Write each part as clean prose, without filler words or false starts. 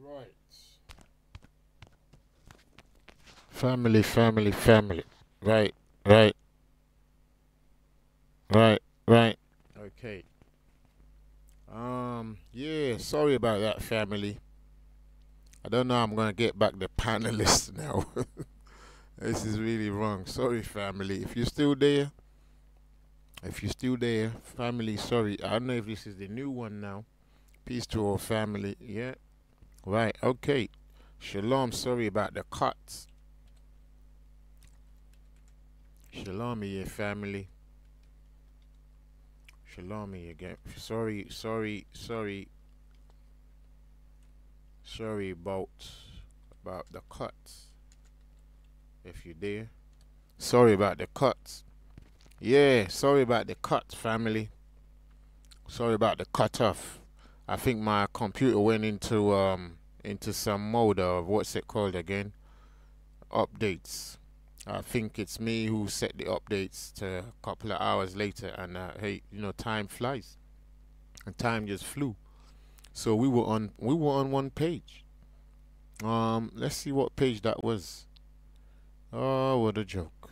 Right. Family, family, family. Right, right, right, right. Okay. Yeah, sorry about that, family. I don't know how I'm gonna get back the panelists now. This is really wrong. Sorry, family. If you're still there, family, sorry. I don't know if this is the new one now. Peace to all family. Yeah. Right, okay. Shalom, sorry about the cuts. Shalom, yeah, family. Shalom again. Sorry about the cuts. If you're there, sorry about the cuts. Yeah, sorry about the cuts, family. Sorry about the cut off. I think my computer went into some mode of what's it called again? Updates. I think it's me who set the updates to a couple of hours later, and hey, time flies, and time just flew. So we were on one page. Let's see what page that was. Oh, what a joke.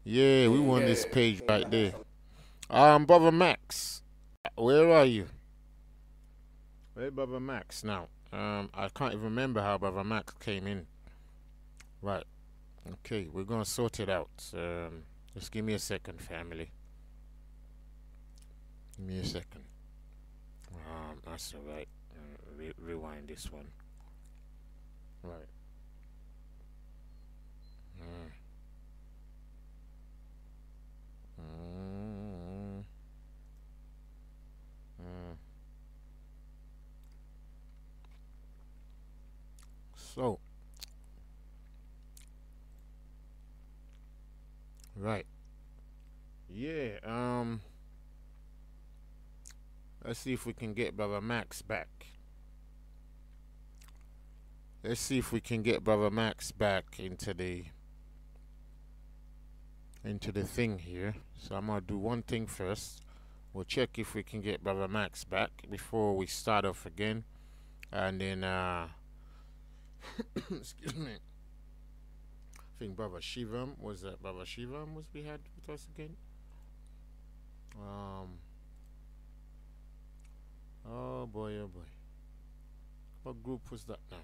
Yeah, we won this page right there. Brother Max, where are you? Where Brother Max now? I can't even remember how Brother Max came in. Right. Okay, we're gonna sort it out. Just give me a second, family. Give me a second. That's alright. Rewind this one. Right. Mm, mm, mm. So, right. Yeah. Let's see if we can get Brother Max back. Let's see if we can get Brother Max back into the thing here. So I'm gonna do one thing first. We'll check if we can get Brother Max back before we start off again, and then excuse me. I think Brother Shivam was that Brother Shivam was we had with us again. Um. Oh boy, oh boy. What group was that now?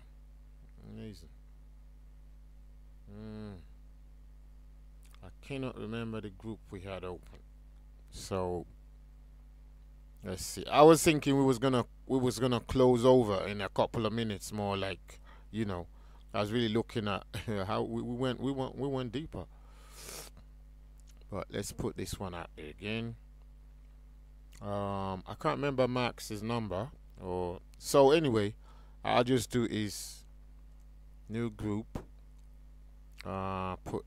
Amazing. Mm. I cannot remember the group we had open. So let's see. I was thinking we was gonna close over in a couple of minutes more, like you know. I was really looking at how we went deeper. But let's put this one out there again. I can't remember Max's number, or so anyway. I'll just do is new group. Put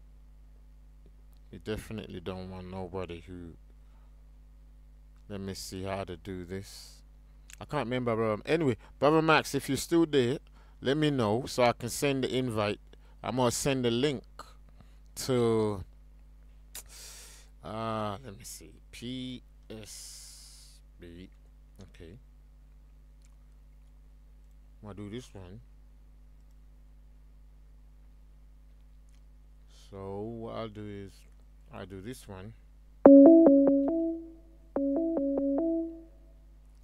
you definitely don't want nobody who. Let me see how to do this. I can't remember. Anyway, Brother Max, if you're still there, let me know so I can send the invite. I'm gonna send the link to. Let me see. PSB. Okay. I'm gonna do this one. So what I'll do is I'll do this one.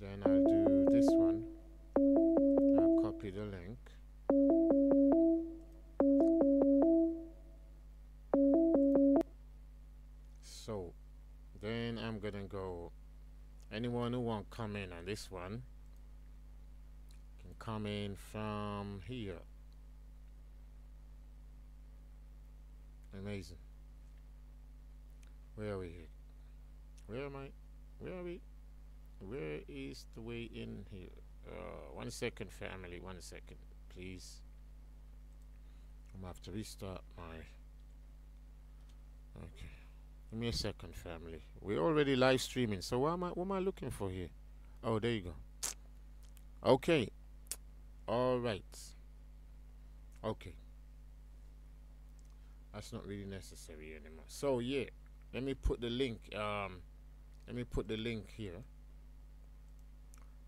Then I'll do this one. I'll copy the link. So then I'm gonna go. Anyone who won't come in on this one can come in from here. Amazing. Where are we here? Where am I? Where are we? Where is the way in here? 1 second, family. 1 second, please. I'm gonna have to restart my. Okay. Give me a second, family. We're already live streaming, so what am I looking for here? Oh, there you go. Okay. All right. Okay. That's not really necessary anymore. So yeah, let me put the link. Let me put the link here.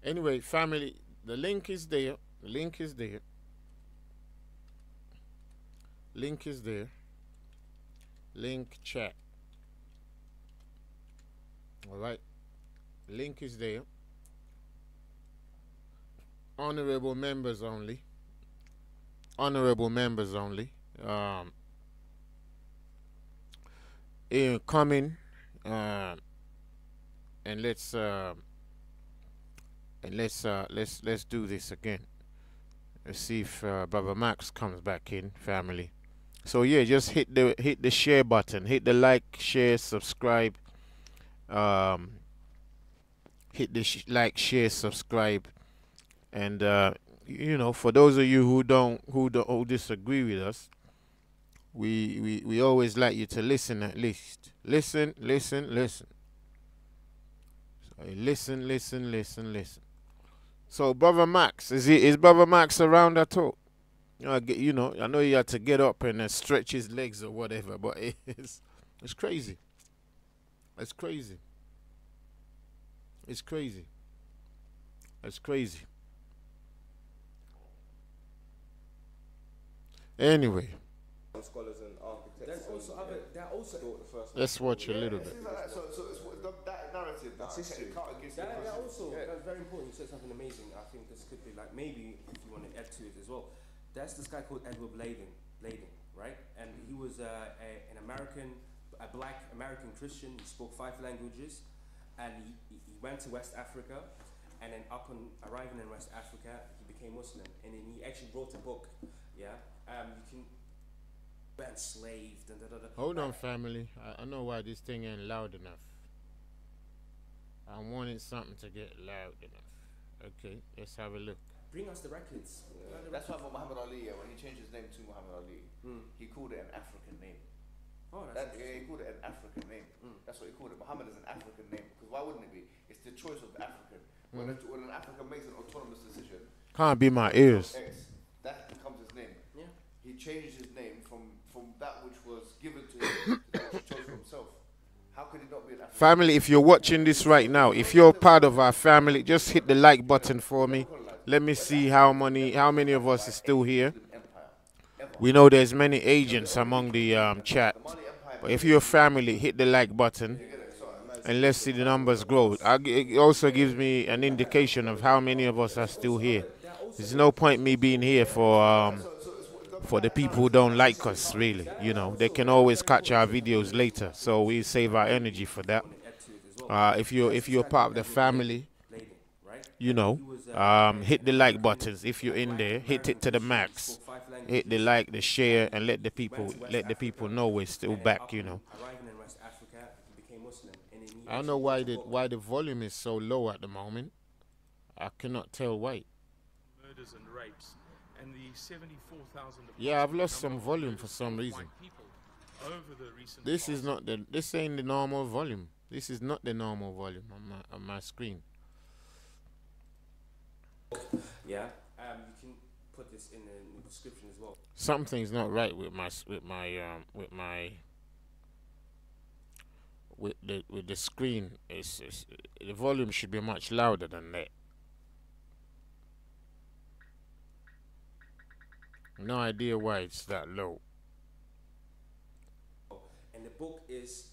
Anyway, family, the link is there. The link is there. Link is there. Link chat. All right. Link is there. Honorable members only. Honorable members only. Coming, and let's do this again. Let's see if Brother Max comes back in, family. So yeah, just hit the share button, hit the like, share, subscribe. Hit the like, share, subscribe, and you know, for those of you who disagree with us, we always like you to listen at least. Listen. So listen. So Brother Max, is Brother Max around at all? You know, I know he had to get up and stretch his legs or whatever, but it's crazy. It's crazy. It's crazy. It's crazy. Anyway. Scholars and architects. Let's watch a little bit. So that narrative, that's history. That also, that's very important. You said something amazing. I think this could be like, maybe if you want to add to it as well. That's this guy called Edward Blading, right? And he was a black American Christian. He spoke 5 languages, and he went to West Africa, and then upon arriving in West Africa, he became Muslim, and then he actually wrote a book. Yeah, you can be enslaved and Hold on, family. I know why this thing ain't loud enough. I wanted something to get loud enough. Okay, let's have a look. Bring us the records. That's why Muhammad Ali, when he changed his name to Muhammad Ali, he called it an African name. Oh, that's he called it an African name. That's what he called it. Muhammad is an African name. Because why wouldn't it be? It's the choice of the African. When an African makes an autonomous decision, can't be my ears. That becomes his name. Yeah. He changed his name from that which was given to him to that which he chose for himself. How could he not be an African? Family, if you're watching this right now, if you're part of our family, just hit the like button for me. Let me see how many of us is still here. We know there's many agents among the chat, but if you're a family, hit the like button, and let's see the numbers grow. It also gives me an indication of how many of us are still here. There's no point me being here for the people who don't like us, really. You know, they can always catch our videos later, so we save our energy for that. If you're part of the family, you know, hit the like buttons. If you're in there, hit it to the max. Hit the like, the share, and let the people know we're still back. You know. I don't know why the volume is so low at the moment. I cannot tell why. Murders and rapes, and the 74,000. Yeah, I've lost some volume for some reason. This ain't the normal volume. This is not the normal volume on my screen. Yeah, you can put this in the description as well. Something's not right with the screen. The volume should be much louder than that. No idea why it's that low. And the book is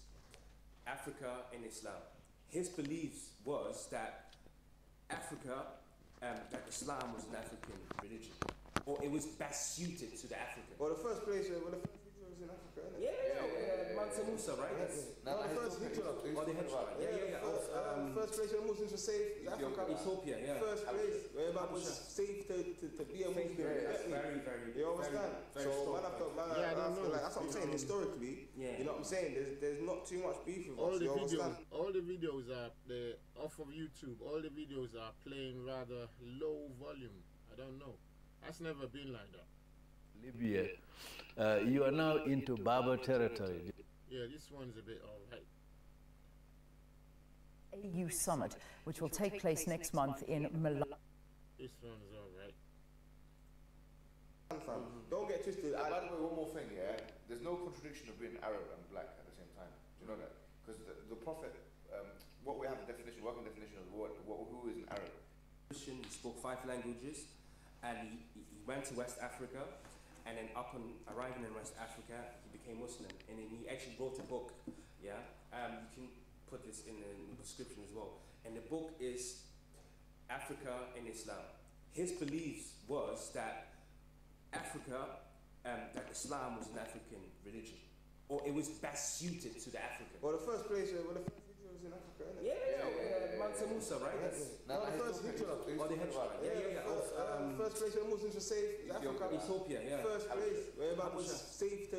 Africa and Islam. His beliefs was that Africa, that Islam was an African religion, or it was best suited to the African. Well, the first place was in Africa, isn't it? Yeah, Mansa Musa, right? The first hijrah. The first place where Muslims were safe is Africa. Ethiopia, yeah. First place where it was safe to be a Muslim. Very. You understand? So that's what I'm saying. Historically, you know what I'm saying. There's not too much beef with us. All the videos are off of YouTube. All the videos are playing rather low volume. I don't know. That's never been like that. Libya. You are now into Berber territory. Yeah, this one's a bit alright. AU Summit, which will take place next month in Milan. This one's alright. Don't get twisted. By the way, one more thing, yeah? There's no contradiction of being Arab and black at the same time. Do you know that? Because the Prophet, working definition of who is an Arab. Christian, he spoke 5 languages, and he went to West Africa, and then upon arriving in West Africa, he became Muslim, and then he actually wrote a book. Yeah, you can put this in the description as well. And the book is Africa and Islam. His beliefs was that Africa, that Islam was an African religion, or it was best suited to the African. Well, the first place, well, the first hijra was in Africa, isn't it? Yeah, Mansa Musa, right? No, the first hijra. Oh, the hijra. Yeah. First place where Muslims were safe is Africa. Ethiopia, yeah. First place where it was safe to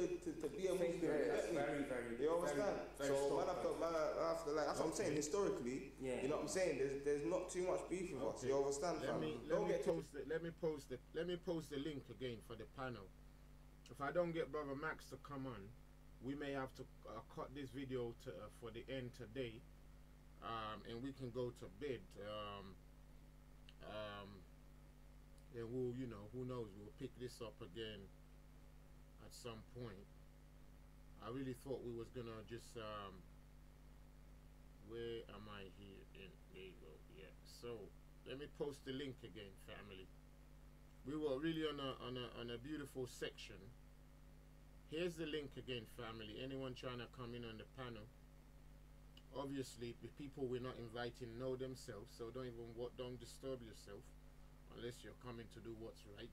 be a Muslim. Very. You understand? Very So strong. man after like, that's what I'm saying. Historically, Yeah. you know what I'm saying. There's not too much beef with us. You understand, fam? Let me post the link again for the panel. If I don't get Brother Max to come on, we may have to cut this video for the end today, and we can go to bed. And we'll, you know, who knows, we'll pick this up again at some point. I really thought we was gonna just where am I here? There you go. Yeah. So let me post the link again, family. We were really on a beautiful section. Here's the link again, family. Anyone trying to come in on the panel? Obviously, the people we're not inviting know themselves, so don't disturb yourself unless you're coming to do what's right.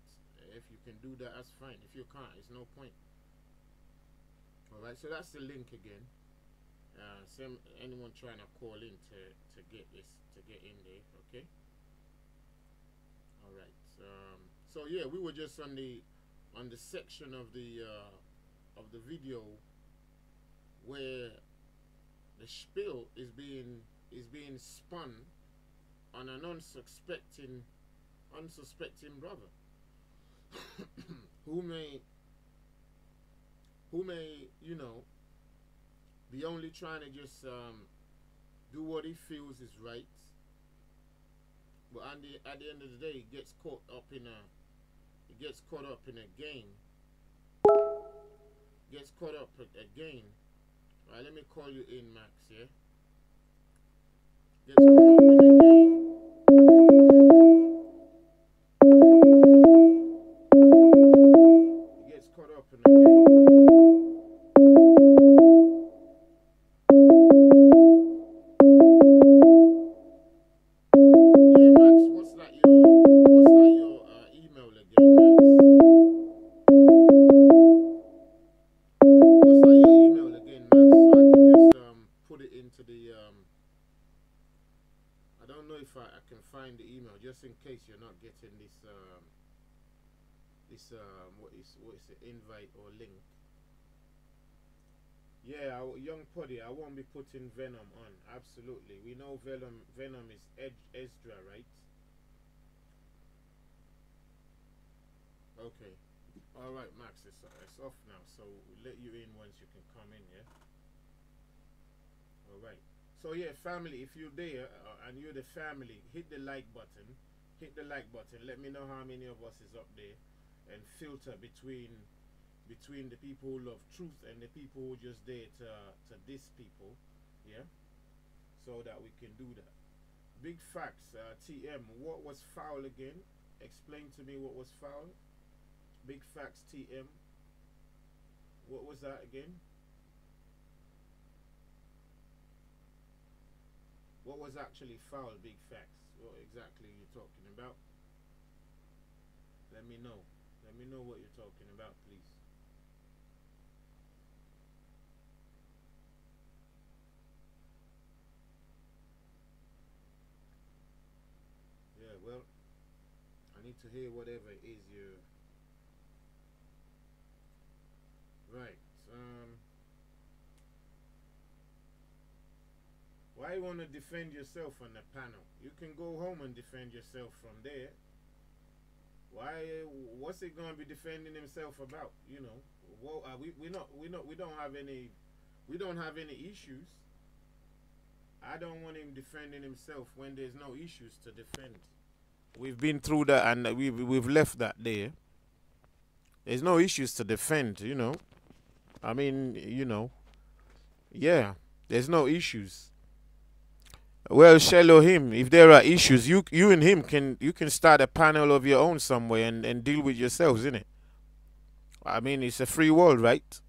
If you can do that, that's fine. If you can't, it's no point. All right. So that's the link again. Anyone trying to call in to get in there, okay? All right. So yeah, we were just on the section of the video where the spiel is being spun on an unsuspecting brother who may you know be only trying to just do what he feels is right, but at the end of the day, he gets caught up in a game. Gets caught up again. All right, let me call you in, Max. Yeah. Gets caught up in a game. He gets caught up in a game. Yeah, Max. What's that your email again, Max? What's that your email again, Max? So I can just put it into the I don't know if I can find the email just in case you're not getting this what is the invite or link. Yeah, young Poddy, I won't be putting Venom on. Absolutely, we know Venom is Ezra, right? Okay. All right, Max, it's off now, so we'll let you in once you can come in, yeah? All right. So, yeah, family, if you're there and you're the family, hit the like button. Hit the like button. Let me know how many of us is up there, and filter between the people who love truth and the people who just there to diss people, yeah? So that we can do that. Big facts, TM, what was foul again? Explain to me what was foul. Big facts, TM. What was that again? What was actually foul, big facts? What exactly are you talking about? Let me know. Let me know what you're talking about, please. Yeah, well, I need to hear whatever it is you're... Right. Why you want to defend yourself on the panel? You can go home and defend yourself from there. What's it going to be defending himself about? You know, well, we don't have any issues. I don't want him defending himself when there's no issues to defend. We've been through that and we've left that there. There's no issues to defend, you know. I mean, you know, yeah, there's no issues. Well, Shello him. If there are issues, you and him can start a panel of your own somewhere and deal with yourselves, innit? I mean, it's a free world, right?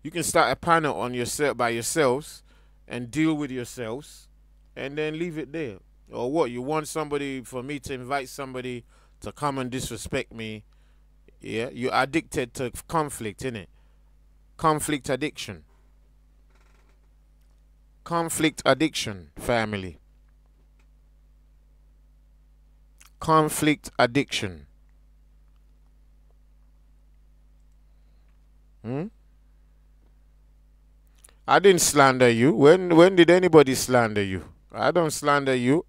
You can start a panel on yourself by yourselves and deal with yourselves, and then leave it there. Or what? You want somebody for me to invite somebody to come and disrespect me? Yeah, you're addicted to conflict, innit? Conflict addiction. Conflict addiction, family. Conflict addiction. I didn't slander you. When did anybody slander you? I don't slander you.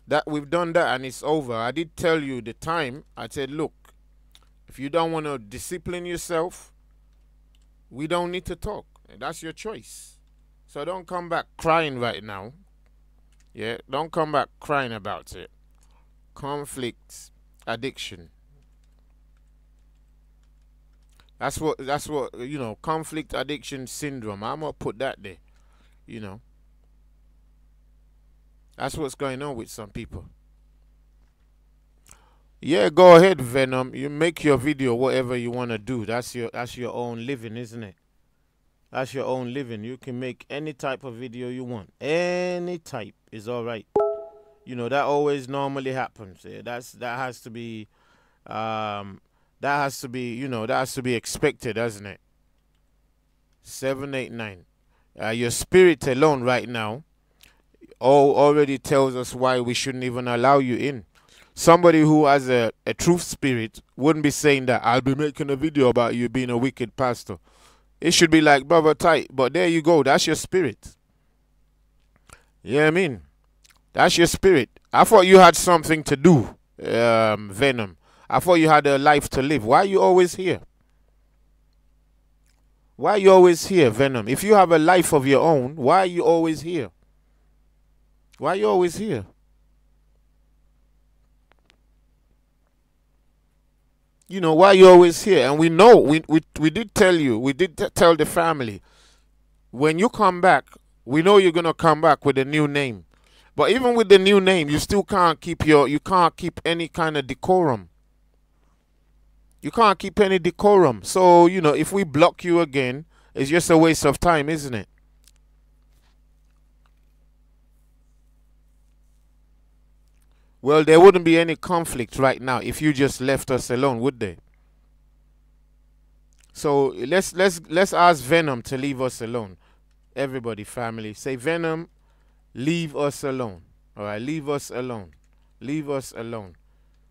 That we've done that and it's over. I did tell you the time. I said, look, if you don't want to discipline yourself, we don't need to talk. That's your choice. So don't come back crying right now. Yeah, don't come back crying about it. Conflict addiction. That's what you know, conflict addiction syndrome. I'm gonna put that there. You know. That's what's going on with some people. Yeah, go ahead, Venom. You make your video whatever you wanna do. That's your own living, isn't it? That's your own living. You can make any type of video you want. Any type is all right. You know, that always normally happens. Yeah, that has to be you know, that has to be expected, doesn't it? 789. Your spirit alone right now already tells us why we shouldn't even allow you in. Somebody who has a truth spirit wouldn't be saying that I'll be making a video about you being a wicked pastor. It should be like, brother tight, but there you go. That's your spirit. Yeah, I mean, that's your spirit. I thought you had something to do, Venom. I thought you had a life to live. Why are you always here? Why are you always here, Venom? If you have a life of your own, why are you always here? Why are you always here? You know, why are you always here? And we know, we did tell you, we did tell the family, when you come back, we know you're going to come back with a new name. But even with the new name, you still can't keep you can't keep any kind of decorum. You can't keep any decorum. So, you know, if we block you again, it's just a waste of time, isn't it? Well, there wouldn't be any conflict right now if you just left us alone, would there? So let's ask Venom to leave us alone. Everybody, family, say, Venom, leave us alone. All right, leave us alone. Leave us alone.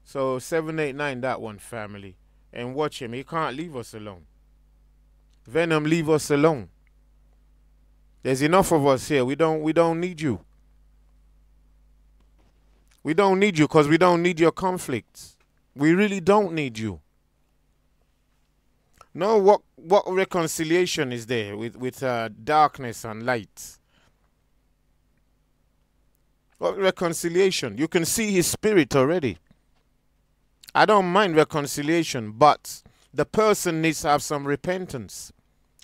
So 789, that one, family. And watch him. He can't leave us alone. Venom, leave us alone. There's enough of us here. We don't need you. We don't need you because we don't need your conflicts. We really don't need you. No, what reconciliation is there with darkness and light? What reconciliation? You can see his spirit already. I don't mind reconciliation, but the person needs to have some repentance.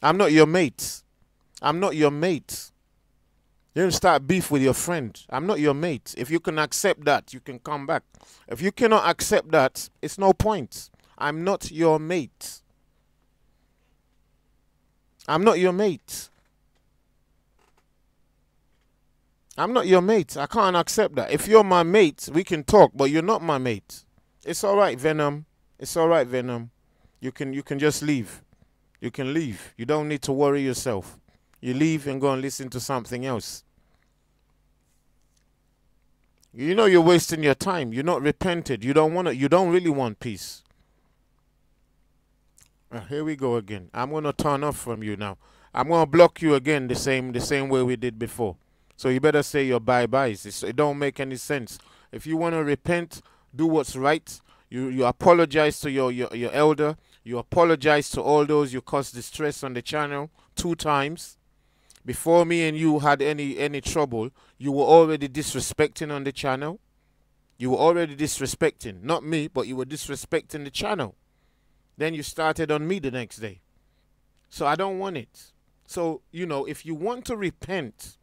I'm not your mate. I'm not your mate. You don't start beef with your friend. I'm not your mate. If you can accept that, you can come back. If you cannot accept that, it's no point. I'm not your mate. I'm not your mate. I'm not your mate. I can't accept that. If you're my mate, we can talk, but you're not my mate. It's all right, Venom. It's all right, Venom. You can just leave. You can leave. You don't need to worry yourself. You leave and go and listen to something else. You know you're wasting your time. You're not repented. You don't really want peace. Here we go again. I'm gonna turn off from you now. I'm gonna block you again the same way we did before. So you better say your bye-byes. It don't make any sense. If you want to repent, do what's right. You apologize to your elder. You apologize to all those you caused distress on the channel 2 times. Before me and you had any trouble, you were already disrespecting on the channel. You were already disrespecting. Not me, but you were disrespecting the channel. Then you started on me the next day. So I don't want it. So, you know, if you want to repent,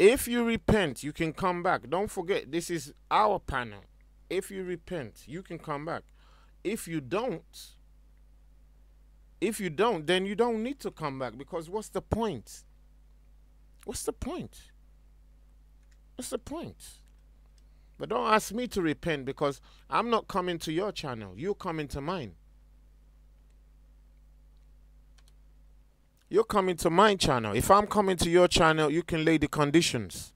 If you repent, you can come back. Don't forget, this is our panel. If you repent, you can come back. If you don't, then you don't need to come back, because what's the point? What's the point? What's the point? But don't ask me to repent, because I'm not coming to your channel. You're coming to mine. You're coming to my channel. If I'm coming to your channel, you can lay the conditions.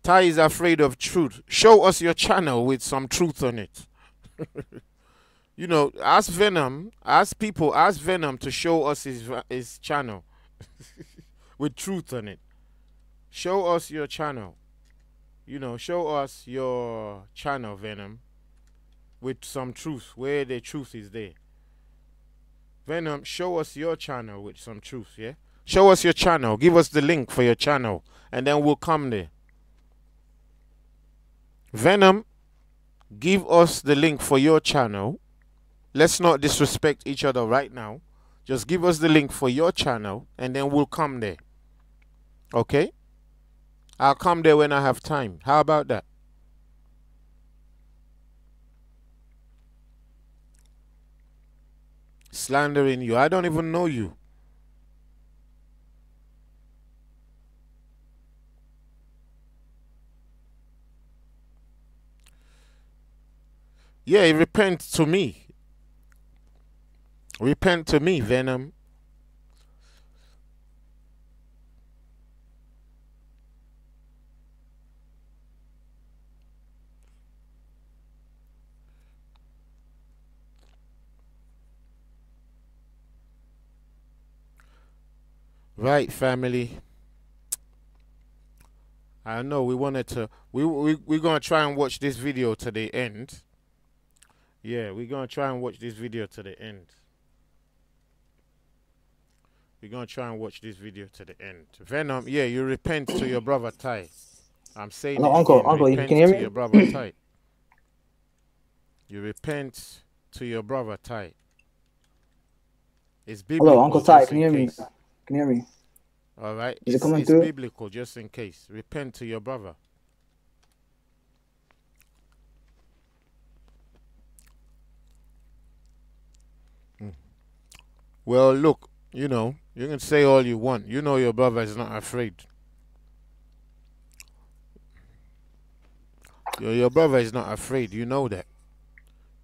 Ty is afraid of truth. Show us your channel with some truth on it. You know, ask Venom to show us his channel with truth on it. Show us your channel. You know, show us your channel, Venom, with some truth, where the truth is there. Venom, show us your channel with some truth, yeah? Show us your channel. Give us the link for your channel, and then we'll come there. Venom, give us the link for your channel. Let's not disrespect each other right now. Just give us the link for your channel, and then we'll come there. Okay? I'll come there when I have time. How about that? Slandering you. I don't even know you. Yeah, repent to me. Repent to me, Venom. Right, family. I know we wanted to. We're gonna try and watch this video to the end. Yeah, we're gonna try and watch this video to the end. We're gonna try and watch this video to the end. Venom, yeah, you repent to your brother Ty. I'm saying Hello, it Uncle. again, Uncle, you repent can hear to me? your brother Ty. You repent to your brother Ty. It's biblical. Hello, Uncle Ty. just Can you in hear me? case. Can you hear me? All right, Is it coming it's through? biblical, just in case. Repent to your brother. Well, look, you know, you can say all you want. You know your brother is not afraid. Your brother is not afraid. You know that.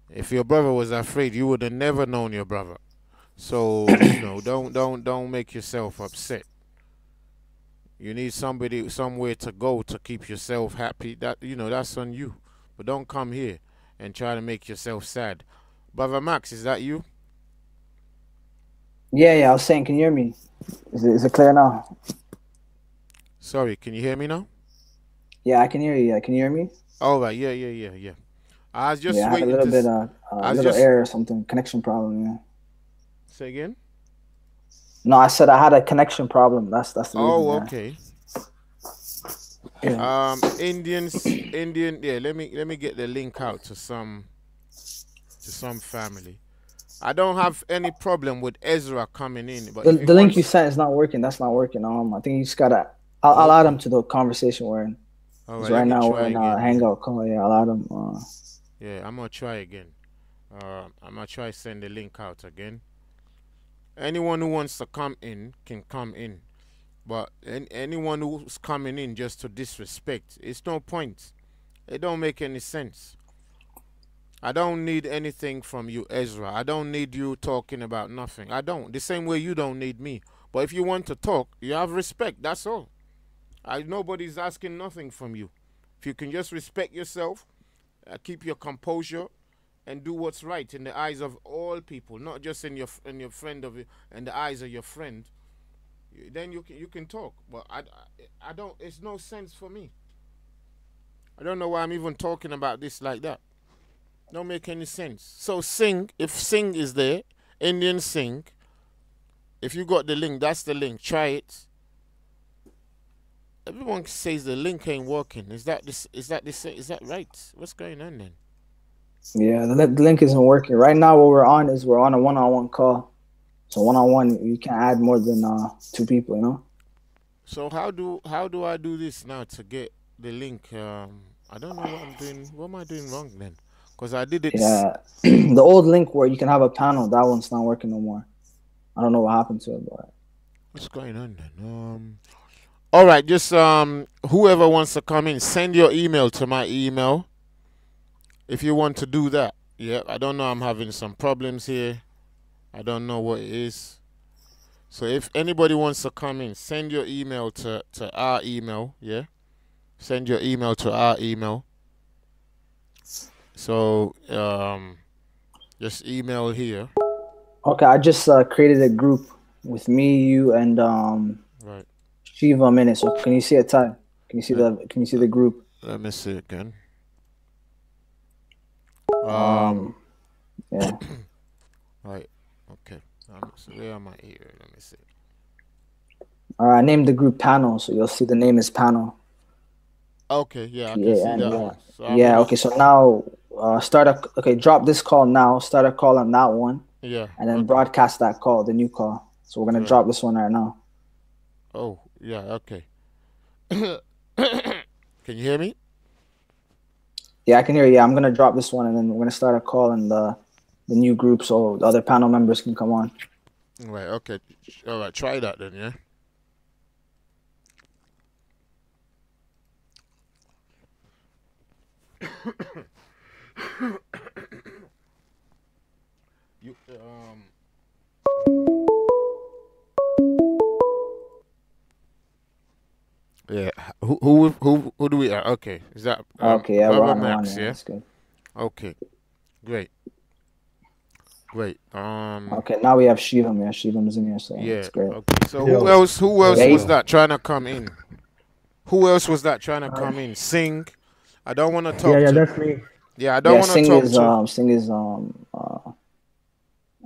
If your brother was afraid, you would have never known your brother. So, you know, don't make yourself upset. You need somebody, somewhere to go to keep yourself happy. That, you know, that's on you. But don't come here and try to make yourself sad. Brother Max, is that you? Yeah. I was saying, can you hear me? Is it clear now? Sorry, can you hear me now? Yeah, I can hear you. Yeah, can you hear me? All right, yeah. I was just Yeah, I had a waiting little to bit, I was little just error or something, connection problem. Yeah. say again. No, I said I had a connection problem. That's the reason. Oh, yeah. okay. Yeah. Indian. Yeah, let me get the link out to some family. I don't have any problem with Ezra coming in, but if he The link you wants- sent is not working. That's not working. I think you just gotta. I'll add him to the conversation we're in. all 'Cause right, right let me now try we're in again. Hangout call. Yeah, I'll add him. Yeah, I'm gonna try again. I'm gonna try send the link out again. Anyone who wants to come in can come in, but anyone who's coming in just to disrespect, it's no point. It don't make any sense. I don't need anything from you, Ezra. I don't need you talking about nothing. I don't. The same way you don't need me. But if you want to talk, you have respect. That's all. Nobody's asking nothing from you. If you can just respect yourself, keep your composure, and do what's right in the eyes of all people, not just in your friend of it, in the eyes of your friend, then you can talk. But I don't. It's no sense for me. I don't know why I'm even talking about this like that. Don't make any sense. So Sing, if Sing is there, Indian Sing, if you got the link, that's the link. Try it. Everyone says the link ain't working. Is that right? What's going on then? Yeah, the link isn't working right now. What we're on is we're on a one-on-one call. So one-on-one, you can't add more than 2 people, you know? So how do I do this now to get the link? I don't know what I'm doing. What am I doing wrong then? Because I did it. Yeah. The old link where you can have a panel, that one's not working no more. I don't know what happened to it, but What's going on then? All right, just whoever wants to come in, send your email to my email if you want to do that. Yeah, I don't know. I'm having some problems here. I don't know what it is. So if anybody wants to come in, send your email to our email. Yeah, send your email to our email. So just email here. okay, I just created a group with me, you, and Right. Shiva a minute. So can you see it, Ty? Let, Can you see the group? let me see again. Yeah. Right. Okay. So where am I here? Let me see. All right, I named the group panel, so you'll see the name is panel. Okay. Yeah, I can Yeah, see and that one. So I'm yeah. gonna. Okay, so now drop this call now. Start a call on that one, Yeah. and then Okay. broadcast that call, the new call. So we're gonna Right. drop this one right now. Oh. Yeah. Okay. Can you hear me? Yeah, I can hear you. Yeah, I'm gonna drop this one, and then we're gonna start a call in the new group, so the other panel members can come on. Right. Okay. All right. Try that then. Yeah. You Yeah. Who do we? Okay. Is that Okay, yeah, we're Brother on one. Max? Yeah, Yeah. that's good. Okay. Great. Great. Okay, now we have Shivam. Yeah, Shivam's in here, so Yeah. that's great. Okay. So Yo. who else Yeah, was that trying to come in? Who else was that trying to come in? Sing. I don't want to Yeah, talk yeah, to. that's me. Yeah, I don't want to talk to. Sing is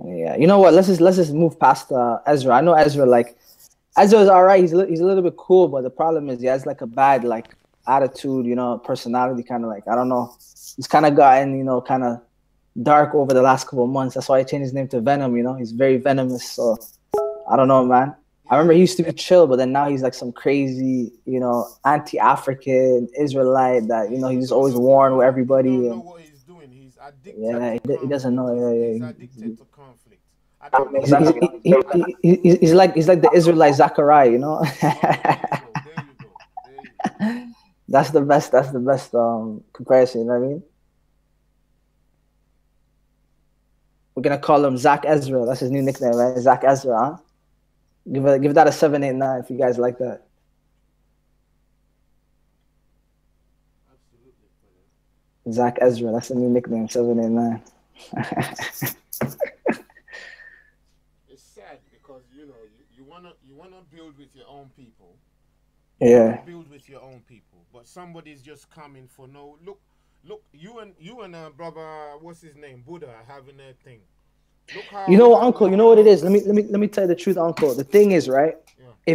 yeah. You know what? Let's just move past Ezra. I know Ezra Ezra's all right. He's a little bit cool, but the problem is he has like a bad like attitude, you know, personality, kind of like I don't know. He's kind of gotten kind of dark over the last couple of months. That's why I changed his name to Venom. You know, he's very venomous. So I don't know, man. I remember he used to be chill, but then now he's like some crazy, anti-African Israelite that he's always warned with everybody. He don't know And what he's doing. He's addicted yeah, to he doesn't conflict. know. He's Yeah, addicted to conflict. I don't know. he's like the Israelite Zachariah, you know. There you go. There you go. That's the best. That's the best comparison. You know what I mean? We're gonna call him Zach Ezra. That's his new nickname, right? Zach Ezra, huh? Give that a 789 if you guys like that. Zach Ezra. That's the new nickname, 789. It's sad because you wanna build with your own people. Yeah. Build with your own people, but somebody's just coming for no look. Look, you and brother, what's his name, Buddha, are having their thing. Look how. You know what, Uncle? You know what it is. Let me tell you the truth, Uncle. The thing is, right? Yeah.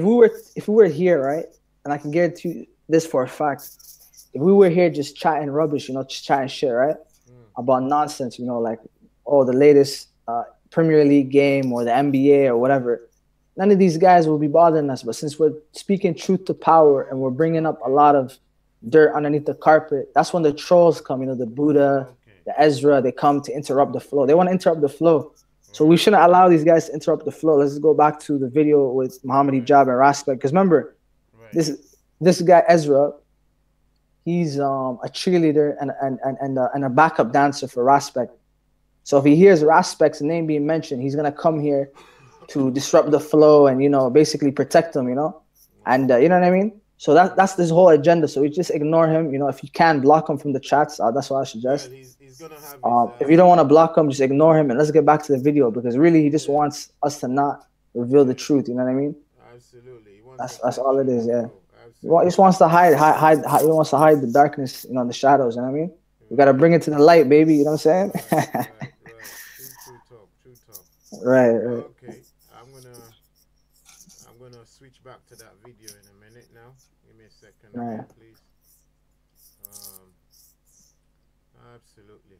If we were here, right, and I can guarantee you this for a fact, if we were here just chatting rubbish, just chatting shit, right, about nonsense, like, the latest Premier League game or the NBA or whatever, none of these guys will be bothering us. But since we're speaking truth to power and we're bringing up a lot of dirt underneath the carpet, that's when the trolls come. The Buddha, the Ezra, they come to interrupt the flow. They want to interrupt the flow. So we shouldn't allow these guys to interrupt the flow. Let's go back to the video with Muhammad Hijab and Raspek. Because remember, this guy Ezra, he's a cheerleader and a backup dancer for Raspek. So if he hears Raspek's name being mentioned, he's gonna come here to disrupt the flow and basically protect him. And you know what I mean. So that's this whole agenda. So we just ignore him. If you can block him from the chats, that's what I suggest. Well, he's gonna have If you don't want to block him, just ignore him and let's get back to the video because really he just wants us to not reveal the truth. You know what I mean? Absolutely. That's all it is. Yeah. He just wants to hide. He wants to hide the darkness, the shadows. You know what I mean? We gotta bring it to the light, baby. You know what I'm saying? Right. True talk. Right. Okay. I'm gonna switch back to that video in a minute now. Give me a second, Right. please. Absolutely.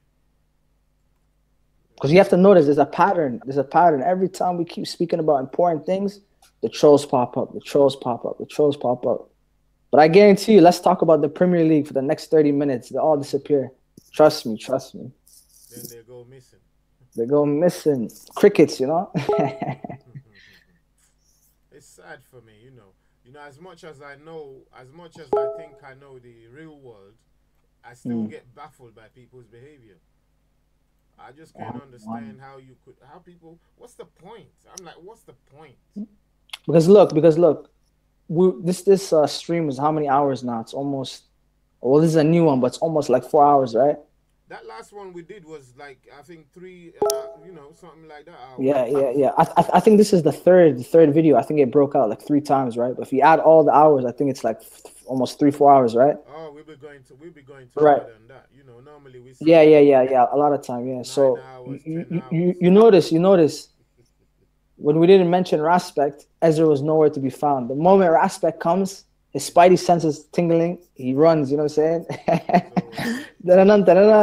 Because you have to notice there's a pattern. There's a pattern. Every time we keep speaking about important things, the trolls pop up, the trolls pop up, the trolls pop up. But I guarantee you, let's talk about the Premier League for the next 30 minutes. They all disappear. Trust me, trust me. Then they go missing. They go missing. Crickets, you know? It's sad for me, you know. You know, as much as I think I know the real world, I still get baffled by people's behavior. I just can't understand how people, what's the point? I'm like, what's the point? Because look, this stream is how many hours now? It's almost, well, this is a new one, but it's almost like 4 hours, right? That last one we did was like, I think 3, something like that. Yeah. I think this is the third video. I think it broke out like 3 times, right? But if you add all the hours, I think it's like almost 3-4 hours, right? Oh, we'll be going to right. more than that. You know, normally we see yeah. A lot of time, yeah. So hours, you notice when we didn't mention Raspect, Ezra was nowhere to be found. The moment Raspect comes, his spidey senses tingling, he runs, you know what I'm saying?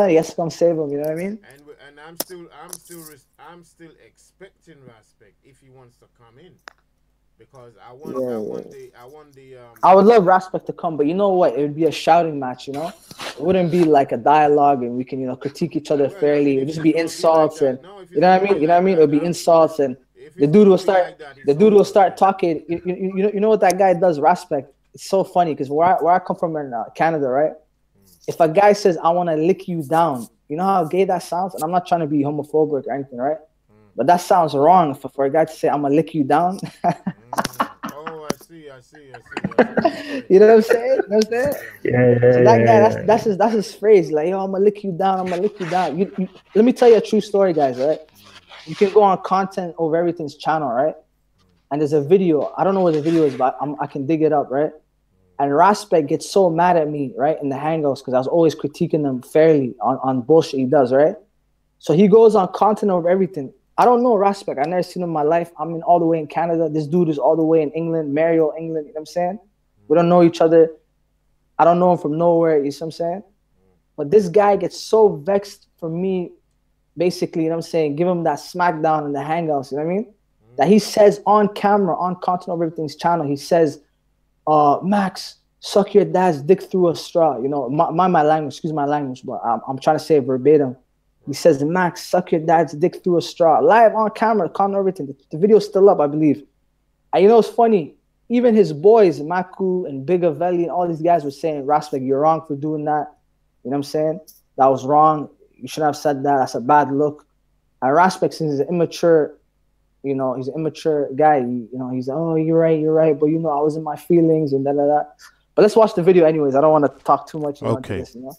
He has to come save him, you know what I mean? And I'm still expecting Raspect if he wants to come in. Because I want I would love Raspect to come, but you know what? It would be a shouting match, you know? It wouldn't be like a dialogue and we can, you know, critique each other fairly. It would just be insults and you know what I mean? You know what I mean? It would be insults and the dude will start talking. You know what that guy does, Raspect? It's so funny because where I come from in Canada, right? If a guy says, I want to lick you down, you know how gay that sounds? And I'm not trying to be homophobic or anything, right? But that sounds wrong for a guy to say, I'm going to lick you down. Oh, I see. You know what I'm saying? You know what I'm saying? Yeah. So that guy, that's his phrase. Like, yo, I'm going to lick you down. I'm going to lick you down. Let me tell you a true story, guys, right? You can go on Content Over Everything's channel, right? And there's a video. I don't know what the video is, but I can dig it up, right? And Raspect gets so mad at me, right, in the Hangouts because I was always critiquing them fairly on bullshit he does, right? So he goes on Content Over Everything. I don't know Raspect. I've never seen him in my life. I'm all the way in Canada. This dude is all the way in England, Mario, England. You know what I'm saying? We don't know each other. I don't know him from nowhere. You know what I'm saying? But this guy gets so vexed for me, basically, you know what I'm saying? Give him that smackdown in the Hangouts, you know what I mean? That he says on camera, on Content Over Everything's channel, he says, Max, suck your dad's dick through a straw. You know, my language, excuse my language, but I'm trying to say it verbatim. He says, Max, suck your dad's dick through a straw. Live on camera, Content Over Everything. The video's still up, I believe. And you know, it's funny. Even his boys, Maku and Bigavelli and all these guys were saying, Raspect, you're wrong for doing that. You know what I'm saying? That was wrong. You shouldn't have said that. That's a bad look. And Raspect, since he's an immature, you know, he's an immature guy. You know, he's, oh, you're right. But, you know, I was in my feelings and da-da-da. But let's watch the video anyways. I don't want to talk too much into this, you know?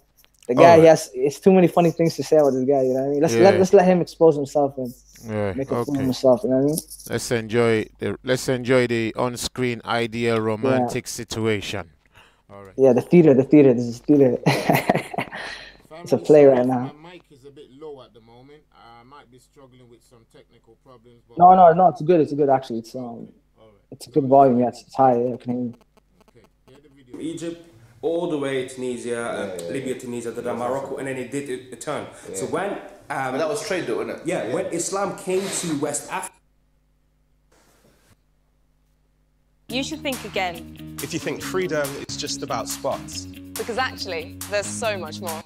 The guy, it's too many funny things to say about this guy, you know what I mean? Let's let him expose himself and make a fool of himself, you know what I mean? Let's enjoy the on-screen ideal romantic situation. All right. Yeah, the theater. This is theater. It's a play right now. My mic is a bit low at the moment. I might be struggling with some technical problems. But No, it's good. It's good actually. It's it's a good volume. Yeah, it's high. Yeah, can hear you. Okay. Hear the video. Egypt, all the way Tunisia, Libya, Tunisia, Morocco, and then it did a turn. Yeah. So when but that was trade though, wasn't it? Yeah, when Islam came to West Africa. You should think again. If you think freedom is just about spots. Because actually, there's so much more.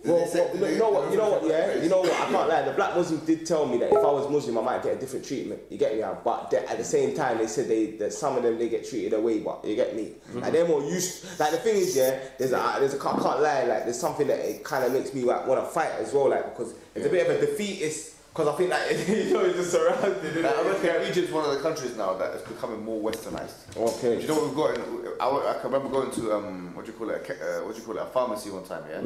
Well, you know what, I can't lie, the black Muslims did tell me that if I was Muslim, I might get a different treatment, you get me? But at the same time, they said that some of them, they get treated away, but you get me? Like, they're more used, like, the thing is, I can't lie, like, there's something that it kind of makes me like, want to fight as well, like, because it's a bit of a defeatist, because I think that, you know, it's just surrounded. I reckon Egypt's one of the countries now that is becoming more westernized. Okay. Do you know what we've got? I can remember going to, a pharmacy one time, yeah?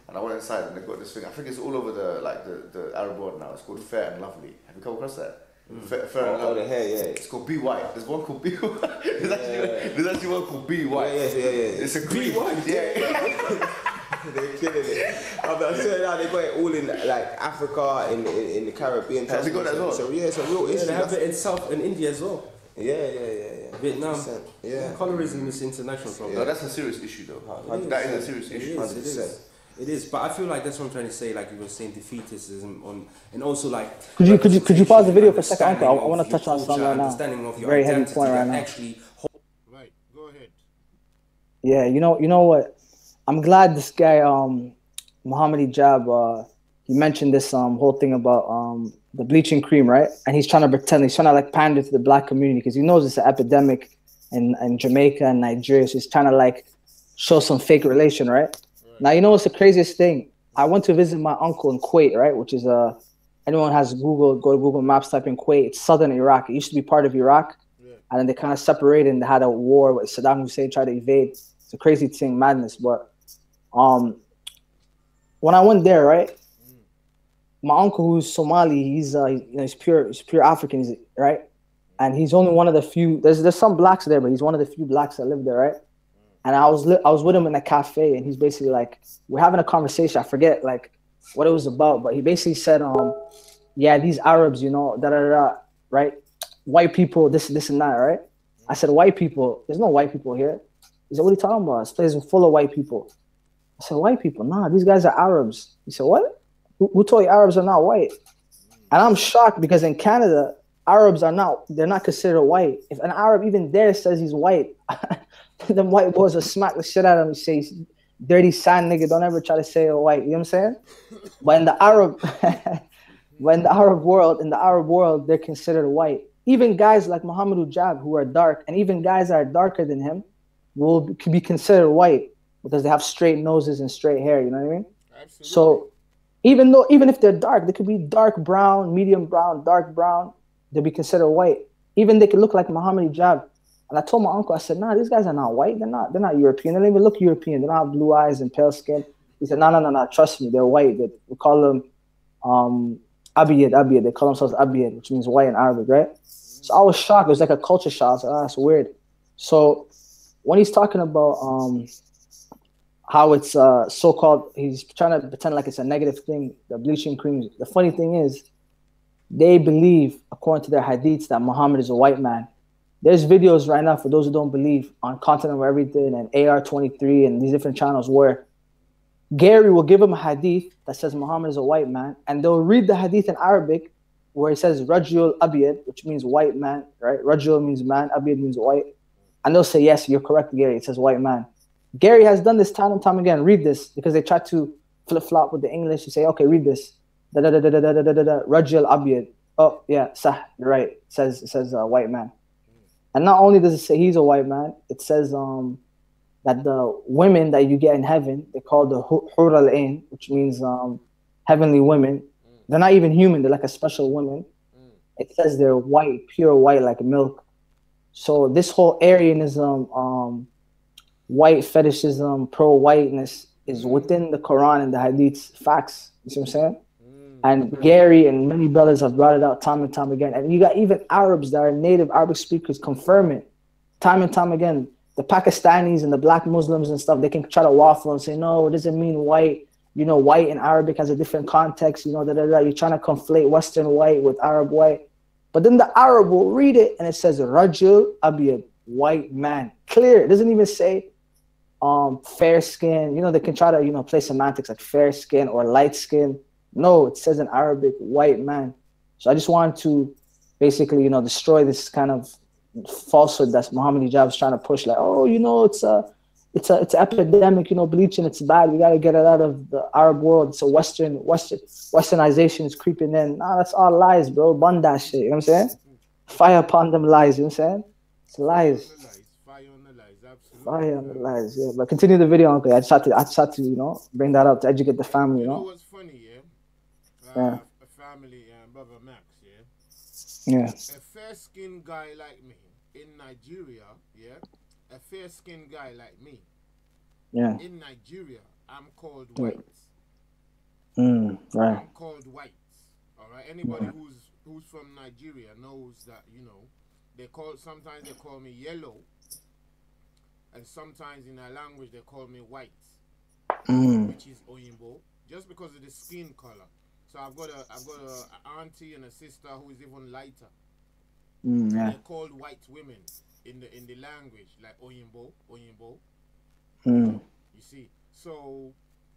And I went inside and they got this thing. I think it's all over the Arab world now. It's called Fair and Lovely. Have you come across that? Fair and Lovely. Yeah. It's called Be White. There's one called Be White. There's actually one called Be White. Yeah. It's a cream. Yeah. They're killing it. I'm saying now they got it all in like Africa, in the Caribbean. Have they got that as well? So yeah, it's a real issue. They have it in South and India as well. Yeah. Vietnam. Yeah. Colorism is international problem. No, that's a serious issue though. That is a serious issue. 100%. It is, but I feel like that's what I'm trying to say. Like you were saying, defeatism on, and also like. Could you pause the video for a second, Uncle? I want to your touch on something culture, right now. understanding of your Very heavy identity point right that now. actually. Right, go ahead. Yeah, you know what? I'm glad this guy, Muhammad Hijab, he mentioned this whole thing about the bleaching cream, right? And he's trying to pretend, he's trying to like pander to the black community because he knows it's an epidemic in Jamaica and Nigeria. So he's trying to like show some fake relation, right? Now, you know what's the craziest thing? I went to visit my uncle in Kuwait, right? Which is anyone has Google, go to Google Maps, type in Kuwait. It's southern Iraq. It used to be part of Iraq, and then they kind of separated and they had a war with Saddam Hussein, tried to invade. It's a crazy thing, madness. But when I went there, right, my uncle who's Somali, he's he's pure African, right, and he's only one of the few. There's some blacks there, but he's one of the few blacks that live there, right. And I was with him in a cafe, and he's basically like, we're having a conversation. I forget like what it was about, but he basically said, yeah, these Arabs, you know, right, white people, this and that, right. I said, white people? There's no white people here. He said, what are you talking about? This place is full of white people. I said, white people? Nah, these guys are Arabs. He said, what? Who told you Arabs are not white? And I'm shocked because in Canada, Arabs they're not considered white. If an Arab even there says he's white, them white boys will smack the shit out of him and say, dirty sand nigga, don't ever try to say you're white. You know what I'm saying? But in the Arab world, they're considered white. Even guys like Muhammad Ujab who are dark, and even guys that are darker than him could be considered white because they have straight noses and straight hair, you know what I mean? Absolutely. So even if they're dark, they could be dark brown, medium brown, dark brown, they'll be considered white. Even they could look like Muhammad Hijab. And I told my uncle, I said, nah, these guys are not white. They're not European. They don't even look European. They don't have blue eyes and pale skin. He said, no, trust me, they're white. We call them Abiyad. They call themselves Abiyad, which means white in Arabic, right? So I was shocked. It was like a culture shock. I was like, oh, that's weird. So when he's talking about how it's so-called, he's trying to pretend like it's a negative thing, the bleaching cream. The funny thing is, they believe, according to their hadiths, that Muhammad is a white man. There's videos right now, for those who don't believe, on Continent of Everything and AR23 and these different channels where Gary will give them a hadith that says Muhammad is a white man, and they'll read the hadith in Arabic where it says Rajul Abiyad, which means white man, right? Rajul means man, Abiyad means white. And they'll say, yes, you're correct, Gary, it says white man. Gary has done this time and time again. Read this, because they try to flip-flop with the English. You say, okay, read this. Rajul Abiyad. Oh, yeah, sah, you're right. It says white man. And not only does it say he's a white man, it says that the women that you get in heaven, they're called the Hur al-Ain, which means heavenly women. They're not even human. They're like a special woman. It says they're white, pure white, like milk. So this whole Aryanism, white fetishism, pro-whiteness is within the Quran and the Hadiths facts. You see what I'm saying? And Gary and many brothers have brought it out time and time again. And you got even Arabs that are native Arabic speakers confirm it time and time again. The Pakistanis and the black Muslims and stuff, they can try to waffle and say, no, it doesn't mean white. You know, white in Arabic has a different context. You know, You're trying to conflate Western white with Arab white. But then the Arab will read it and it says Rajul Abiyad, white man. Clear. It doesn't even say fair skin. You know, they can try to, play semantics like fair skin or light skin. No, it says in Arabic, white man. So I just wanted to basically, destroy this kind of falsehood that Muhammad Hijab is trying to push. Like, oh, it's an epidemic, bleaching, it's bad. We got to get it out of the Arab world. So Westernization is creeping in. Nah, that's all lies, bro. Bun that shit. You know what I'm saying? Fire upon them lies. You know what I'm saying? It's lies. Fire on the lies, absolutely. Fire on the lies, yeah. But continue the video, Uncle. I just had to, bring that up to educate the family, You know what's funny, yeah? A family, brother Max, yeah? Yeah. A fair-skinned guy like me in Nigeria, yeah? A fair-skinned guy like me. Yeah. In Nigeria, I'm called white. Right. I'm called white. All right. Anybody who's from Nigeria knows that sometimes they call me yellow, and sometimes in our language they call me white, which is Oyinbo, just because of the skin color. So I've got a auntie and a sister who is even lighter. Yeah. They're called white women in the language, like Oyinbo. You see. So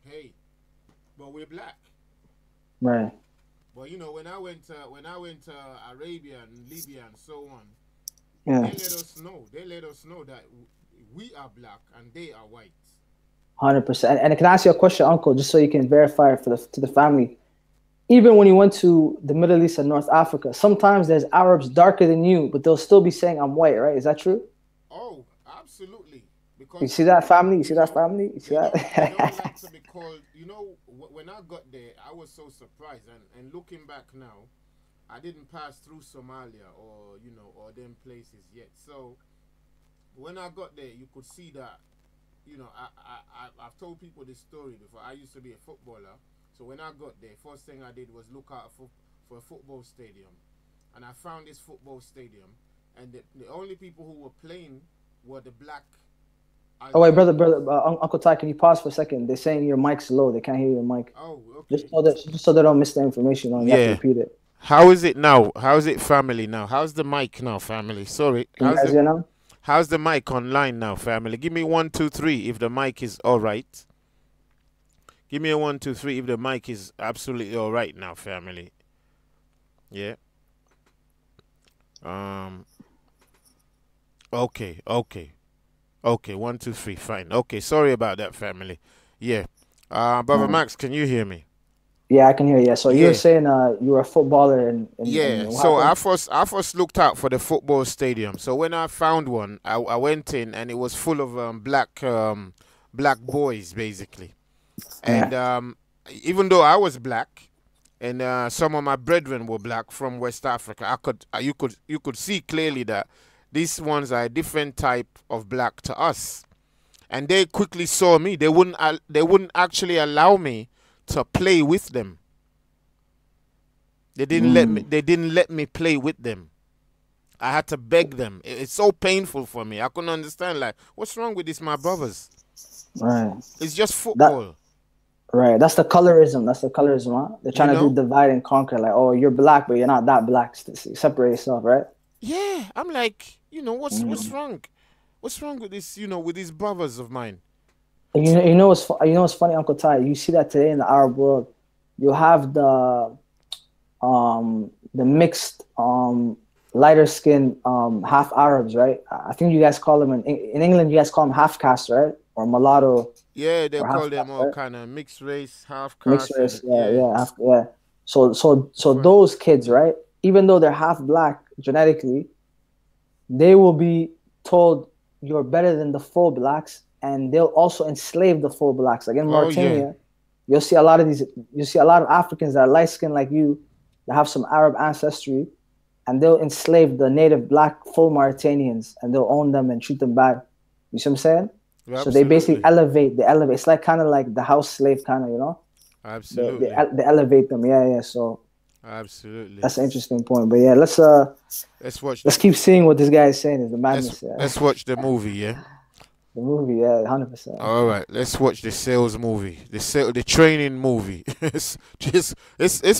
hey, but we're black. Right. But you know, when I went to Arabia and Libya and so on, Yeah. they let us know. They let us know that we are black and they are white. 100%. And can I ask you a question, Uncle, just so you can verify it to the family? Even when you went to the Middle East and North Africa, sometimes there's Arabs darker than you, but they'll still be saying I'm white, right? Is that true? Oh, absolutely. Because you see that family? You see that family? You see that? They don't like to be called. You know, when I got there, I was so surprised. And looking back now, I didn't pass through Somalia or or them places yet. So when I got there, you could see that. I've told people this story before. I used to be a footballer. So when I got there, first thing I did was look out for a football stadium. And I found this football stadium. And the only people who were playing were the black. Oh, wait, brother, Uncle Ty, can you pause for a second? They're saying your mic's low. They can't hear your mic. Oh, okay. Just so they don't miss the information. You have to repeat it. How is it now? How is it, family, now? How's the mic now, family? Sorry. How's the mic online now, family? Give me 1, 2, 3 if the mic is all right. Give me a 1, 2, 3 if the mic is absolutely all right now, family. Yeah. Okay. 1, 2, 3. Fine. Okay. Sorry about that, family. Yeah. Brother Max, can you hear me? Yeah, I can hear you. Yeah. So you were saying you were a footballer and so I first looked out for the football stadium. So when I found one, I went in and it was full of black boys basically. And even though I was black, and some of my brethren were black from West Africa, you could see clearly that these ones are a different type of black to us. And they quickly saw me. They wouldn't actually allow me to play with them. They didn't let me play with them. I had to beg them. It's so painful for me. I couldn't understand, like, what's wrong with this, my brothers? Right. It's just football. Right. That's the colorism. Huh? They're trying to do divide and conquer. Like, oh, you're black, but you're not that black. Separate yourself, right? Yeah. I'm like, what's wrong? What's wrong with this, with these brothers of mine? You know what's funny, Uncle Ty? You see that today in the Arab world. You have the mixed lighter skin half Arabs, right? I think you guys call them in England. You guys call them half caste, right? Or mulatto. Yeah, they call them all kind of mixed race, half caste. Mixed race, yeah. So those kids, right? Even though they're half black genetically, they will be told you're better than the full blacks, and they'll also enslave the full blacks. Like in Mauritania, you'll see a lot of Africans that are light skinned like you, that have some Arab ancestry, and they'll enslave the native black full Mauritanians, and they'll own them and treat them bad. You see what I'm saying? Absolutely. So they basically elevate. It's like kind of like the house slave kind of, Absolutely. They elevate them. Yeah. So absolutely. That's an interesting point. But yeah, let's keep seeing what this guy is saying is the madness. Let's watch the movie, yeah. The movie, yeah, 100%. All right, let's watch the sales movie, the training movie. It's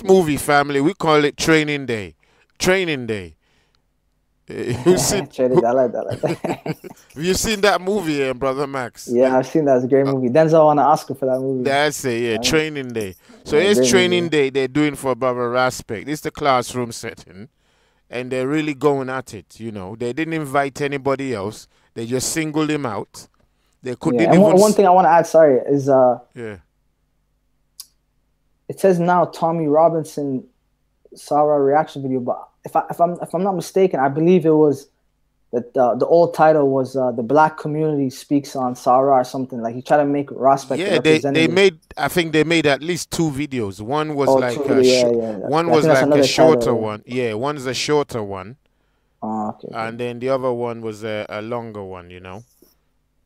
movie, family. We call it Training Day. Training Day. You seen? I like that. Have you seen that movie, Brother Max? Yeah, I've seen that. It's a great movie. Denzel won an Oscar for that movie. That's it. Yeah, Training Day. So it's Training Day. They're doing for Brother Raspect. It's the classroom setting, and they're really going at it. They didn't invite anybody else. They just singled him out. They couldn't even. One thing I want to add, sorry, is yeah. It says now Tommy Robinson saw a reaction video, but if I'm not mistaken, I believe it was that the old title was the Black Community Speaks on Sarah or something. Like he tried to make Raspect. Yeah, they made. I think they made at least 2 videos. One was one was like a shorter one. Yeah, one's a shorter one. Oh, okay. And then the other one was a longer one.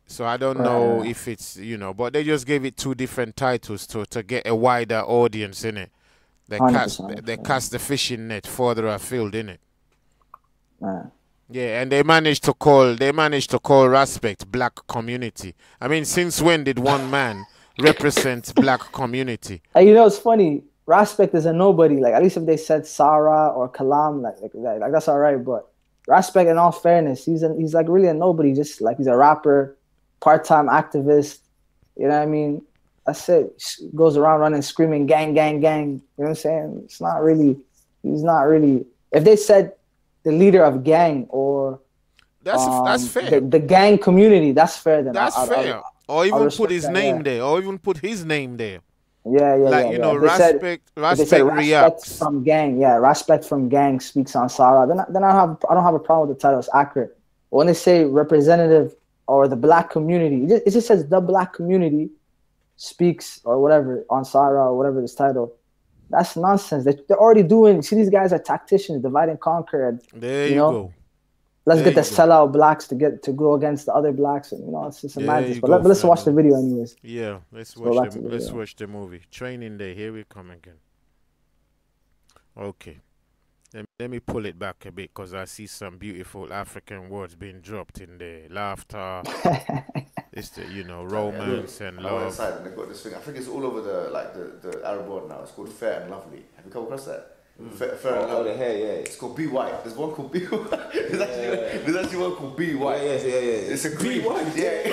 So I don't know if it's but they just gave it 2 different titles to get a wider audience in it. They cast the fishing net further afield in it. Yeah, and they managed to call Raspect Black Community. I mean, since when did one man represent Black community? It's funny. Raspect is a nobody. Like at least if they said Sarah or Kalam, like that's all right. But Raspect, in all fairness, he's like really a nobody. Just like he's a rapper, part-time activist. You know what I mean? That's it. Goes around running, screaming, gang, gang, gang. You know what I'm saying? It's not really. He's not really. If they said the leader of gang or that's fair. The gang community, that's fair. Then That's fair. Or even put his name there. Or even put his name there. Yeah, like, you know, respect reacts from gang. Yeah, respect from gang speaks on Sarah. Then I don't have a problem with the title. It's accurate. But when they say representative or the black community, it just says the black community speaks or whatever on Sarah or whatever this title. That's nonsense. They're already doing. See, these guys are tacticians, divide and conquer. And, there you go. Let's get the sellout blacks to go against the other blacks, and it's just a madness. But let's watch the video anyways. Yeah, let's watch the movie. Training Day. Here we come again. Okay, let me pull it back a bit because I see some beautiful African words being dropped in there. Laughter. It's the romance and love. I went inside and they got this thing. I think it's all over the Arab world now. It's called Fair and Lovely. Have you come across that? Fair and Lovely. It's called Be White. There's one called Be White. There's actually one called Be White. It's a Be White. Yeah.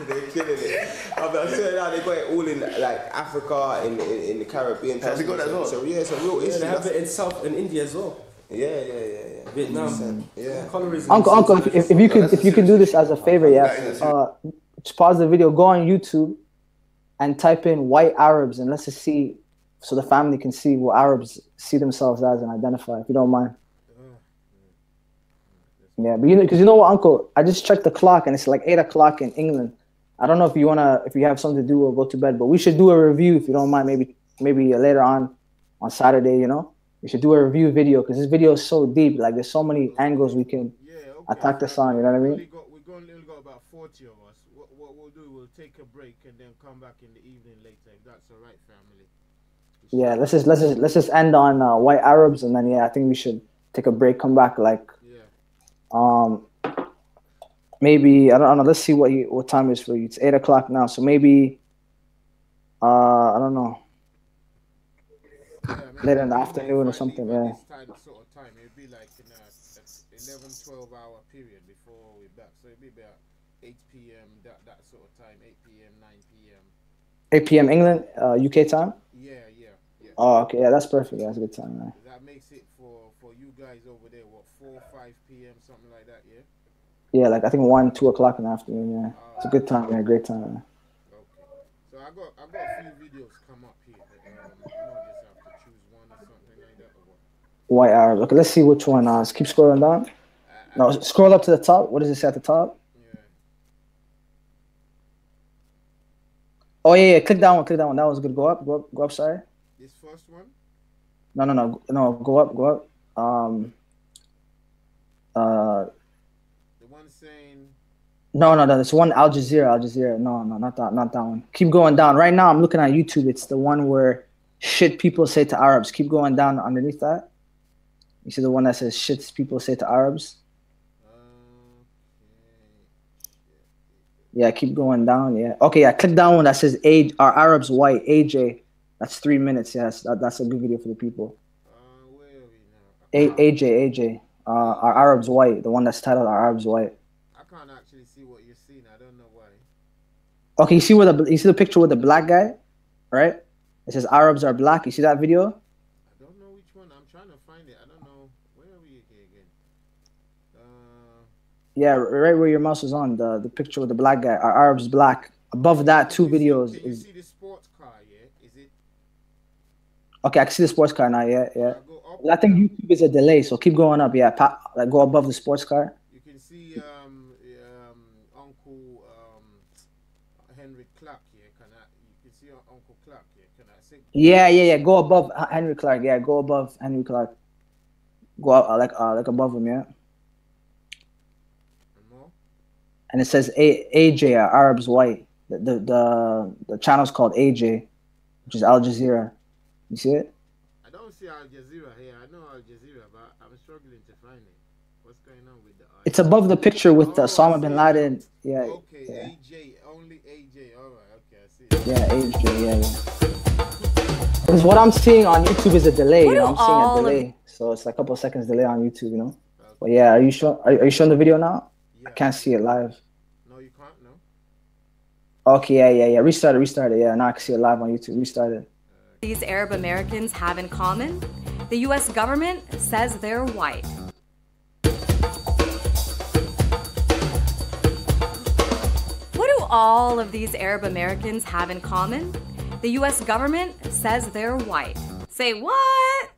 They're killing it. I'm saying now they got it all in like Africa, in the Caribbean. Has they got that as well? So it's a real issue. They have it in India as well. Yeah. Vietnam. Yeah. Uncle, if you could do this as a favor, just pause the video, go on YouTube, and type in white Arabs, and let's just see, so the family can see what Arabs see themselves as and identify. If you don't mind. Yeah, but because you know what, Uncle, I just checked the clock and it's like 8 o'clock in England. I don't know if you have something to do or go to bed, but we should do a review if you don't mind. Maybe later on Saturday. We should do a review video because this video is so deep. Like there's so many angles we can attack this on. You know what I mean? We've only got about 40 of us. What we'll do, we'll take a break and then come back in the evening later. If that's all right, family. Yeah, let's just end on white Arabs, and then I think we should take a break, come back maybe I don't know. Let's see what time it is for you. It's 8 o'clock now, so maybe I don't know, later in the afternoon or something. Yeah. Sort of time. It'd be like in a 11-12 hour period before we're back. So it'd be about 8 p.m. that sort of time. 8 p.m. 9 p.m. 8 p.m. England, UK time. Yeah. Oh, okay. Yeah, that's perfect. That's a good time. Right? That makes it for you guys over there. What, 4 or 5 p.m. something like that? Yeah. Yeah, like I think 1, 2 o'clock in the afternoon. Yeah, it's a good time. Yeah, great time. Yeah. Okay. So I got a few videos come up here. You just have to choose one or something like that. Or what? White Arab. Okay, let's see which one. Let's keep scrolling down. No, scroll up to the top. What does it say at the top? Yeah. Oh yeah. Click that one. That was good. Go up. Sorry. This first one? No. Go up. The one saying. No. There's one Al Jazeera. No, not that one. Keep going down. Right now, I'm looking at YouTube. It's the one where shit people say to Arabs. Keep going down underneath that. You see the one that says shit people say to Arabs. Yeah, keep going down. Yeah. Okay. Yeah. Click down one that says age. Are Arabs white? AJ. That's 3 minutes. Yes, that's a good video for the people. Where are we now? AJ. Are Arabs white? The one that's titled "Are Arabs White?" I can't actually see what you're seeing. I don't know why. Okay, you see the picture with the black guy, right? It says Arabs are black. You see that video? I don't know which one. I'm trying to find it. I don't know. Where are we here again? Yeah, right where your mouse is on. The picture with the black guy. Are Arabs black? Above that, two videos. Can you see the sports car? Yeah, is it? Okay, I can see the sports car now. Yeah. I think YouTube is a delay, so keep going up. Yeah, go above the sports car. You can see Uncle Henry Clark here. You can see Uncle Clark here. Can I say? Yeah. Go above Henry Clark. Yeah, go above Henry Clark. Go up like above him. Yeah. And more. And it says AJ, Arabs white. The channel's called AJ, which is Al Jazeera. You see it? I don't see Al Jazeera here. I know Al Jazeera, but I'm struggling to find it. What's going on with the eye? It's above the picture with Osama bin Laden. Yeah. Okay, yeah. AJ, only AJ. All right, okay, I see it. Yeah, AJ, yeah. Because what I'm seeing on YouTube is a delay. I'm seeing a delay, so it's like a couple of seconds delay on YouTube. Okay. But yeah, are you showing the video now? Yeah. I can't see it live. No, you can't. No. Okay, yeah. Restarted. Yeah, now I can see it live on YouTube. Restarted. These Arab Americans have in common? The US government says they're white. What do all of these Arab Americans have in common? The US government says they're white. Say what?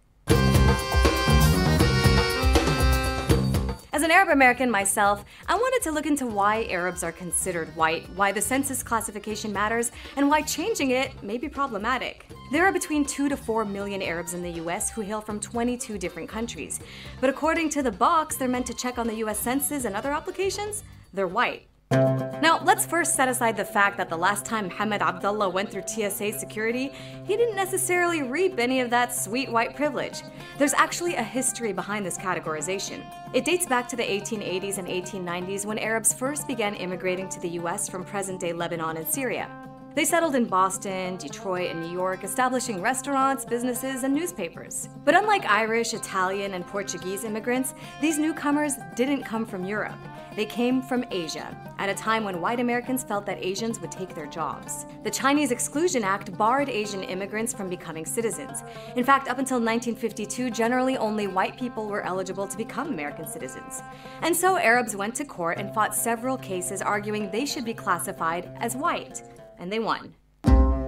As an Arab American myself, I wanted to look into why Arabs are considered white, why the census classification matters, and why changing it may be problematic. There are between 2 to 4 million Arabs in the US who hail from 22 different countries. But according to the box they're meant to check on the US Census and other applications, they're white. Now, let's first set aside the fact that the last time Mohammed Abdullah went through TSA security, he didn't necessarily reap any of that sweet white privilege. There's actually a history behind this categorization. It dates back to the 1880s and 1890s when Arabs first began immigrating to the US from present-day Lebanon and Syria. They settled in Boston, Detroit, and New York, establishing restaurants, businesses, and newspapers. But unlike Irish, Italian, and Portuguese immigrants, these newcomers didn't come from Europe. They came from Asia, at a time when white Americans felt that Asians would take their jobs. The Chinese Exclusion Act barred Asian immigrants from becoming citizens. In fact, up until 1952, generally only white people were eligible to become American citizens. And so Arabs went to court and fought several cases arguing they should be classified as white. And they won.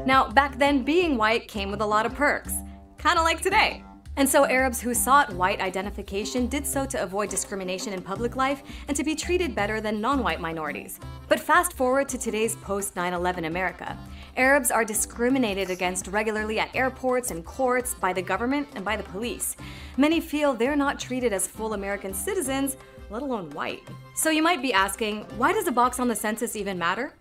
Now, back then, being white came with a lot of perks, kind of like today. And so Arabs who sought white identification did so to avoid discrimination in public life and to be treated better than non-white minorities. But fast forward to today's post-9/11 America. Arabs are discriminated against regularly at airports and courts, by the government, and by the police. Many feel they're not treated as full American citizens, let alone white. So you might be asking, why does a box on the census even matter?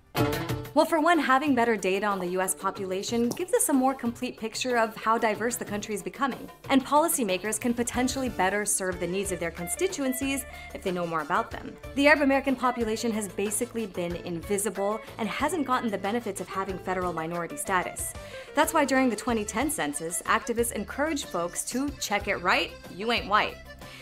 Well, for one, having better data on the US population gives us a more complete picture of how diverse the country is becoming. And policymakers can potentially better serve the needs of their constituencies if they know more about them. The Arab American population has basically been invisible and hasn't gotten the benefits of having federal minority status. That's why during the 2010 census, activists encouraged folks to check it right, you ain't white.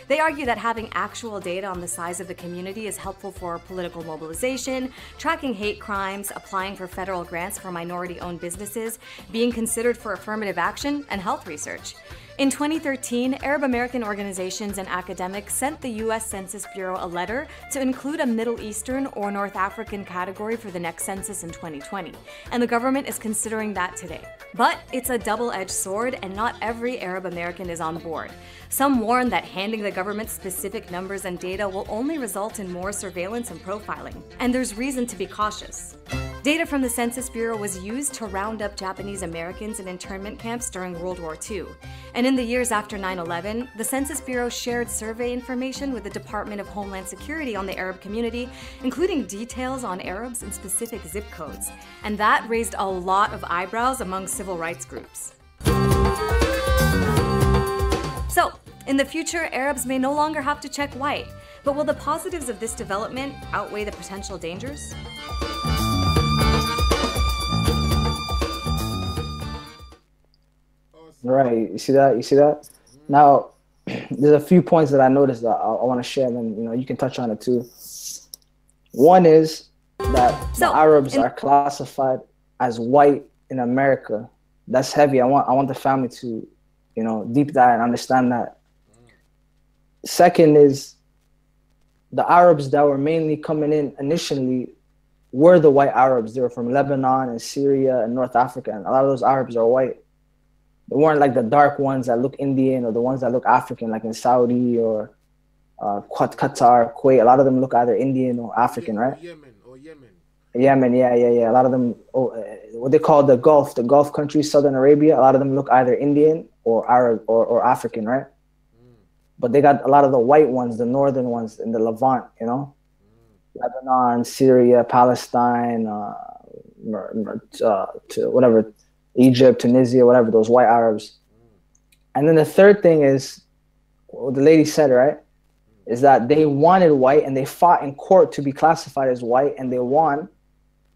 They argue that having actual data on the size of the community is helpful for political mobilization, tracking hate crimes, applying for federal grants for minority-owned businesses, being considered for affirmative action, and health research. In 2013, Arab American organizations and academics sent the US Census Bureau a letter to include a Middle Eastern or North African category for the next census in 2020, and the government is considering that today. But it's a double-edged sword, and not every Arab American is on board. Some warn that handing the government specific numbers and data will only result in more surveillance and profiling, and there's reason to be cautious. Data from the Census Bureau was used to round up Japanese Americans in internment camps during World War II. And in the years after 9/11, the Census Bureau shared survey information with the Department of Homeland Security on the Arab community, including details on Arabs in specific zip codes. And that raised a lot of eyebrows among civil rights groups. So, in the future, Arabs may no longer have to check white. But will the positives of this development outweigh the potential dangers? Right, you see that? Now, there's a few points that I noticed that I want to share, and then you can touch on it too. One is that the Arabs are classified as white in America. That's heavy. I want the family to, deep dive and understand that. Second is the Arabs that were mainly coming in initially were the white Arabs. They were from Lebanon and Syria and North Africa, and a lot of those Arabs are white. They weren't like the dark ones that look Indian or the ones that look African, like in Saudi or Qatar, Kuwait. A lot of them look either Indian or African, right? Yemen, yeah. A lot of them, what they call the Gulf countries, Southern Arabia. A lot of them look either Indian or Arab or African, right? But they got a lot of the white ones, the northern ones in the Levant, Lebanon, Syria, Palestine, whatever. Egypt, Tunisia, whatever, those white Arabs. And then the third thing is, what the lady said, right, is that they wanted white and they fought in court to be classified as white and they won.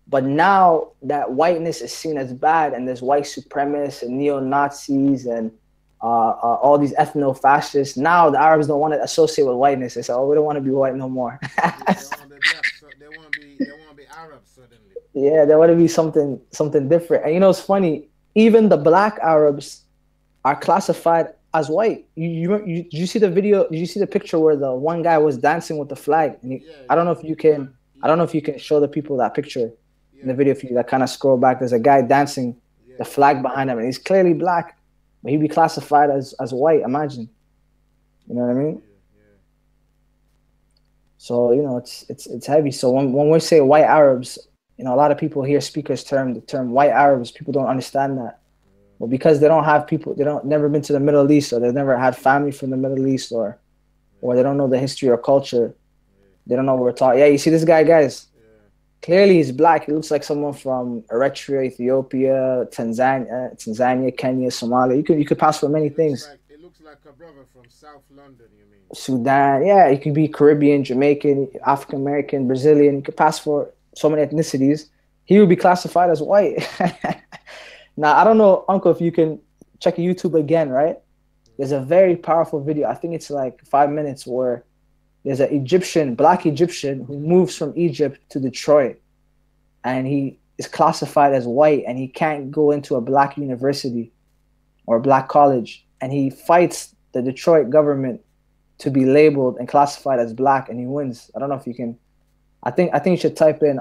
But now that whiteness is seen as bad and there's white supremacists and neo-Nazis and all these ethno-fascists, now the Arabs don't want to associate with whiteness. They say, oh, we don't want to be white no more. They want to be Arabs suddenly. Yeah, there ought to be something different. And you know, it's funny. Even the black Arabs are classified as white. Did you see the video? Did you see the picture where the one guy was dancing with the flag? And I don't know if you can. I don't know if you can show the people that picture in the video. If you like kind of scroll back, there's a guy dancing, the flag behind him, and he's clearly black, but he'd be classified as white. Imagine, you know what I mean? So you know, it's heavy. So when we say white Arabs, you know, a lot of people hear speakers the term white Arabs. People don't understand that. But because they don't have people, they don't never been to the Middle East, or they've never had family from the Middle East, or they don't know the history or culture. They don't know what we're talking. Yeah, you see this guy, guys. Clearly, he's black. He looks like someone from Eritrea, Ethiopia, Tanzania, Kenya, Somalia. You could pass for many things. It looks like a brother from South London. You mean? Sudan. Yeah, you could be Caribbean, Jamaican, African American, Brazilian. You could pass for so many ethnicities. He would be classified as white. Now, I don't know, Uncle, if you can check YouTube again, right? There's a very powerful video. I think it's like 5 minutes where there's an black Egyptian who moves from Egypt to Detroit. And he is classified as white and he can't go into a black university or a black college. And he fights the Detroit government to be labeled and classified as black, and he wins. I don't know if you can. I think you should type in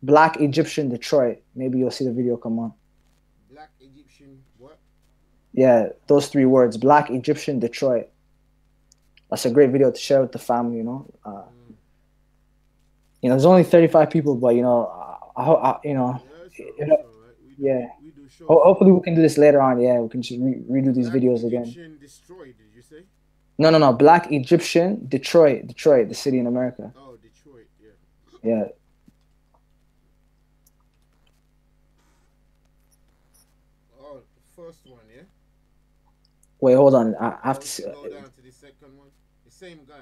Black Egyptian Detroit. Maybe you'll see the video come on. Black Egyptian what? Yeah, those 3 words. Black Egyptian Detroit. That's a great video to share with the family, you know. You know, there's only 35 people, but you know, hopefully we can do this later on. Yeah, we can just redo these videos again. Egyptian Destroyed, did you say? No. Black Egyptian Detroit, the city in America. Oh, Detroit, yeah. Yeah. First one, yeah. Wait, hold on. I have to see. Go down to the second one. The same guy.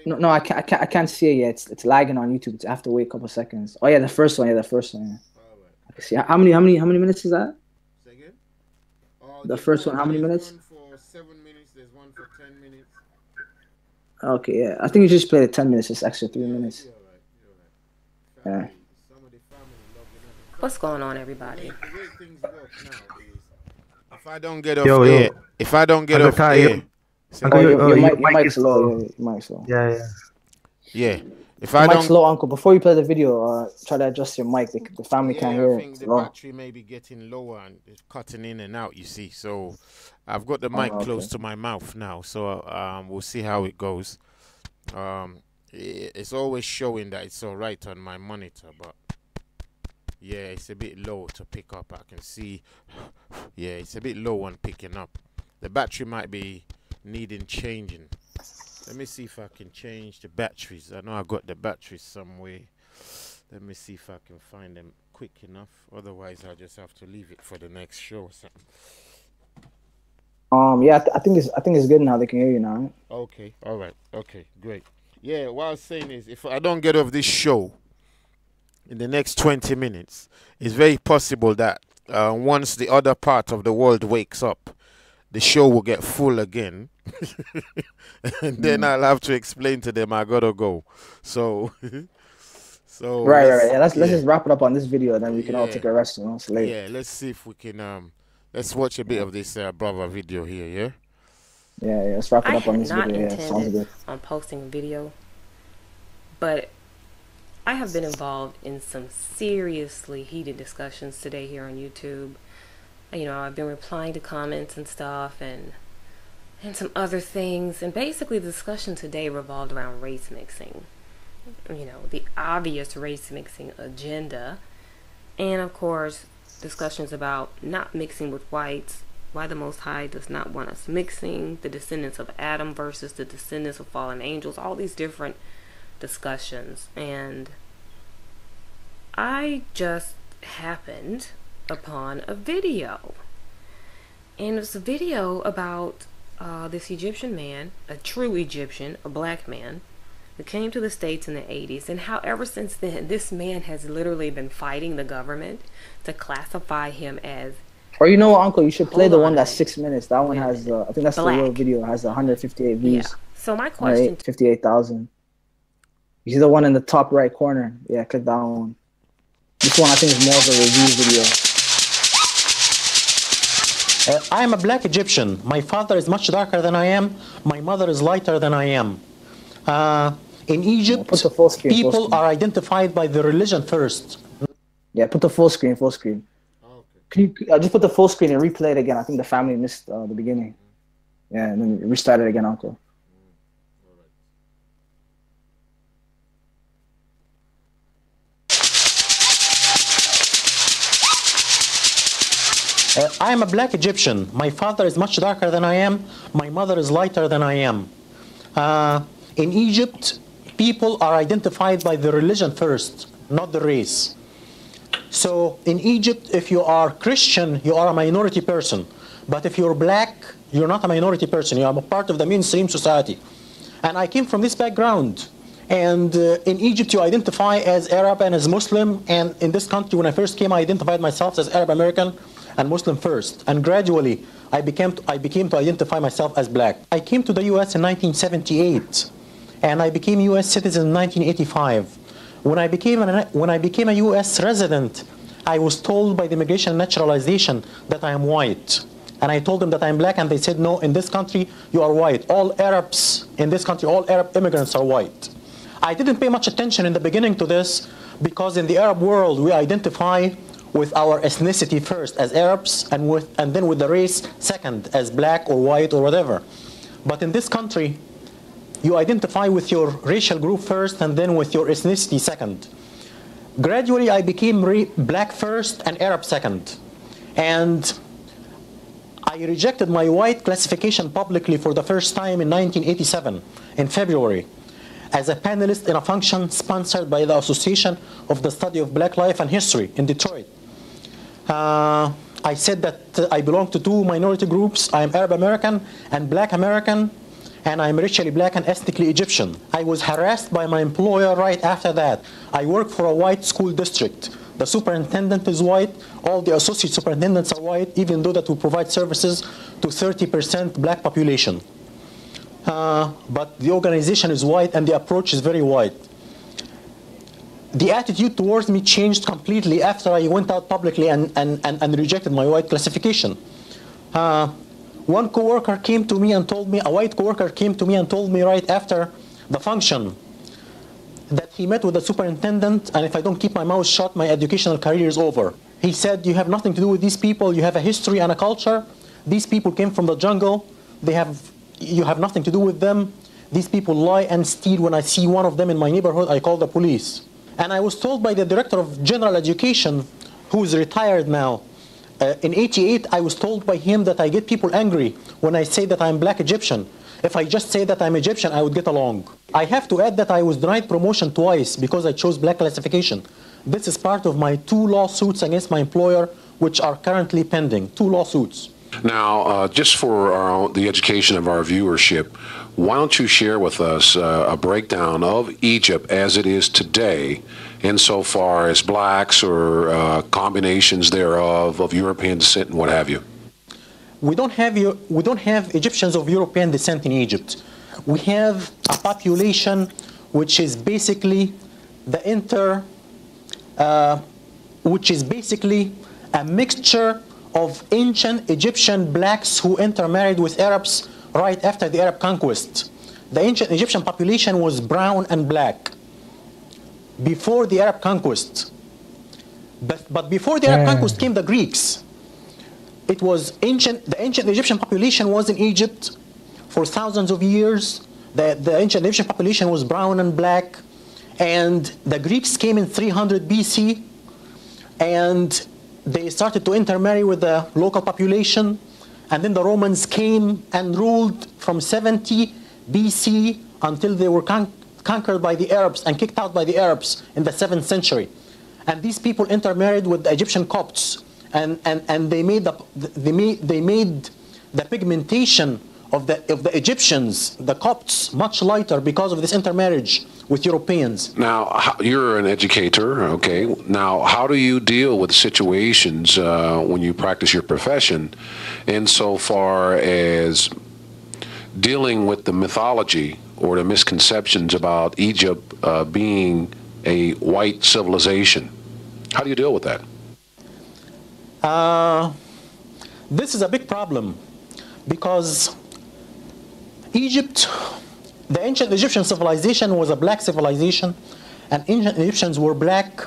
No. I can't see it yet. It's lagging on YouTube. I have to wait a couple seconds. Oh yeah, the first one. Yeah, the first one. Yeah. All right. I can see. How many minutes is that? Second. The first one. How many minutes? One for 7 minutes. There's one for 10 minutes. Okay. Yeah. I think you just played it 10 minutes. It's extra 3 minutes. You're right. Yeah. What's going on, everybody? The way things work now is, if I don't get off air, your mic's low. Your mic's low. Yeah. If your I don't, mic's low, Uncle. Before you play the video, try to adjust your mic. The family can't hear I think it. the battery may be getting lower and it's cutting in and out. You see, so I've got the mic close to my mouth now. So we'll see how it goes. It's always showing that it's all right on my monitor, but yeah, it's a bit low to pick up. I can see. Yeah, it's a bit low on picking up. The battery might be needing changing. Let me see if I can change the batteries. I know I got the batteries somewhere. Let me see if I can find them quick enough. Otherwise, I'll just have to leave it for the next show or something. Yeah, I think it's good now. They can hear you now. Right? Okay. All right. Okay. Great. Yeah. What I was saying is, if I don't get off this show in the next 20 minutes, it's very possible that once the other part of the world wakes up, the show will get full again. And then I'll have to explain to them I gotta go. So right. Yeah, let's just wrap it up on this video, and then we can all take a rest. You know, it's late. Yeah, let's see if we can let's watch a bit of this brother video here. Yeah. Let's wrap it up on this video. Yeah, sounds good. On posting a video, but I have been involved in some seriously heated discussions today here on YouTube. You know, I've been replying to comments and stuff and some other things. And basically the discussion today revolved around race mixing. You know, the obvious race mixing agenda. And of course, discussions about not mixing with whites, why the Most High does not want us mixing, the descendants of Adam versus the descendants of fallen angels, all these different discussions. And I just happened upon a video, and it was a video about this Egyptian man, a true Egyptian, a black man, who came to the States in the 80s, and how ever since then this man has literally been fighting the government to classify him as, or you know what, Uncle, you should play the one that's 6 minutes. That one has I think that's black. The real video, has 158 views. Yeah. So my question, 58,000. You see the one in the top right corner? Yeah, click that one. This one I think is more of a review video. I am a black Egyptian. My father is much darker than I am. My mother is lighter than I am. In Egypt, people are identified by the religion first. Yeah, put the full screen, full screen. Can you just put the full screen and replay it again? I think the family missed the beginning. Yeah, and then restart it again, Uncle. I am a black Egyptian. My father is much darker than I am. My mother is lighter than I am. In Egypt, people are identified by the religion first, not the race. So in Egypt, if you are Christian, you are a minority person. But if you're black, you're not a minority person. You are a part of the mainstream society. And I came from this background. And in Egypt, you identify as Arab and as Muslim. And in this country, when I first came, I identified myself as Arab American and Muslim first. And gradually, I became to identify myself as black. I came to the US in 1978. And I became US citizen in 1985. When I became a US resident, I was told by the Immigration and Naturalization that I am white. And I told them that I'm black, and they said, no, in this country, you are white. All Arabs in this country, all Arab immigrants are white. I didn't pay much attention in the beginning to this, because in the Arab world, we identify with our ethnicity first as Arabs, and then with the race second as black or white or whatever. But in this country, you identify with your racial group first and then with your ethnicity second. Gradually, I became black first and Arab second. And I rejected my white classification publicly for the first time in 1987, in February, as a panelist in a function sponsored by the Association of the Study of Black Life and History in Detroit. I said that I belong to two minority groups. I am Arab American and Black American, and I'm racially black and ethnically Egyptian. I was harassed by my employer right after that. I work for a white school district. The superintendent is white. All the associate superintendents are white, even though that we provide services to 30% black population. But the organization is white and the approach is very white. The attitude towards me changed completely after I went out publicly and rejected my white classification. One coworker came to me and told me, a white coworker came to me and told me right after the function that he met with the superintendent, and if I don't keep my mouth shut, my educational career is over. He said, you have nothing to do with these people, you have a history and a culture. These people came from the jungle, you have nothing to do with them. These people lie and steal. When I see one of them in my neighborhood, I call the police. And I was told by the director of general education, who is retired now, in '88, I was told by him that I get people angry when I say that I'm black Egyptian. If I just say that I'm Egyptian, I would get along. I have to add that I was denied promotion twice because I chose black classification. This is part of my 2 lawsuits against my employer, which are currently pending, 2 lawsuits. Now, just for the education of our viewership, why don't you share with us a breakdown of Egypt as it is today, insofar as blacks or combinations thereof of European descent and what have you? We don't have Egyptians of European descent in Egypt. We have a population which is basically which is basically a mixture of ancient Egyptian blacks who intermarried with Arabs right after the Arab conquest. The ancient Egyptian population was brown and black before the Arab conquest. But before the Arab conquest came the Greeks. It was the ancient Egyptian population was in Egypt for thousands of years. The ancient Egyptian population was brown and black. And the Greeks came in 300 BC. And they started to intermarry with the local population. And then the Romans came and ruled from 70 BC until they were conquered by the Arabs and kicked out by the Arabs in the 7th century. And these people intermarried with the Egyptian Copts. And they made the pigmentation of the Egyptians, the Copts, much lighter because of this intermarriage with Europeans. Now, you're an educator, okay? Now, how do you deal with situations when you practice your profession insofar as dealing with the mythology or the misconceptions about Egypt being a white civilization? How do you deal with that? This is a big problem because Egypt, the ancient Egyptian civilization was a black civilization, and ancient Egyptians were black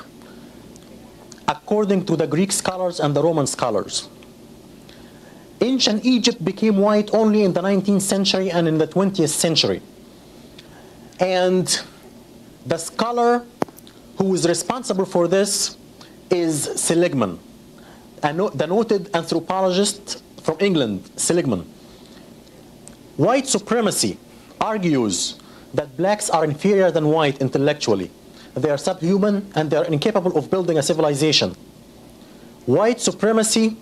according to the Greek scholars and the Roman scholars. Ancient Egypt became white only in the 19th century and in the 20th century. And the scholar who is responsible for this is Seligman, the noted anthropologist from England, Seligman. White supremacy argues that blacks are inferior than white intellectually. They are subhuman and they are incapable of building a civilization. White supremacy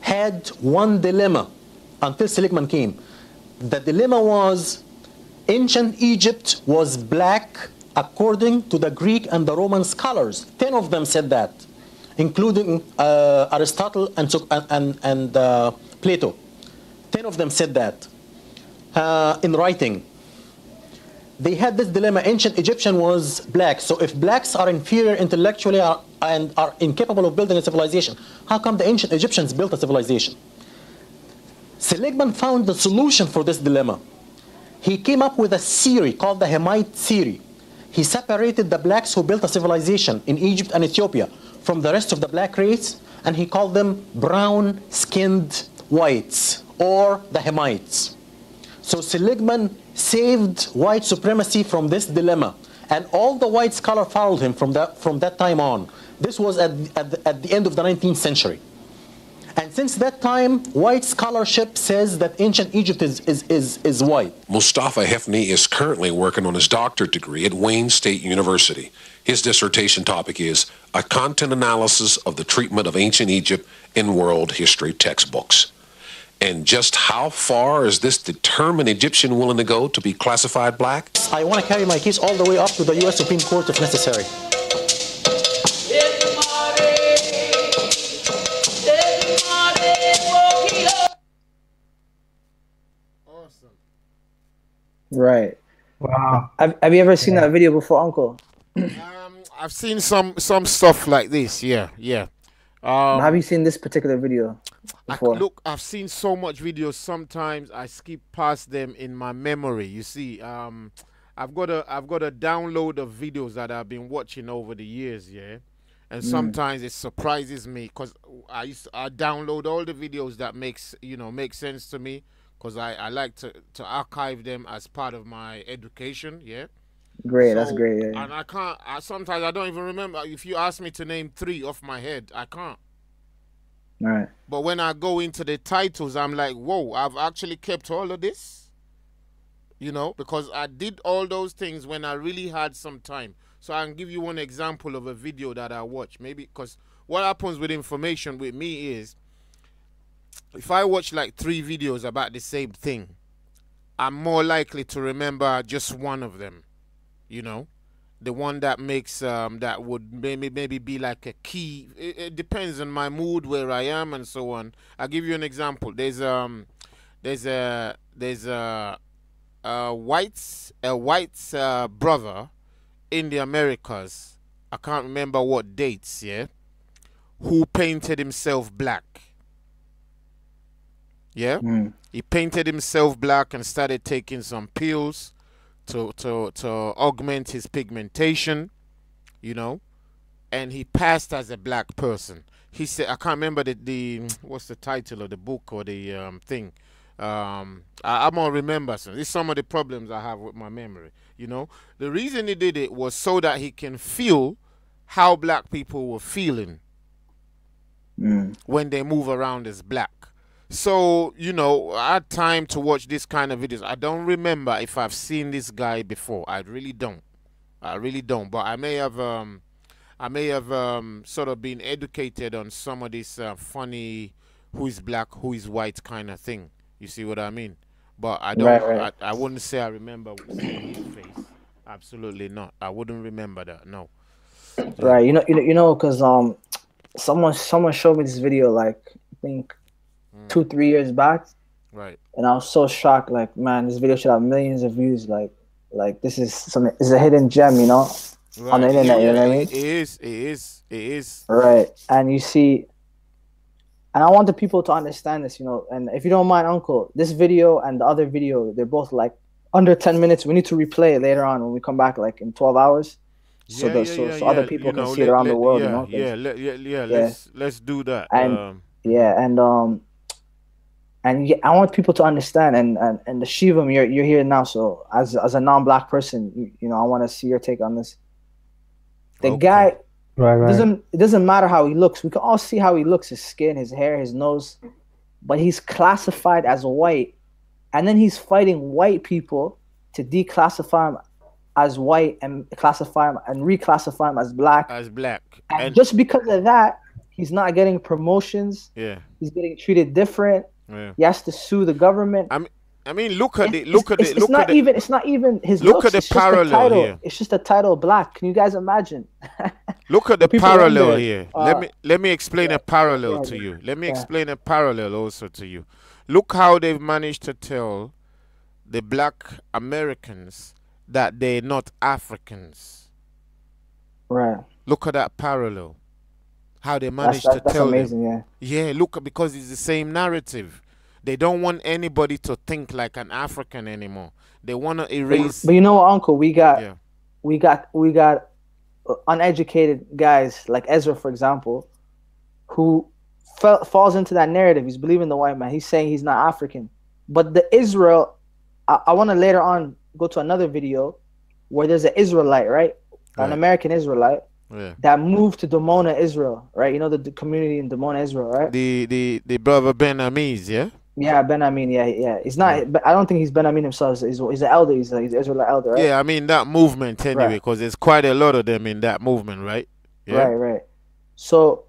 had one dilemma until Seligman came. The dilemma was ancient Egypt was black according to the Greek and the Roman scholars. 10 of them said that, including Aristotle and Plato. 10 of them said that in writing. They had this dilemma. Ancient Egyptian was black. So if blacks are inferior intellectually and are incapable of building a civilization, how come the ancient Egyptians built a civilization? Seligman found the solution for this dilemma. He came up with a theory called the Hamite theory. He separated the blacks who built a civilization in Egypt and Ethiopia from the rest of the black race, and he called them brown-skinned whites, or the Hamites. So Seligman saved white supremacy from this dilemma, and all the white scholars followed him from that time on. This was at the end of the 19th century. And since that time, white scholarship says that ancient Egypt is white. Mustafa Hefni is currently working on his doctorate degree at Wayne State University. His dissertation topic is a content analysis of the treatment of ancient Egypt in world history textbooks. And just how far is this determined Egyptian willing to go to be classified black? I want to carry my case all the way up to the U.S. Supreme Court if necessary. Awesome. Right. Wow. Have you ever seen that video before, Uncle? I've seen some stuff like this. Yeah. Have you seen this particular video before? Look, I've seen so much videos. Sometimes I skip past them in my memory. You see, I've got a download of videos that I've been watching over the years. Yeah, and sometimes it surprises me because I download all the videos that make sense to me, because I like to archive them as part of my education. Yeah. Great, that's great. Yeah. And I can't. Sometimes I don't even remember. If you ask me to name 3 off my head, I can't. All right. But when I go into the titles, I'm like, whoa! I've actually kept all of this. Because I did all those things when I really had some time. So I can give you one example of a video that I watched. Maybe because what happens with information with me is, if I watch like 3 videos about the same thing, I'm more likely to remember just one of them. The one that makes that would maybe be like a key. It depends on my mood, where I am, and so on. I'll give you an example. There's a white brother in the Americas. I can't remember what dates. Yeah, who painted himself black. Yeah, he painted himself black and started taking some pills to augment his pigmentation, and he passed as a black person. He said, I can't remember the what's the title of the book or the thing. I'm gonna remember some. This is some of the problems I have with my memory. The reason he did it was so that he can feel how black people were feeling when they move around as black. So, I had time to watch this kind of videos. I don't remember if I've seen this guy before. I really don't. But I may have sort of been educated on some of this funny who is black, who is white kind of thing. You see what I mean? But I don't. Right. I wouldn't say I remember seeing his face. Absolutely not. I wouldn't remember that. No. Right. Because someone showed me this video like I think 2-3 years back. Right. And I was so shocked. Like, man, this video should have millions of views. Like this is a hidden gem. on the internet. You know what I mean? It is. Right, and you see, and I want the people to understand this, you know. And if you don't mind, Uncle, this video and the other video, they're both like under 10 minutes. We need to replay it later on when we come back, like in 12 hours. So so other people can see it around the world, you know. Let's do that. And I want people to understand, and the Shivam, you're here now. So as a non-black person, you know, I want to see your take on this. The guy, it doesn't matter how he looks. We can all see how he looks: his skin, his hair, his nose. But he's classified as white, and then he's fighting white people to declassify him as white and classify him and reclassify him as black. And just because of that, he's not getting promotions. Yeah, he's getting treated different. Yeah. He has to sue the government. I mean, look at it. It's not even his look looks. at the parallel here. It's just the title black. Can you guys imagine? Look at the parallel here. Let me explain a parallel to you. Let me explain a parallel also to you. Look how they've managed to tell the black Americans that they're not Africans. Right. Look at that parallel. How they managed to tell amazing, them. Yeah, look, because it's the same narrative. They don't want anybody to think like an African anymore. They want to erase. But you know what, Uncle? We got uneducated guys like Ezra, for example, who falls into that narrative. He's believing the white man. He's saying he's not African. But the Israel, I want to later on go to another video where there's an Israelite, right? An American Israelite that moved to Dimona, Israel, right? You know the community in Dimona, Israel, right? The brother Ben Amiz, yeah? Yeah, Ben Amin, yeah. He's not, but I don't think he's Ben Amin himself. He's an elder. He's an Israelite elder, right? Yeah, I mean that movement anyway, because there's quite a lot of them in that movement, right? Yeah. Right. So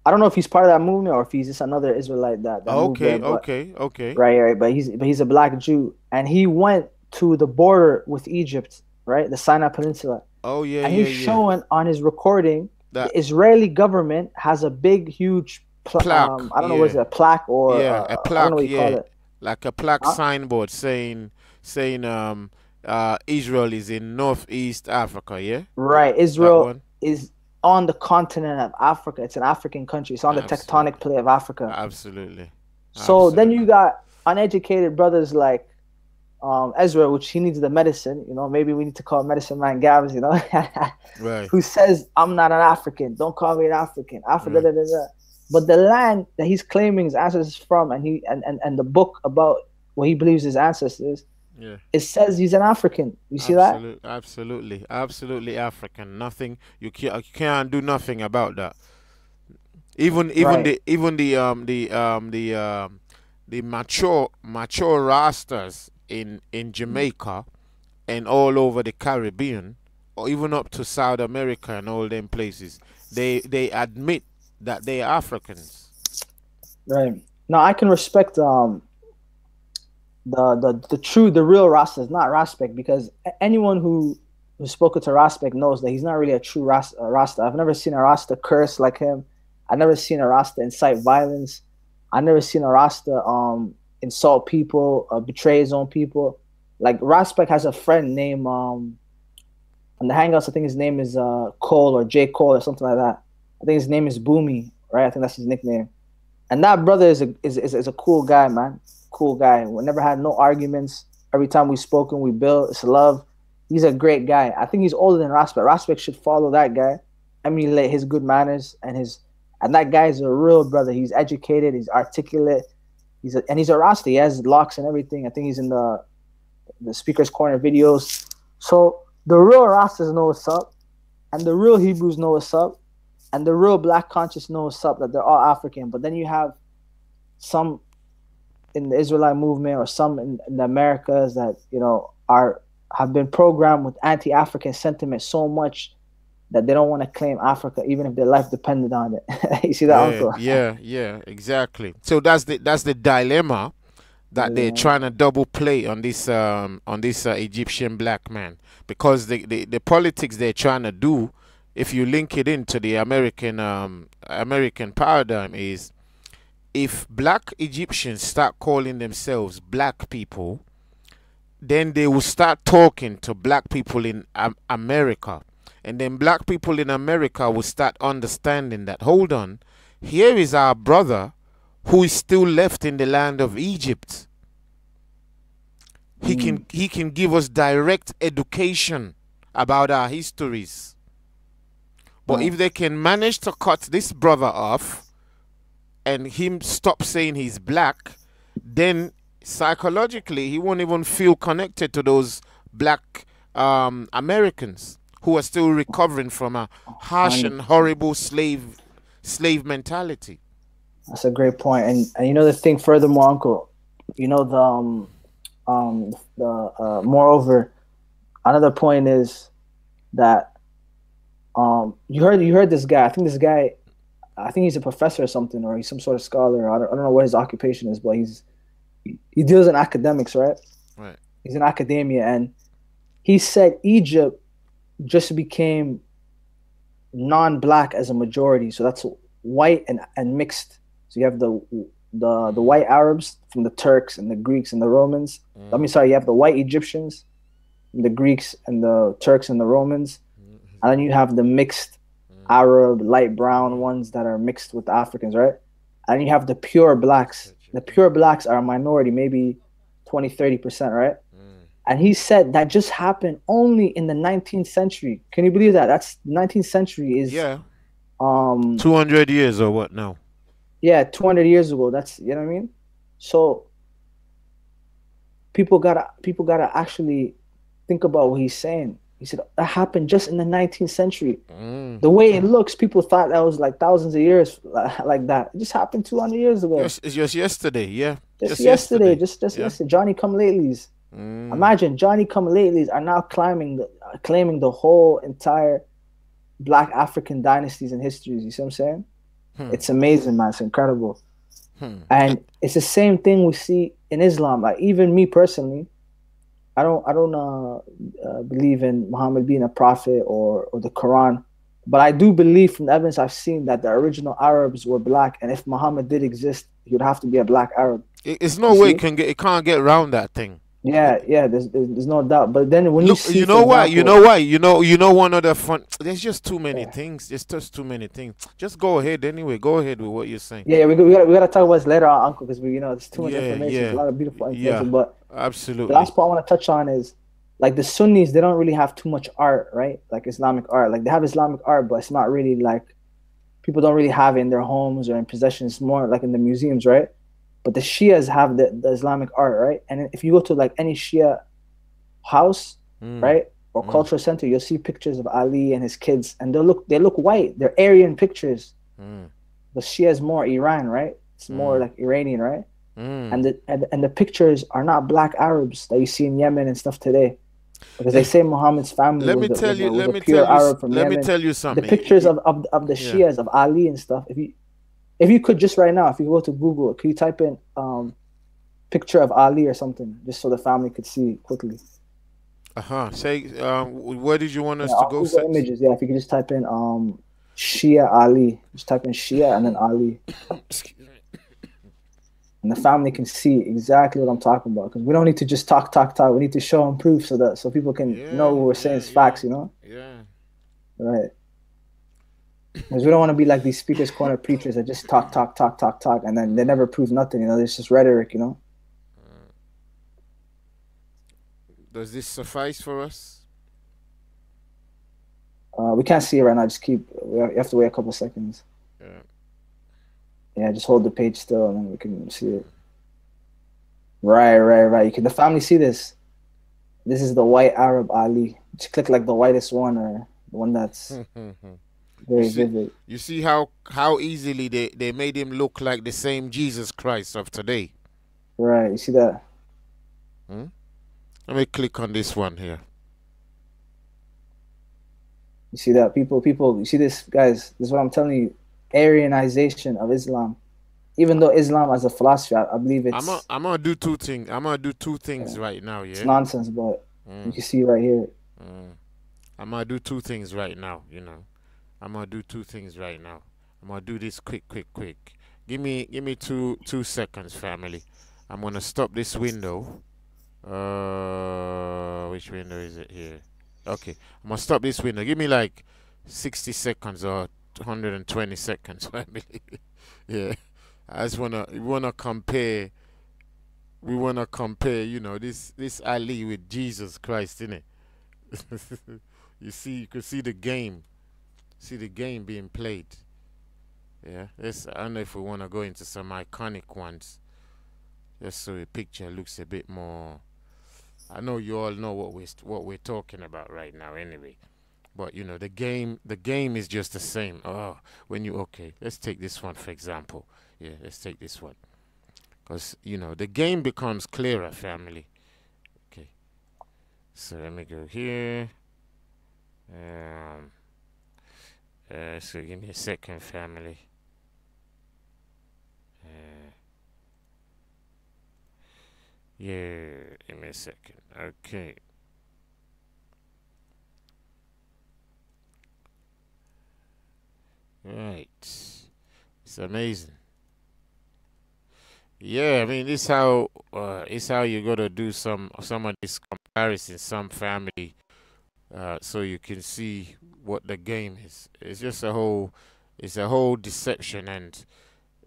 I don't know if he's part of that movement or if he's just another Israelite that moved there, okay. Right. But he's a black Jew, and he went to the border with Egypt, right? The Sinai Peninsula. Oh yeah, and he's showing on his recording that the Israeli government has a big, huge plaque. I don't know what is it, a plaque or a plaque. I don't know what you call it. Like a plaque signboard saying Israel is in Northeast Africa. Yeah. Right. Israel is on the continent of Africa. It's an African country. It's on the tectonic plate of Africa. Absolutely. So then you got uneducated brothers like Ezra, which he needs the medicine, you know, maybe we need to call medicine man Gabs, you know, right. Who says, I'm not an African, don't call me an African, But the land that he's claiming his ancestors from, and the book about what he believes his ancestors, it says he's an African. You see that? Absolutely African. Nothing, you can't do nothing about that. Even the mature Rastas in Jamaica and all over the Caribbean, or even up to South America and all them places, they admit that they are Africans. Right. Now I can respect the real Rastas, not Raspek, because anyone who's spoken to Raspek knows that he's not really a true Rasta. I've never seen a Rasta curse like him. I've never seen a Rasta incite violence. I've never seen a Rasta insult people, betray his own people. Like Raspek has a friend named on the Hangouts, I think his name is Cole or J. Cole or something like that. I think his name is Boomy, right? I think that's his nickname. And that brother is a cool guy, man. Cool guy. We never had no arguments. Every time we spoken, we built. It's love. He's a great guy. I think he's older than Raspek. Raspek should follow that guy, emulate his good manners and that guy is a real brother. He's educated. He's articulate. He's a Rasta. He has locks and everything. I think he's in the Speaker's Corner videos. So the real Rastas know what's up, and the real Hebrews know what's up, and the real Black conscious know what's up, that they're all African. But then you have some in the Israelite movement or some in the Americas that, you know, have been programmed with anti-African sentiment so much that they don't want to claim Africa, even if their life depended on it. You see that, Uncle? Yeah, exactly. So that's the dilemma that they're trying to double play on this Egyptian black man, because the politics they're trying to do, if you link it into the American paradigm, is if black Egyptians start calling themselves black people, then they will start talking to black people in America. And then black people in America will start understanding that, hold on, here is our brother who is still left in the land of Egypt. He can give us direct education about our histories. But if they can manage to cut this brother off and him stop saying he's black, then psychologically he won't even feel connected to those black Americans who are still recovering from a harsh and horrible slave mentality. That's a great point. And you know the thing furthermore, Uncle, you know moreover, another point is that you heard this guy. I think he's a professor or something, or he's some sort of scholar. I don't know what his occupation is, but he deals in academics, right? Right. He's in academia, and he said Egypt just became non-black as a majority, so that's white and mixed. So you have the white Arabs from the Turks and the Greeks and the Romans. You have the white Egyptians, the Greeks and the Turks and the Romans, and then you have the mixed Arab light brown ones that are mixed with the Africans, right? And you have the pure blacks. The pure blacks are a minority, maybe 20-30%, right? And he said that just happened only in the 19th century. Can you believe that? That's 19th century is 200 years or what now? Yeah, 200 years ago. That's, you know what I mean? So people gotta actually think about what he's saying. He said that happened just in the 19th century. The way it looks, people thought that was like thousands of years like that. It just happened 200 years ago. It's just yesterday, yeah. Just yesterday. Johnny come latelys. Imagine Johnny come latelys are now claiming the whole entire black African dynasties and histories. You see what I'm saying? It's amazing, man. It's incredible. And it's the same thing we see in Islam. Like, even me personally, I don't believe in Muhammad being a prophet or the Quran, but I do believe from the evidence I've seen that the original Arabs were black, and if Muhammad did exist, he would have to be a black Arab. It's no way it can't get around that thing. Yeah. There's no doubt. But then when you see, you know why? You know one of the fun. There's just too many things. There's just too many things. Just go ahead anyway. Go ahead with what you're saying. Yeah, we gotta talk about this later on, Uncle, because there's too much information. There's a lot of beautiful information. But absolutely, the last part I want to touch on is, like, the Sunnis. They don't really have too much art, right? Like Islamic art. Like, they have Islamic art, but it's not really like people don't really have it in their homes or in possessions. It's more like in the museums, right? But the Shias have the Islamic art, right? And if you go to like any Shia house, right, or cultural center, you'll see pictures of Ali and his kids, and they look white. They're Aryan pictures. The Shia is more Iran, right? It's more like Iranian, right? And the pictures are not black Arabs that you see in Yemen and stuff today, because they say Muhammad's family was a pure Arab from Yemen. Let me tell you something. The pictures of the Shias of Ali and stuff. If you could just right now, if you go to Google, could you type in picture of Ali or something, just so the family could see quickly? Say, where did you want us to go? Google images. Yeah, if you could just type in Shia Ali, just type in Shia and then Ali, and the family can see exactly what I'm talking about. Because we don't need to just talk. We need to show and prove so people can know what we're saying is facts. You know? Yeah. Right. Because we don't want to be like these speakers corner preachers that just talk, and then they never prove nothing. You know, there's just rhetoric. You know. Does this suffice for us? We can't see it right now. Just you have to wait a couple seconds. Yeah, just hold the page still, and then we can see it. Right. You can the family see this? This is the white Arab Ali. Just click like the whitest one, or the one that's very vivid. You see how easily they made him look like the same Jesus Christ of today. Right. You see that? Let me click on this one here. You see that? People, you see this, guys? This is what I'm telling you. Aryanization of Islam. Even though Islam as a philosophy, I believe it's... I'm gonna do two things. I'm gonna do two things right now, yeah? It's nonsense, but you can see right here. I'm gonna do two things right now, you know. I'm gonna do two things right now. I'm gonna do this quick. Give me 2 seconds, family. I'm gonna stop this window. Which window is it here? Okay, I'm gonna stop this window. Give me like 60 seconds or 120 seconds, family. Yeah, I just wanna compare. We wanna compare, you know, this Ali with Jesus Christ, innit? You could see the game. See the game being played. Yeah, I don't know if we want to go into some iconic ones, just so the picture looks a bit more. I know you all know what we're talking about right now, anyway. But you know, the game is just the same. Oh, let's take this one for example. Yeah, let's take this one, because you know the game becomes clearer, family. Okay, so let me go here. So give me a second, family. Yeah, give me a second. Okay. Right. It's amazing. Yeah, I mean, it's how you gotta do some of this comparison, some family, so you can see what the game is. It's just it's a whole deception, and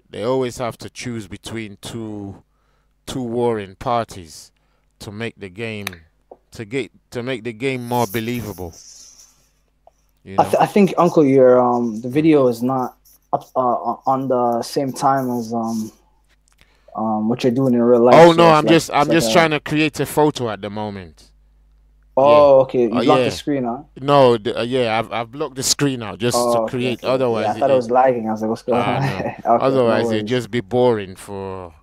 they always have to choose between two warring parties to make the game more believable. You know? I think, Uncle, your the video is not up on the same time as what you're doing in real life. Oh so no, I'm just trying to create a photo at the moment. Oh, okay. You blocked yeah. the screen, huh? No, I've blocked the screen out just to create. Okay. Otherwise, yeah, I thought it was lagging. I was like, what's going on? No. Okay, Otherwise, no it'd just be boring for.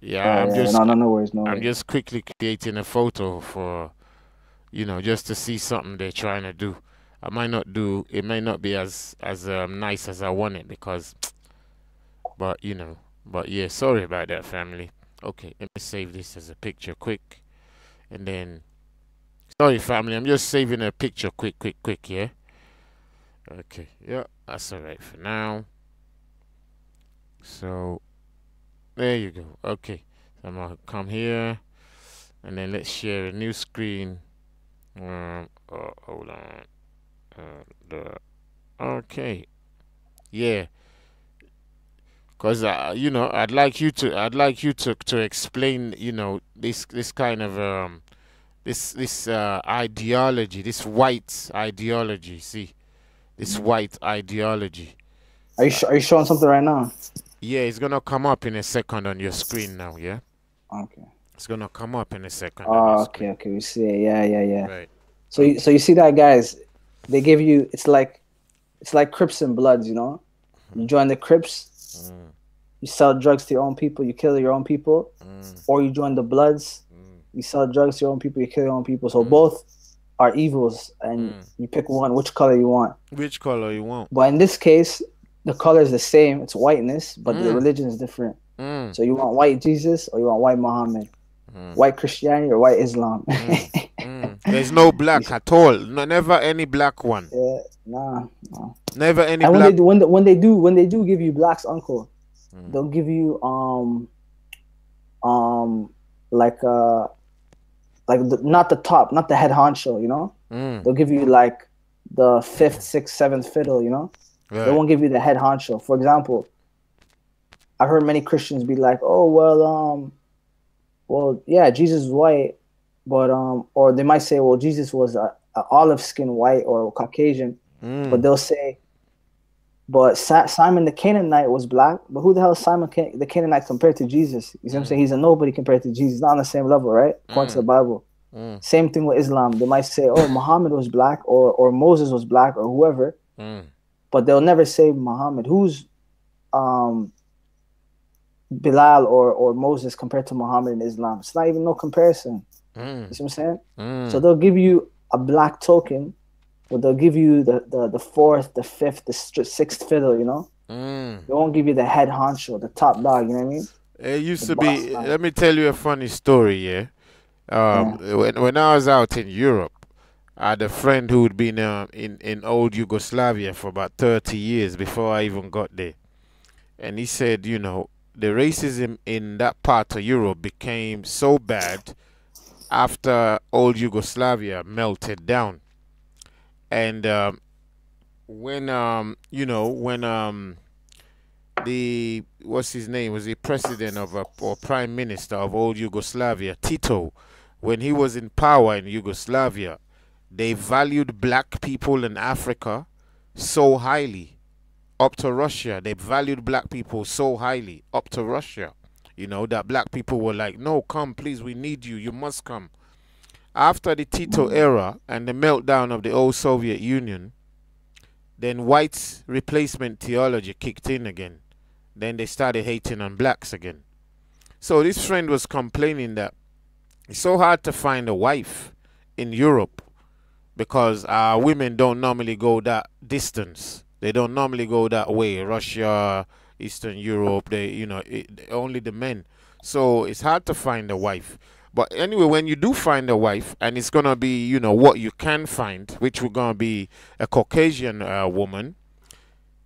Yeah, no worries. I'm just quickly creating a photo for, you know, just to see something they're trying to do. It may not be as nice as I want it because, but yeah, sorry about that, family. Okay, let me save this as a picture quick, and then. Sorry, family. I'm just saving a picture quick, yeah? Okay, yeah, that's alright for now. So, there you go. Okay, so I'm gonna come here, and then let's share a new screen. Hold on. Okay, yeah. Cause you know, I'd like you to explain, you know, this kind of this ideology, this white ideology. See, this white ideology. Are you showing something right now? Yeah, it's gonna come up in a second on your screen now. Yeah. Okay. It's gonna come up in a second. Oh, okay. We see it. Yeah. Right. So you see that, guys? They give you it's like Crips and Bloods. You know, you join the Crips, you sell drugs to your own people, you kill your own people, or you join the Bloods. You sell drugs to your own people, you kill your own people. So both are evils, and you pick one, which color you want. Which color you want. But in this case, the color is the same. It's whiteness, but the religion is different. So you want white Jesus or you want white Muhammad? White Christianity or white Islam? There's no black at all. No, never any black one. Yeah, nah. Never any and black. When they do give you blacks, Uncle, they'll give you not the top, not the head honcho, you know. They'll give you like the 5th, 6th, 7th fiddle, you know. Right. They won't give you the head honcho. For example, I've heard many Christians be like, "Oh well, yeah, Jesus is white," but or they might say, "Well, Jesus was a olive skin white or Caucasian," but they'll say, "But Simon the Canaanite was black." But who the hell is Simon the Canaanite compared to Jesus? You see what I'm saying? He's a nobody compared to Jesus. Not on the same level, right? According to the Bible. Same thing with Islam. They might say, "Oh, Muhammad was black," or Moses was black, or whoever. But they'll never say Muhammad. Who's Bilal or Moses compared to Muhammad in Islam? It's not even no comparison. You see what I'm saying? So they'll give you a black token, but they'll give you the 4th, the 5th, the 6th fiddle, you know? They won't give you the head honcho, the top dog, you know what I mean? It used to be, let me tell you a funny story, yeah? When I was out in Europe, I had a friend who'd been in old Yugoslavia for about 30 years before I even got there. And he said, you know, the racism in that part of Europe became so bad after old Yugoslavia melted down. And when the what's his name was the president of or prime minister of old Yugoslavia, Tito, when he was in power in Yugoslavia, they valued black people in Africa so highly. Up to Russia, they valued black people so highly. Up to Russia, that black people were like, no, come, please, we need you. You must come. After the Tito era and the meltdown of the old Soviet Union, then white replacement theology kicked in again. Then they started hating on blacks again. So this friend was complaining that it's so hard to find a wife in Europe because women don't normally go that distance. They don't normally go that way. Russia, Eastern Europe, only the men. So it's hard to find a wife. But anyway, when you do find a wife, and it's going to be, what you can find, which will going to be a Caucasian woman,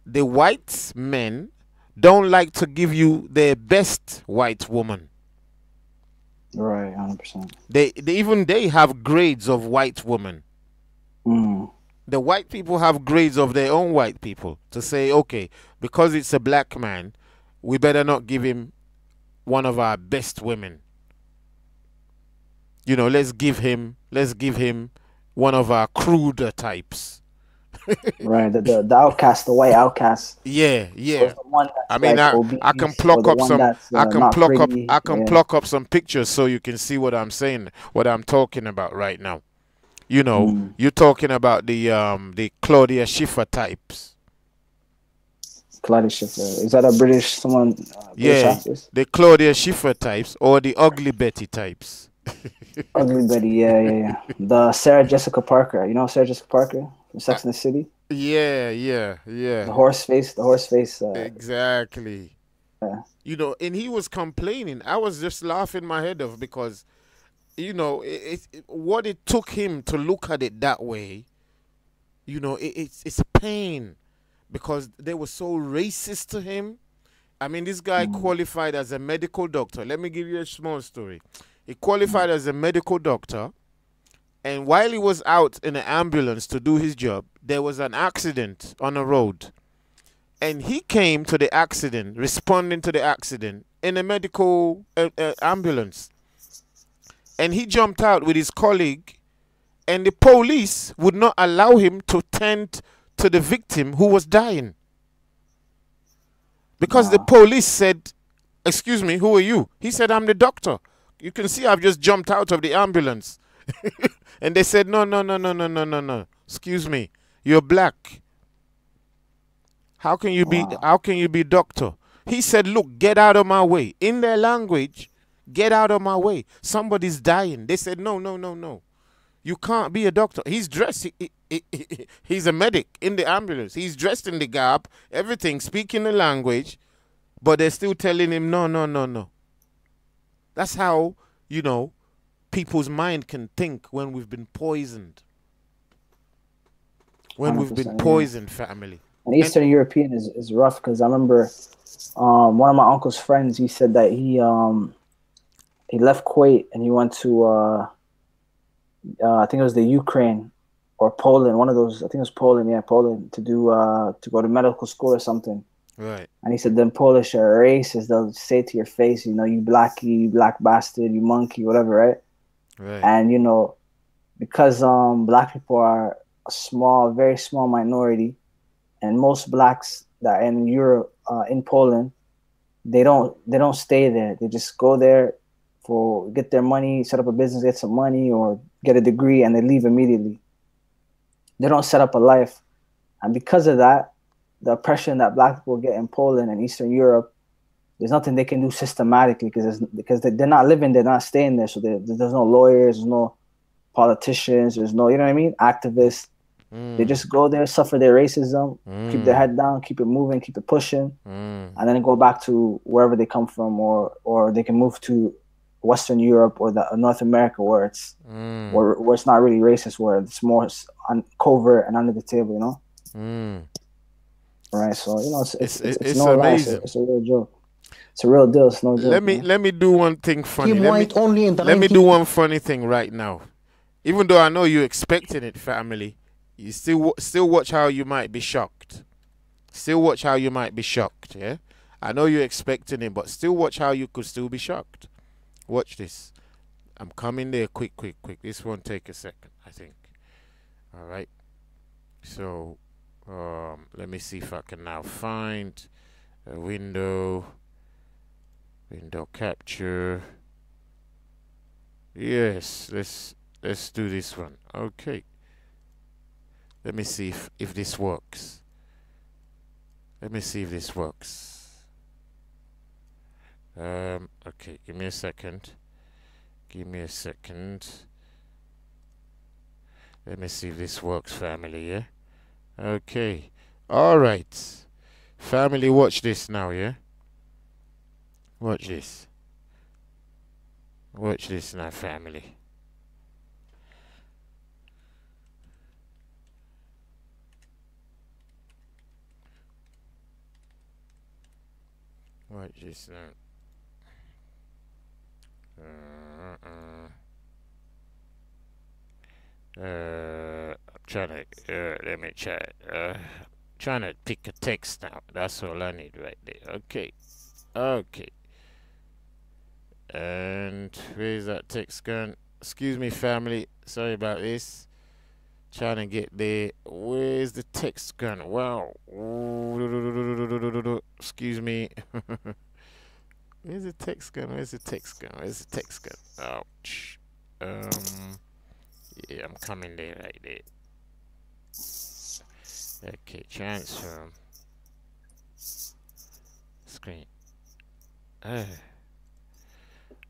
the white men don't like to give you their best white woman. Right, 100%. They have grades of white woman. Mm. The white people have grades of their own white people to say, okay, because it's a black man, we better not give him one of our best women. Let's give him one of our cruder types. Right, the outcast, the white outcast. Yeah. So the one that's I mean, like I can pluck up some. I can yeah. pluck up some pictures so you can see what I'm saying, what I'm talking about right now. You're talking about the Claudia Schiffer types. Claudia Schiffer, is that a British someone? British actress? The Claudia Schiffer types or the Ugly Betty types. Ugly Betty, yeah. The Sarah Jessica Parker, Sarah Jessica Parker from Sex and the City. Yeah. The horse face. Exactly. Yeah. And he was complaining. I was just laughing my head off because, what it took him to look at it that way. It's pain because they were so racist to him. I mean, this guy qualified as a medical doctor. Let me give you a small story. He qualified as a medical doctor, and while he was out in an ambulance to do his job, there was an accident on a road. And he came to the accident, responding to the accident, in a medical ambulance. And he jumped out with his colleague, and the police would not allow him to tend to the victim who was dying. Because the police said, "Excuse me, who are you?" He said, "I'm the doctor. You can see I've just jumped out of the ambulance." And they said, no. Excuse me, you're black. How can you be doctor? He said, "Look, get out of my way." In their language, get out of my way. Somebody's dying. They said, no. You can't be a doctor. He's dressed. He's a medic in the ambulance. He's dressed in the garb, everything, speaking the language, but they're still telling him, no. That's how, people's mind can think when we've been poisoned. When we've been poisoned, family. And Eastern European is rough because I remember one of my uncle's friends, he said that he left Kuwait and he went to, I think it was the Ukraine or Poland, one of those, I think it was Poland, Poland, to go to medical school or something. Right. And he said, them Polish are racist. They'll say to your face, you blackie, you black bastard, you monkey, whatever, right? Right. And, because black people are a very small minority, and most blacks that are in Europe, in Poland, they don't stay there. They just go there get their money, set up a business, get some money, or get a degree, and they leave immediately. They don't set up a life. And because of that, the oppression that black people get in Poland and Eastern Europe, there's nothing they can do systematically because they're not living there, they're not staying there. So there's no lawyers, there's no politicians, there's no, activists. They just go there, suffer their racism, keep their head down, keep it moving, keep it pushing, and then go back to wherever they come from, or they can move to Western Europe or North America where it's where it's not really racist, where it's more covert and under the table, Right, so it's no amazing. lie, it's a real joke. It's a real deal. It's no joke. Let me do one thing funny. Team White only in the Let me do one funny thing right now. Even though I know you're expecting it, family, you still watch how you might be shocked. Still watch how you might be shocked. Yeah, I know you're expecting it, but still watch how you could still be shocked. Watch this. I'm coming there. Quick. This won't take a second, I think. All right. So, let me see if I can now find a window capture. Yes, let's do this one. Okay. Let me see if this works. Let me see if this works. Okay, give me a second. Give me a second. Let me see if this works, family, yeah? Okay. All right. Family, watch this now, yeah? Watch this. Watch this now, family. Watch this now. I'm trying to, let me try. Trying to pick a text now. That's all I need right there. Okay. Okay. And where's that text going? Excuse me, family. Sorry about this. Trying to get there. Where's the text going? Wow. Excuse me. Where's the text going? Where's the text going? Where's the text going? Ouch. Yeah, I'm coming there right there. Okay, transfer. Screen.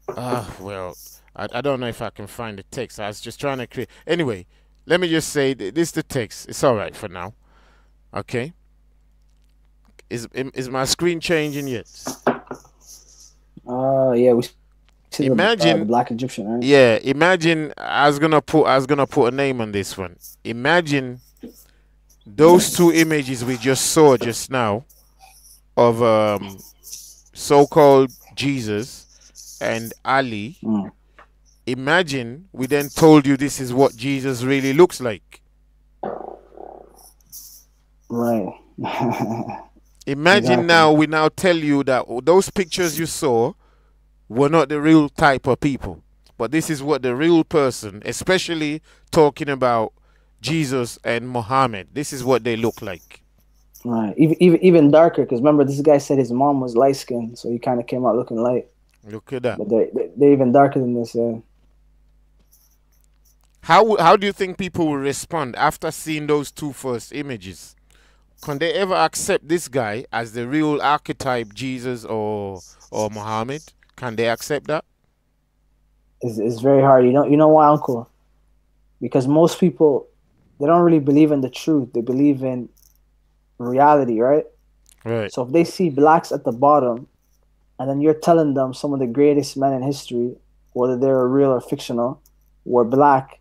Well, I don't know if I can find the text. I was just trying to create. Anyway, let me just say this is the text. It's all right for now. Okay. Is my screen changing yet? Yeah, we see imagine the Black Egyptian, right? Yeah, imagine I was gonna put a name on this one. Imagine those two images we just saw just now of so-called Jesus and Ali. Imagine we then told you this is what Jesus really looks like. Right. Imagine Exactly. now we now tell you that those pictures you saw were not the real type of people. But this is what the real person, especially talking about Jesus and Muhammad, this is what they look like. Right. Even darker, because remember this guy said his mom was light skinned, so he kind of came out looking light. Look at that. But they're even darker than this. Yeah. How do you think people will respond after seeing those two first images? Can they ever accept this guy as the real archetype Jesus or Muhammad? Can they accept that? It's very hard. You know why, Uncle? Because most people, they don't really believe in the truth. They believe in reality, right? Right. So if they see blacks at the bottom, and then you're telling them some of the greatest men in history, whether they're real or fictional, were black,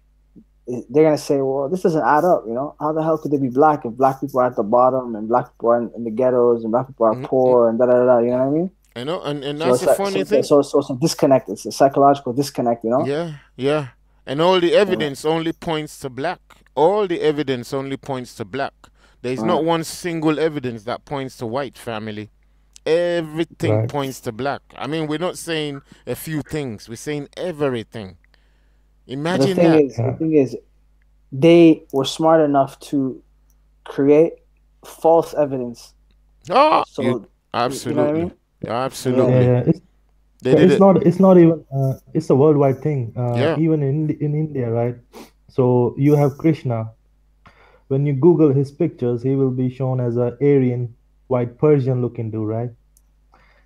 they're gonna say, well, this doesn't add up. How the hell could they be black if black people are at the bottom and black people are in the ghettos and black people are poor and da da da? You know what I mean? I know, and that's the funny thing. So it's a disconnect. It's a psychological disconnect. Yeah. And all the evidence only points to black. All the evidence only points to black. There's not one single evidence that points to white, family. Everything points to black. I mean, we're not saying a few things. We're saying everything. Imagine the thing is, they were smart enough to create false evidence. Absolutely. You know what I mean? Absolutely. It's not even. It's a worldwide thing. Even in India, right? So you have Krishna. When you Google his pictures, he will be shown as a Aryan, white Persian-looking dude, right?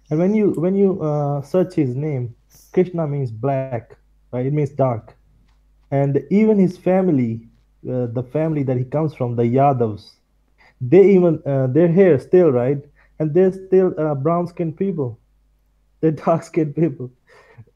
And when you search his name, Krishna means black, right? It means dark. And even his family, the family that he comes from, the Yadavs, they even their hair still, right? And they're still brown-skinned people. They're dark-skinned people,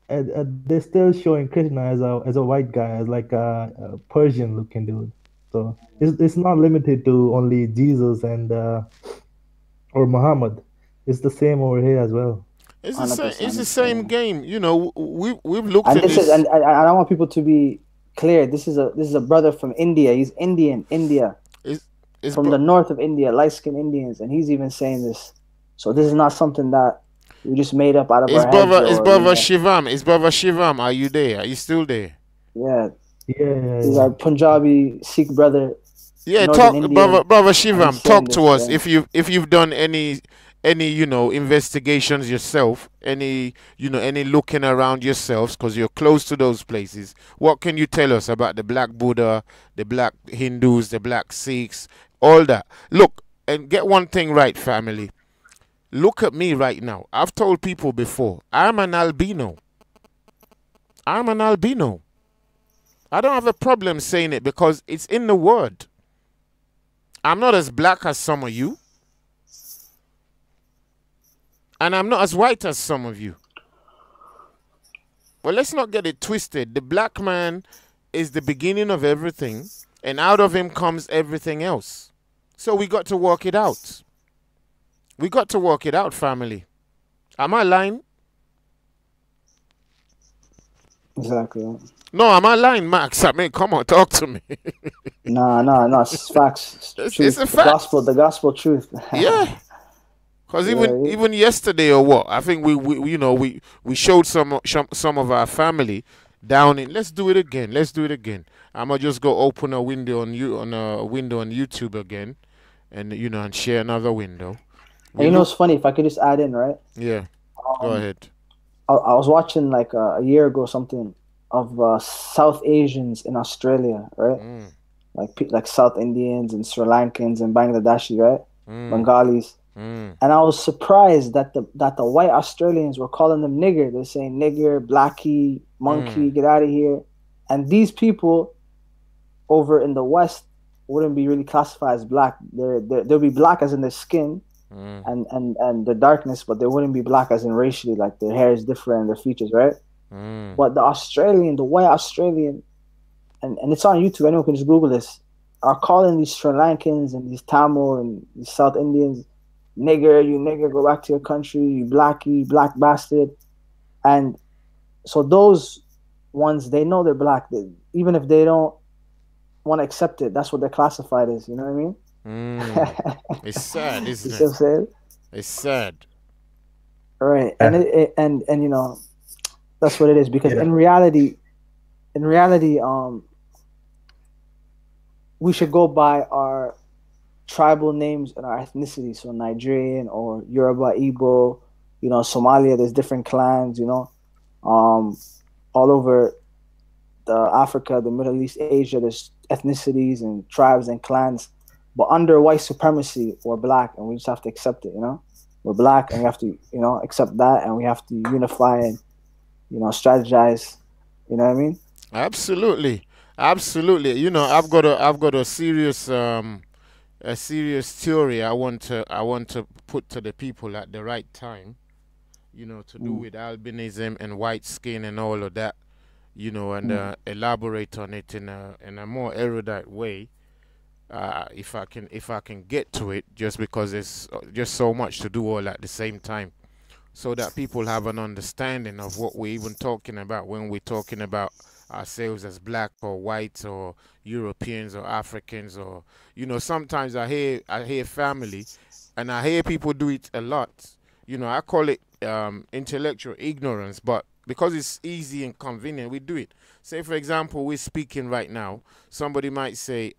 and they're still showing Krishna as a white guy, as like a Persian-looking dude. So it's not limited to only Jesus and or Muhammad. It's the same over here as well. It's the 100%. same. It's the same game. You know, we've looked And at this this. is, and I want people to be clear. This is a brother from India. He's India, It's from the north of India, light-skinned Indians, and he's even saying this. So this is not something that we just made up out of our heads. It's brother Shivam. It's brother Shivam. Are you there? Are you still there? Yeah. Yeah. He's our Punjabi Sikh brother. Yeah, Northern talk, Indian, brother and Shivam. he's Talk saying to this, us yeah. if you've done any investigations yourself, any looking around yourselves, because you're close to those places. What can you tell us about the Black Buddha, the Black Hindus, the Black Sikhs, all that? Look, and get one thing right, family. Look at me right now. I've told people before, I'm an albino. I'm an albino. I don't have a problem saying it because it's in the word. I'm not as black as some of you. And I'm not as white as some of you. Well, let's not get it twisted. The black man is the beginning of everything, and out of him comes everything else. So we got to work it out. We got to work it out, family. Am I lying? Exactly. No, am I lying, Max? I mean, come on, talk to me. No, it's facts. It's a fact. The gospel truth. Yeah. Because even yesterday or what, I think we showed some of our family down in. Let's do it again. I'm gonna just go open a window on YouTube again, and and share another window. And you know what's funny? If I could just add in, right? Yeah. Go ahead. I was watching like a year ago something of South Asians in Australia, right? Like South Indians and Sri Lankans and Bangladeshi, right? Bengalis. And I was surprised that the white Australians were calling them nigger. They're saying nigger, blackie, monkey, get out of here. And these people over in the West wouldn't be really classified as black. They'll be black as in their skin and the darkness, but they wouldn't be black as in racially, like their hair is different and their features, right? But the white Australian, and it's on YouTube, anyone can just Google this, are calling these Sri Lankans and these Tamil and these South Indians nigger, you nigger, go back to your country, you blackie, black bastard. And so those ones, they know they're black. Even if they don't want to accept it, that's what they're classified as, you know what I mean? It's sad, isn't it? You see what I'm saying? It's sad. Right. And you know, that's what it is. Because in reality, we should go by our tribal names and our ethnicity. So Nigerian or Yoruba, Igbo, Somalia, there's different clans, all over Africa, the Middle East, Asia, there's ethnicities and tribes and clans. But under white supremacy, we're black, and we just have to accept it, We're black, and we have to, accept that, and we have to unify and, strategize. You know what I mean? Absolutely. I've got a serious theory I want to put to the people at the right time, to do with albinism and white skin and all of that, and elaborate on it in a more erudite way. If I can get to it, just because there's just so much to do all at the same time, so that people have an understanding of what we're even talking about when we're talking about ourselves as black or white or Europeans or Africans, or sometimes I hear family, and I hear people do it a lot. I call it intellectual ignorance, but because it's easy and convenient, we do it. Say for example, we're speaking right now, somebody might say,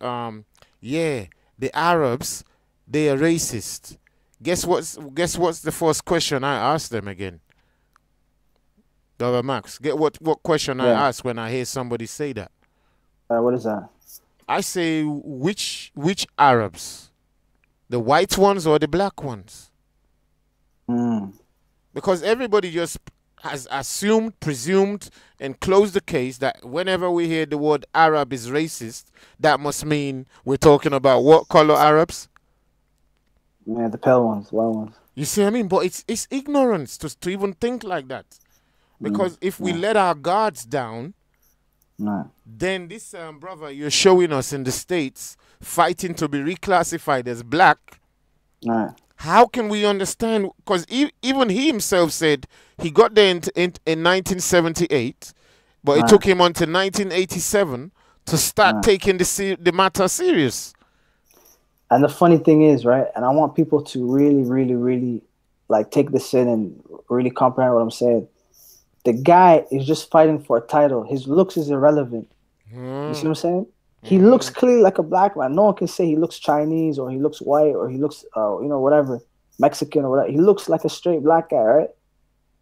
yeah, the Arabs, they are racist. Guess what's the first question I ask them again? Brother Max, get what question I ask when I hear somebody say that? What is that? I say, which Arabs? The white ones or the black ones? Because everybody just has assumed, presumed, and closed the case that whenever we hear the word Arab is racist, that must mean we're talking about what color Arabs? Yeah, the pale ones, white ones. You see what I mean? But it's ignorance to even think like that. Because if we let our guards down, then this brother you're showing us in the States fighting to be reclassified as black, How can we understand? Because even he himself said he got there in 1978, but it took him until 1987 to start taking the matter serious. And the funny thing is, right, and I want people to really, really, really like take this in and really comprehend what I'm saying. The guy is just fighting for a title. His looks is irrelevant. You see what I'm saying? He looks clearly like a black man. No one can say he looks Chinese or he looks white or he looks, whatever, Mexican or whatever. He looks like a straight black guy, right?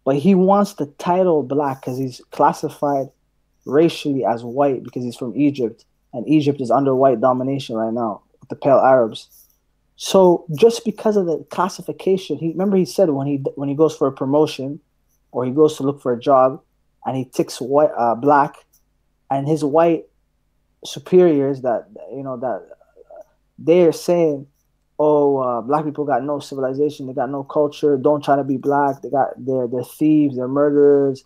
But he wants the title black because he's classified racially as white because he's from Egypt, and Egypt is under white domination right now with the pale Arabs. So just because of the classification, he said when he goes for a promotion or he goes to look for a job and he ticks white, black, and his white superiors that they're saying, black people got no civilization, they got no culture, don't try to be black, they're thieves, they're murderers.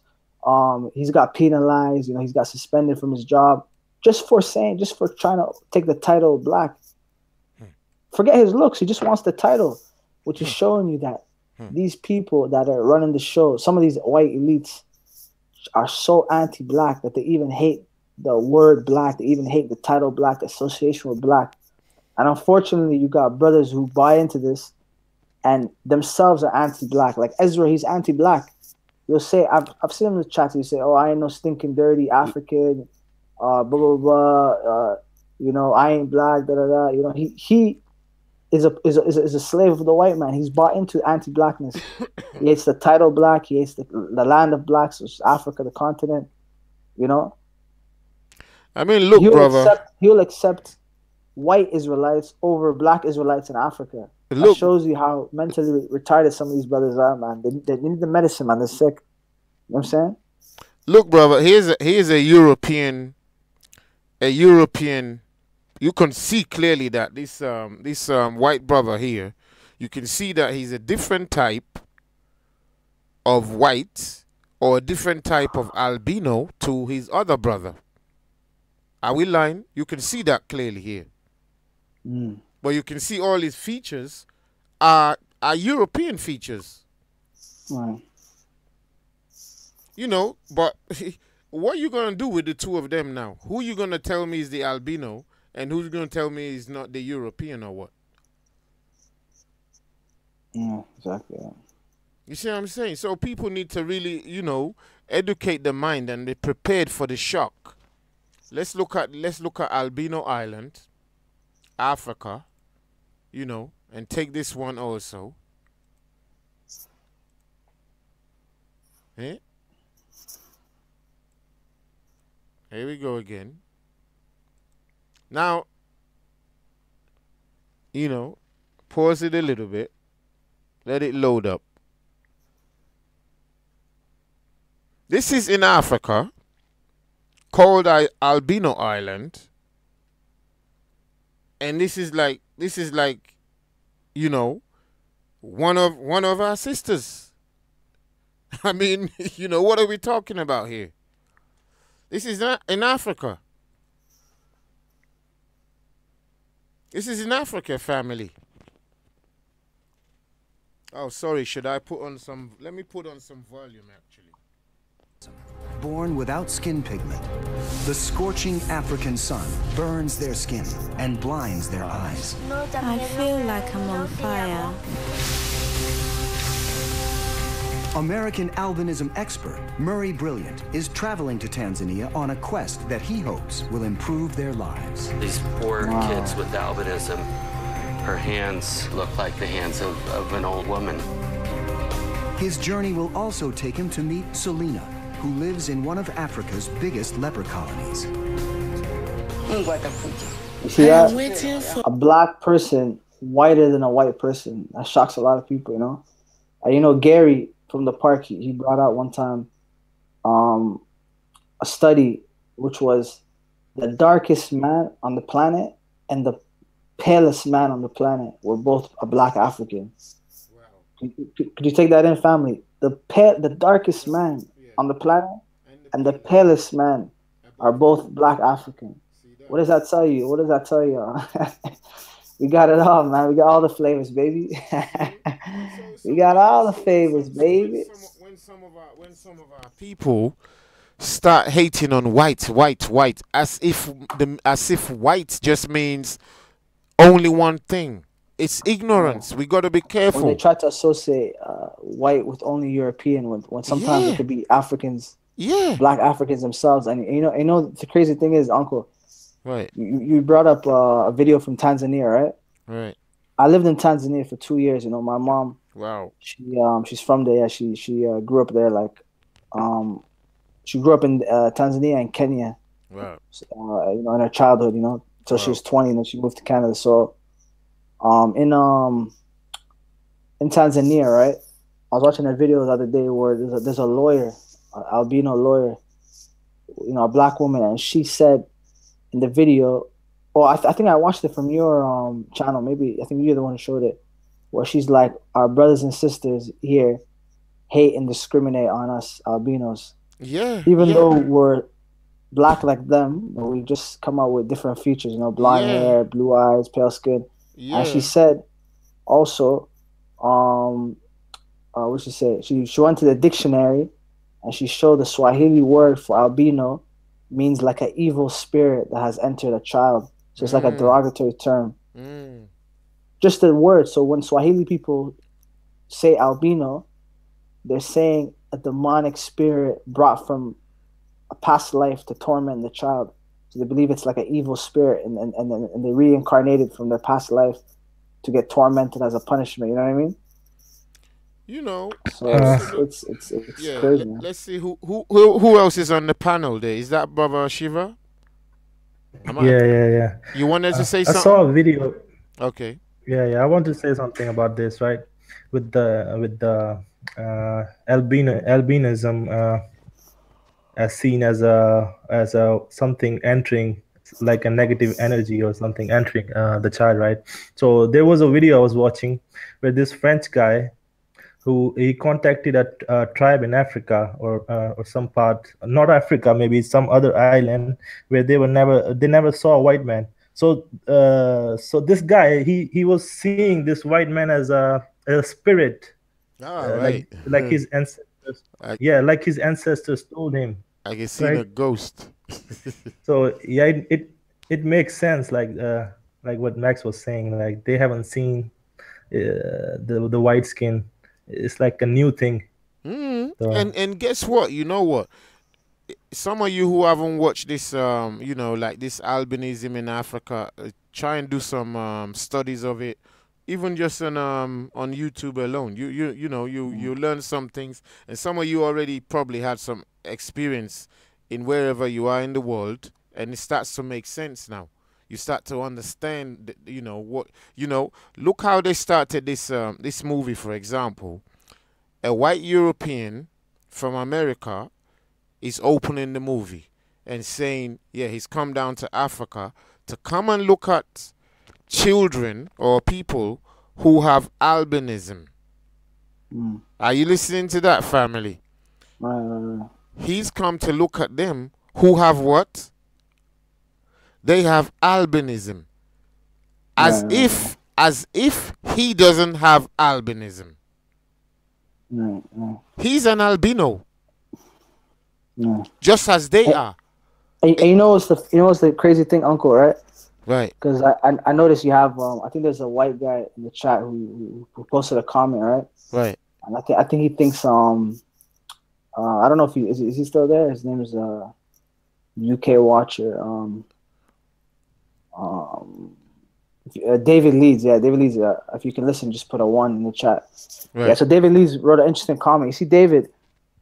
He's got penalized, he's got suspended from his job just for trying to take the title of black. Forget his looks, he just wants the title, which is showing you that these people that are running the show, some of these white elites are so anti-black that they even hate the word black, they even hate the title black, the association with black. And unfortunately, you got brothers who buy into this and themselves are anti-black. Like Ezra, he's anti-black. You'll say, I've seen him in the chat, you say, I ain't no stinking dirty African, blah, blah, blah, I ain't black, da, da, da. He is a slave of the white man. He's bought into anti-blackness. He hates the title black. He hates the land of blacks, which is Africa, the continent, I mean, look, brother. He'll accept white Israelites over black Israelites in Africa. That shows you how mentally retarded some of these brothers are, man. They need the medicine, man. They're sick. You know what I'm saying? Look, brother. Here's a European. You can see clearly that this white brother here, you can see that he's a different type of white or a different type of albino to his other brother. Are we lying? You can see that clearly here. But you can see all his features are European features. Right. But what are you going to do with the two of them now? Who are you going to tell me is the albino and who's going to tell me is not the European or what? Yeah, exactly. Yeah. You see what I'm saying? So people need to really, educate the mind and be prepared for the shock. Let's look at Albino Island, Africa, and take this one also. Eh? Here we go again. Now, pause it a little bit. Let it load up. This is in Africa, called Albino Island. And this is like one of our sisters. I mean, what are we talking about here? This is not in Africa. This is in Africa, family. Oh, sorry. Should I put on some? Let me put on some volume, actually. Born without skin pigment, the scorching African sun burns their skin and blinds their eyes. I feel like I'm on fire. American albinism expert Murray Brilliant is traveling to Tanzania on a quest that he hopes will improve their lives. These poor kids with albinism, her hands look like the hands of an old woman. His journey will also take him to meet Selena, who lives in one of Africa's biggest leper colonies. You see that? A black person whiter than a white person. That shocks a lot of people, Gary from the park, he brought out one time a study which was the darkest man on the planet and the palest man on the planet were both a black African. Wow. Could you take that in, family? The darkest man on the planet and the palest man are both black African. What does that tell you? We got it all, man. We got all the flavors, baby. We got all the flavors, baby. When some of our people start hating on white, as if white just means only one thing. It's ignorance. We got to be careful. When they try to associate white with only European, when sometimes it could be Africans, Black Africans themselves. And you know, the crazy thing is, Uncle, right? You brought up a video from Tanzania, right? Right. I lived in Tanzania for 2 years. You know, my mom. Wow. She's from there. Yeah, she grew up there. Like, she grew up in Tanzania and Kenya. Wow. You know, in her childhood. You know, until she was 20, and then she moved to Canada. So, in Tanzania, right? I was watching a video the other day where there's a lawyer, an albino lawyer, you know, a black woman, and she said in the video, I think I watched it from your channel. Maybe I think you're the one who showed it, where she's like, our brothers and sisters here hate and discriminate on us albinos. Yeah. Even though we're black like them, but we just come out with different features. You know, blonde hair, blue eyes, pale skin. Yeah. And she said also, what she said? She went to the dictionary and she showed the Swahili word for albino means like an evil spirit that has entered a child. So it's like a derogatory term. Just the word. So when Swahili people say albino, they're saying a demonic spirit brought from a past life to torment the child. So they believe it's like an evil spirit, and they reincarnated from their past life to get tormented as a punishment. You know what I mean? You know, so it's crazy. Let's see who else is on the panel there. Is that Brother Shiva? Yeah. You wanted to say something? I saw a video. Okay. Yeah. I want to say something about this, right? With the albinism as seen as a something entering, like a negative energy or something entering the child, right? So there was a video I was watching where this French guy, who he contacted a tribe in Africa or some part, not Africa, maybe some other island where they never saw a white man. So this guy, he was seeing this white man as a spirit, right. like his ancestors. Like his ancestors told him. I can see a ghost. So yeah, it makes sense, like what Max was saying. Like they haven't seen the white skin. It's like a new thing. So. And guess what? You know what? Some of you who haven't watched this, you know, like this albinism in Africa, try and do some studies of it. Even just on YouTube alone, you learn some things, and some of you already probably had some experience in wherever you are in the world, and it starts to make sense now. You start to understand, look how they started this movie, for example. A white European from America is opening the movie and saying, yeah, he's come down to Africa to come and look at children or people who have albinism. Are you listening to that, family? He's come to look at them who have what? They have albinism. As if he doesn't have albinism. He's an albino. Just as they are. And you know what's the crazy thing, Uncle, right? Right. Because I noticed you have I think there's a white guy in the chat who posted a comment, right? Right. And I think he thinks I don't know if is he still there? His name is UK Watcher. David Leeds, David Leeds. If you can listen, just put a 1 in the chat. Right. Yeah, so David Leeds wrote an interesting comment. You see, David,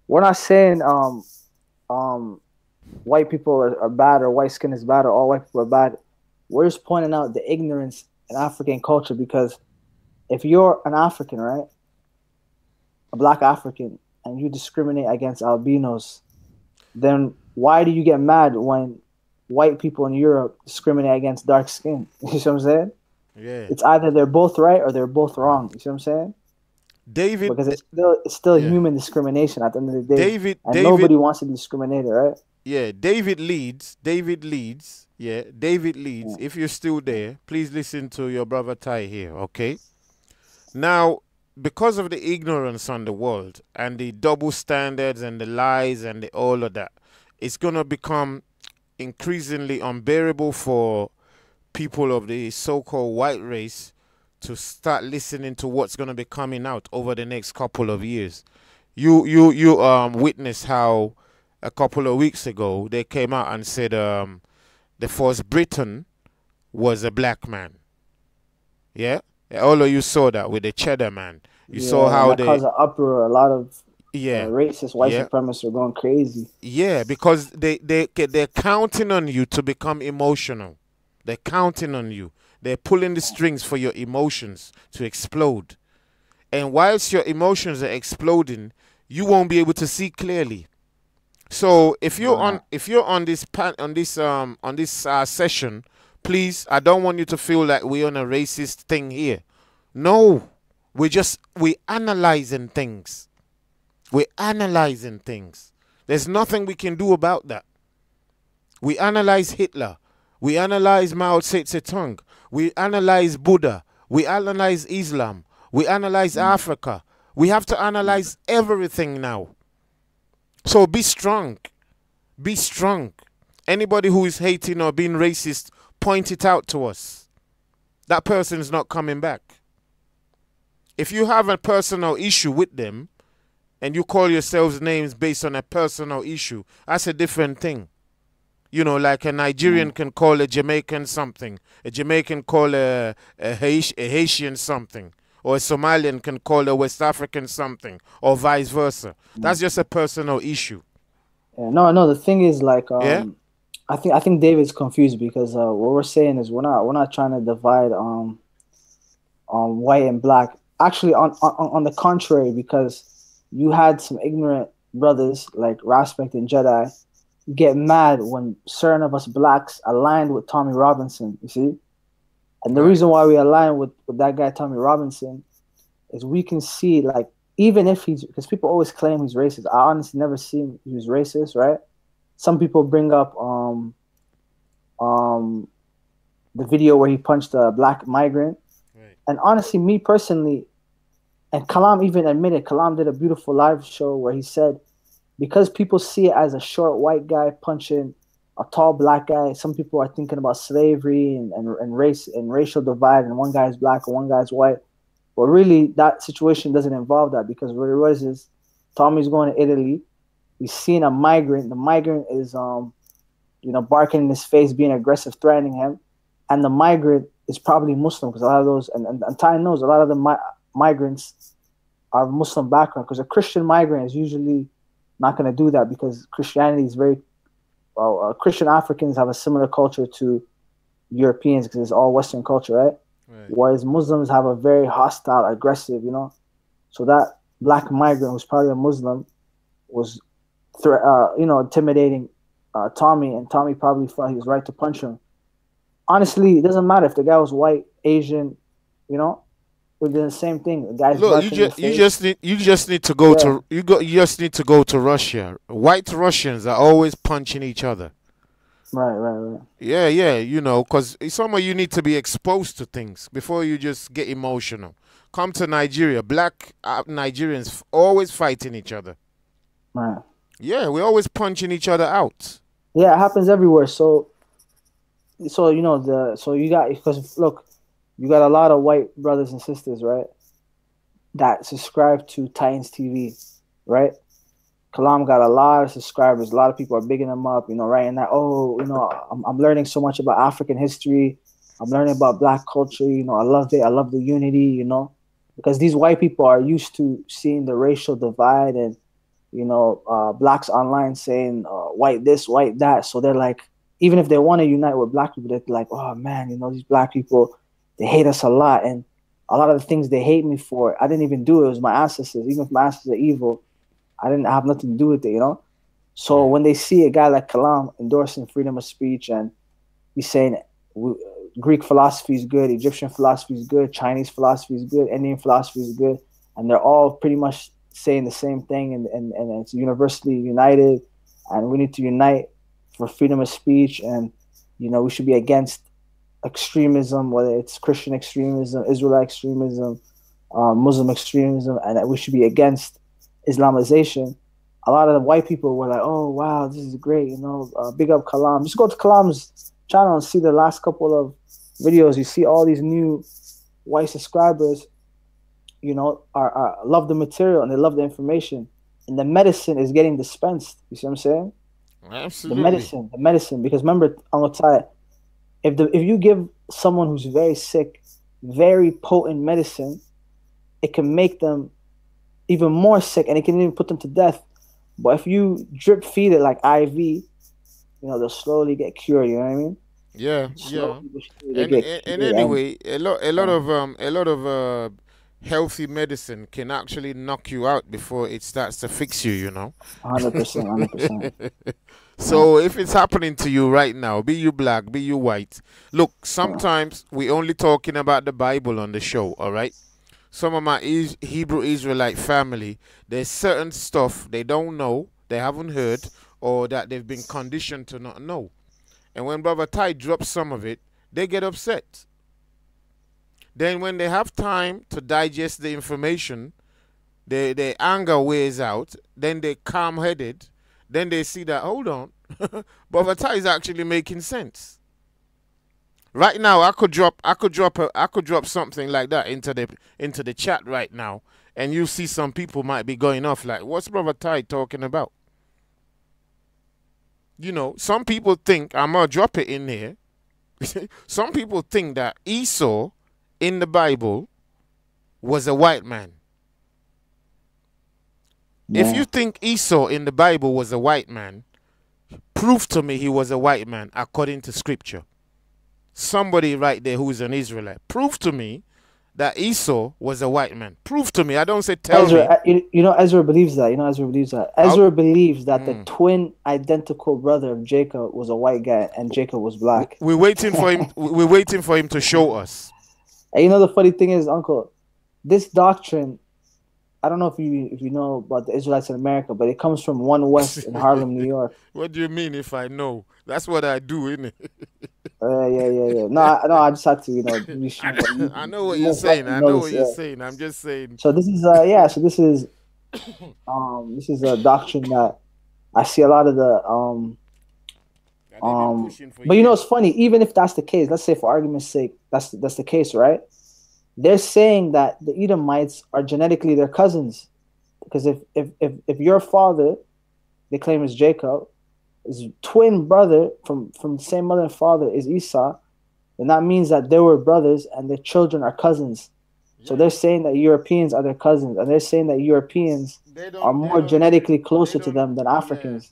we're not saying white people are bad or white skin is bad or all white people are bad. We're just pointing out the ignorance in African culture, because if you're an African, right, a black African, and you discriminate against albinos, then why do you get mad when white people in Europe discriminate against dark skin? You see what I'm saying? Yeah. It's either they're both right or they're both wrong. You see what I'm saying? David, because it's still human discrimination at the end of the day. David, nobody wants to be discriminated, right? Yeah, David Leeds. David Leeds. Yeah, David Leeds. If you're still there, please listen to your brother Ty here, okay? Now, because of the ignorance on the world and the double standards and the lies and all of that, it's going to become increasingly unbearable for people of the so-called white race to start listening to what's going to be coming out over the next couple of years. You witnessed how a couple of weeks ago they came out and said the first Briton was a black man. Yeah? All of you saw that with the Cheddar Man. You saw how that caused an uproar. A lot of racist white yeah. supremacists are going crazy. Yeah, because they're counting on you to become emotional. They're counting on you. They're pulling the strings for your emotions to explode. And whilst your emotions are exploding, you won't be able to see clearly. So if you're on this session, please, I don't want you to feel like we're on a racist thing here. No, we're analyzing things. We're analyzing things. There's nothing we can do about that. We analyze Hitler. We analyze Mao Zedong. We analyze Buddha. We analyze Islam. We analyze Africa. We have to analyze everything now. So be strong. Be strong. Anybody who is hating or being racist, point it out to us. That person is not coming back. If you have a personal issue with them and you call yourselves names based on a personal issue, that's a different thing. You know, like a Nigerian can call a Jamaican something. A Jamaican call a Haitian something. Or a Somalian can call a West African something. Or vice versa. That's just a personal issue. Yeah, no. The thing is, like, I think David's confused because what we're saying is we're not trying to divide white and black. Actually, on the contrary, because you had some ignorant brothers like Raspect and Jedi get mad when certain of us blacks aligned with Tommy Robinson, you see? And the reason why we align with that guy, Tommy Robinson, is we can see, like, even if because people always claim he's racist. I honestly never seen he was racist, right? Some people bring up the video where he punched a black migrant. Right. And honestly, me personally, and Kalam even admitted, Kalam did a beautiful live show where he said, because people see it as a short white guy punching a tall black guy, some people are thinking about slavery and race and racial divide, and one guy's black and one guy's white. But really, that situation doesn't involve that, because what it was is Tommy's going to Italy. He's seeing a migrant. The migrant is, barking in his face, being aggressive, threatening him. And the migrant is probably Muslim, because a lot of those, and Ty knows, a lot of the migrants are Muslim background, because a Christian migrant is usually not going to do that, because Christianity is very, Christian Africans have a similar culture to Europeans, because it's all Western culture, right? Whereas Muslims have a very hostile, aggressive, So that black migrant, who's probably a Muslim, was, intimidating Tommy, and Tommy probably thought he was right to punch him. Honestly, it doesn't matter if the guy was white, Asian, we're doing the same thing. The guy's look, you just need to go to you just need to go to Russia. White Russians are always punching each other. Right. Yeah, because somewhere you need to be exposed to things before you just get emotional. Come to Nigeria, black Nigerians always fighting each other. Right. Yeah, we're always punching each other out. Yeah, it happens everywhere. So you got, because look, you got a lot of white brothers and sisters, right, that subscribe to Titans TV, right? Kalam got a lot of subscribers. A lot of people are bigging him up, writing that, I'm learning so much about African history. I'm learning about black culture. I love it. I love the unity, because these white people are used to seeing the racial divide and, blacks online saying white this, white that. So they're like, even if they want to unite with black people, they're like, oh man, these black people, they hate us a lot. And a lot of the things they hate me for, I didn't even do it. It was my ancestors. Even if my ancestors are evil, I didn't have nothing to do with it, So when they see a guy like Kalam endorsing freedom of speech, and he's saying Greek philosophy is good, Egyptian philosophy is good, Chinese philosophy is good, Indian philosophy is good, and they're all pretty much saying the same thing, and it's universally united, and we need to unite. for freedom of speech, and we should be against extremism, whether it's Christian extremism, Israelite extremism, Muslim extremism, and that we should be against Islamization. A lot of the white people were like, "Oh wow, this is great," big up Kalam. Just go to Kalam's channel and see the last couple of videos. You see all these new white subscribers, are love the material and they love the information, and the medicine is getting dispensed. You see what I'm saying? Absolutely. The medicine. Because remember, Angotai, if you give someone who's very sick very potent medicine, it can make them even more sick, and it can even put them to death. But if you drip feed it like IV, they'll slowly get cured. You know what I mean? Yeah, Slowly, and anyway, a lot of healthy medicine can actually knock you out before it starts to fix you. 100%. So if it's happening to you right now, be you black, be you white, look, sometimes we only talking about the Bible on the show, all right? Some of my Hebrew Israelite family, there's certain stuff they don't know, they haven't heard, or that they've been conditioned to not know. And when Brother Ty drops some of it, they get upset. Then when they have time to digest the information, their anger wears out, then they calm-headed, then they see that, hold on, Brother Ty is actually making sense. Right now, I could drop something like that into the chat right now, and you see some people might be going off like, what's Brother Ty talking about? Some people think, I'm gonna drop it in here. Some people think that Esau in the Bible was a white man. Yeah. If you think Esau in the Bible was a white man, prove to me he was a white man according to scripture. Somebody right there who's an Israelite, prove to me that Esau was a white man. Prove to me. I don't say tell me. Ezra believes that. Ezra believes that. Ezra believes that the twin identical brother of Jacob was a white guy and Jacob was black. We're waiting for him. We're waiting for him to show us. And the funny thing is, Uncle, this doctrine, I don't know if you know about the Israelites in America, but it comes from One West in Harlem, New York. What do you mean if I know? That's what I do, innit? Yeah. No, I just had to, be sure. I know what you're saying. I know what you're saying. I'm just saying. So this is this is a doctrine that I see a lot of the but it's funny, even if that's the case, let's say for argument's sake, that's the case, right? They're saying that the Edomites are genetically their cousins, because if your father, they claim is Jacob, his twin brother from the same mother and father is Esau, then that means that they were brothers and their children are cousins. So they're saying that Europeans are their cousins, and they're saying that Europeans are more genetically closer to them than Africans.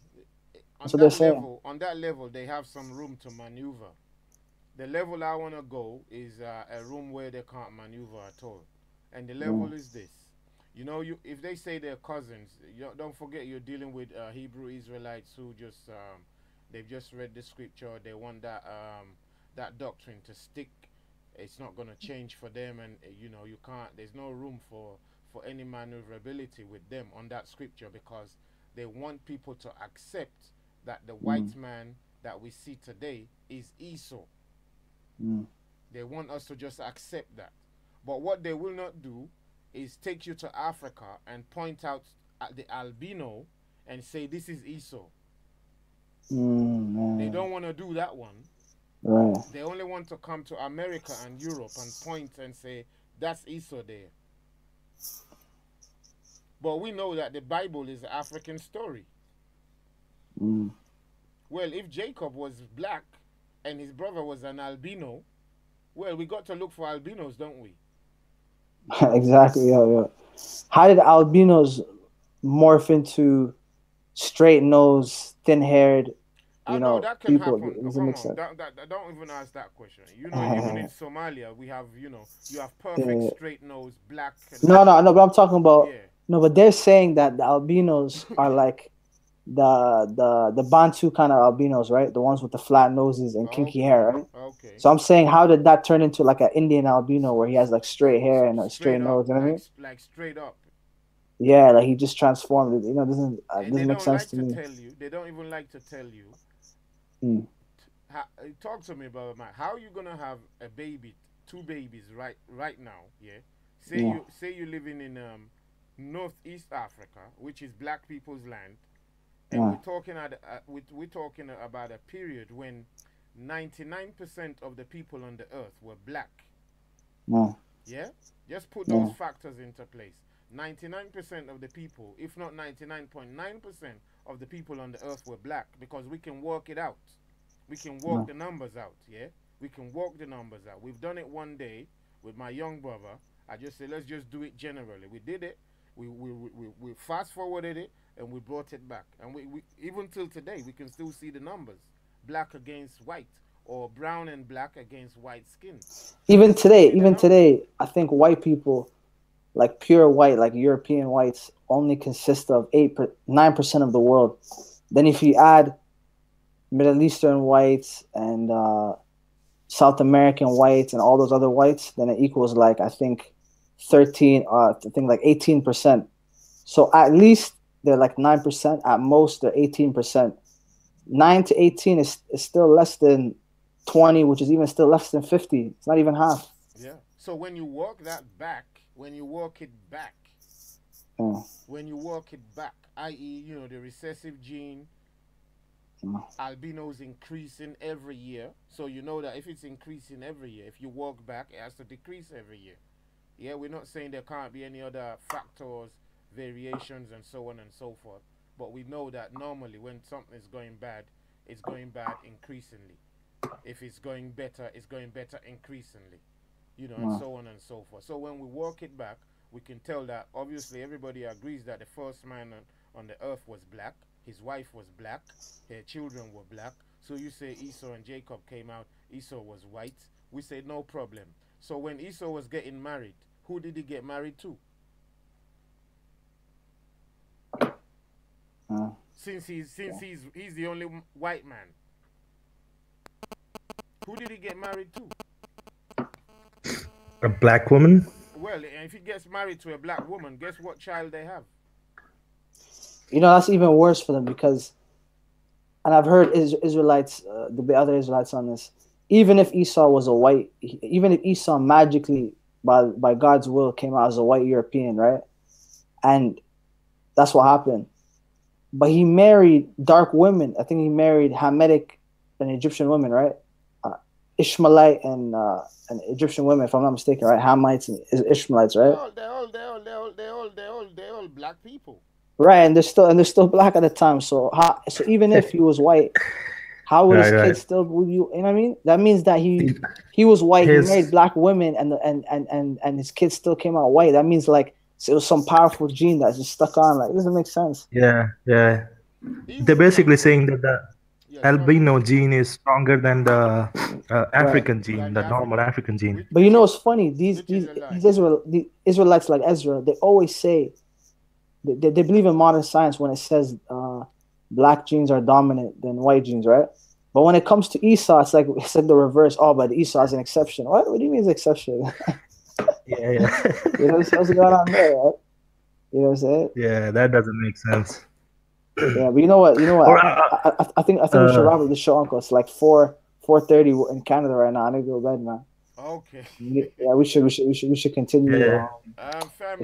That's what they're saying. On that level, they have some room to maneuver. The level I want to go is a room where they can't maneuver at all. And the level is this. If they say they're cousins, don't forget you're dealing with Hebrew Israelites who just they've just read the scripture. They want that doctrine to stick. It's not going to change for them, and you can't. There's no room for any maneuverability with them on that scripture, because they want people to accept that the white man that we see today is Esau. They want us to just accept that. But what they will not do is take you to Africa and point out at the albino and say this is Esau. They don't want to do that one. Right. They only want to come to America and Europe and point and say that's Esau there. But we know that the Bible is an African story. Well, if Jacob was black and his brother was an albino, well, we got to look for albinos, don't we? Exactly, yeah. How did albinos morph into straight nose, thin haired, that can people? Happen. Don't even ask that question. Even in Somalia, we have, you have perfect straight nose, black. No, but I'm talking about but they're saying that the albinos are like the Bantu kind of albinos, right? The ones with the flat noses and kinky hair, right? Okay. So I'm saying, how did that turn into like an Indian albino where he has like straight hair and a straight nose? You know what I mean? Like straight up. Yeah, like he just transformed it. Doesn't make sense to me. They don't even like to tell you Talk to me, brother Mike. How are you gonna have a baby, two babies right now? Yeah. Say you living in northeast Africa, which is black people's land, and we're talking about a period when 99% of the people on the earth were black. Yeah. Just put those factors into place. 99% of the people, if not 99.9% of the people on the earth were black, because we can work it out. We can work the numbers out, yeah? We can work the numbers out. We've done it one day with my young brother. I just said, let's just do it generally. We did it. We fast forwarded it, and we brought it back. And we even till today, we can still see the numbers. Black against white, or brown and black against white skin. Even today, I think white people, like pure white, like European whites, only consist of 9% of the world. Then if you add Middle Eastern whites and South American whites and all those other whites, then it equals like I think 18%. So at least they're like 9%. At most they're 18%. 9 to 18 is still less than 20, which is even still less than 50. It's not even half. Yeah. So when you work that back, when you work it back, i.e., the recessive gene. Albinos increasing every year, so you know that if it's increasing every year, if you walk back, it has to decrease every year. Yeah, we're not saying there can't be any other factors, variations, and so on and so forth, but we know that normally when something is going bad, it's going bad increasingly. If it's going better, it's going better increasingly, and so on and so forth. So when we walk it back, we can tell that obviously everybody agrees that the first man on the earth was black. His wife was black. Their children were black. So you say Esau and Jacob came out. Esau was white. We say no problem. So when Esau was getting married, who did he get married to? Since he's the only white man, who did he get married to? A black woman. Well, if he gets married to a black woman, guess what child they have? That's even worse for them because, and I've heard Israelites, the other Israelites on this, even if Esau was a white, even if Esau magically, by God's will, came out as a white European, right? And that's what happened. But he married dark women. I think he married Hamitic and Egyptian women, right? Ishmaelite and Egyptian women, if I'm not mistaken, right? Hamites and Ishmaelites, right? They're all black people. Right, and they're still black at the time. So even if he was white, how would his kids still? Would you know what I mean? That means that he was white. He married black women, and his kids still came out white. That means like it was some powerful gene that just stuck on. Like it doesn't make sense. Yeah. They're basically saying that the albino gene is stronger than the African gene, the normal African gene. But it's funny. These Israelites like Ezra, they always say. They believe in modern science when it says black genes are dominant than white genes, right? But when it comes to Esau, it's like the reverse. Oh, but Esau is an exception. What do you mean it's an exception? Yeah. What's going on there, right? You know what I'm saying? Yeah, that doesn't make sense. Yeah, but you know what? I think we should wrap up the show, Uncle. It's like 4:30 in Canada right now. I need to go to bed, man. Okay. Yeah, we should continue the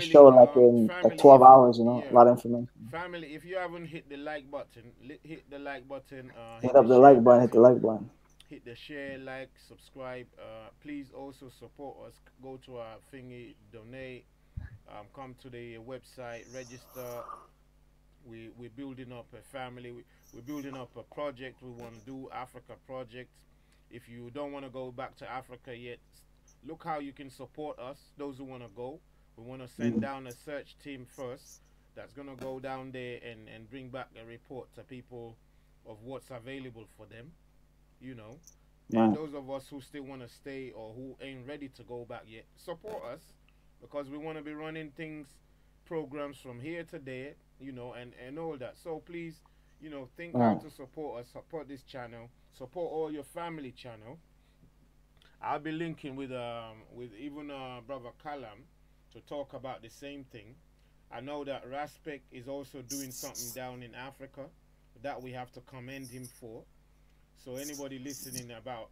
show like in like 12 hours. A lot of information. Family, if you haven't hit the like button, hit the like button. Hit the like button. Hit the like button. Hit the share, like, subscribe. Please also support us. Go to our thingy, donate. Come to the website, register. We're building up a family. We're building up a project. We want to do Africa projects. If you don't want to go back to Africa yet, look how you can support us, those who want to go. We want to send down a search team first that's going to go down there and bring back a report to people of what's available for them, And those of us who still want to stay or who ain't ready to go back yet, support us because we want to be running programs from here to there, and all that. So please, think how to support us, support this channel, support all your family channel. I'll be linking with even brother Callum to talk about the same thing. I know that Raspek is also doing something down in Africa that we have to commend him for. So anybody listening about,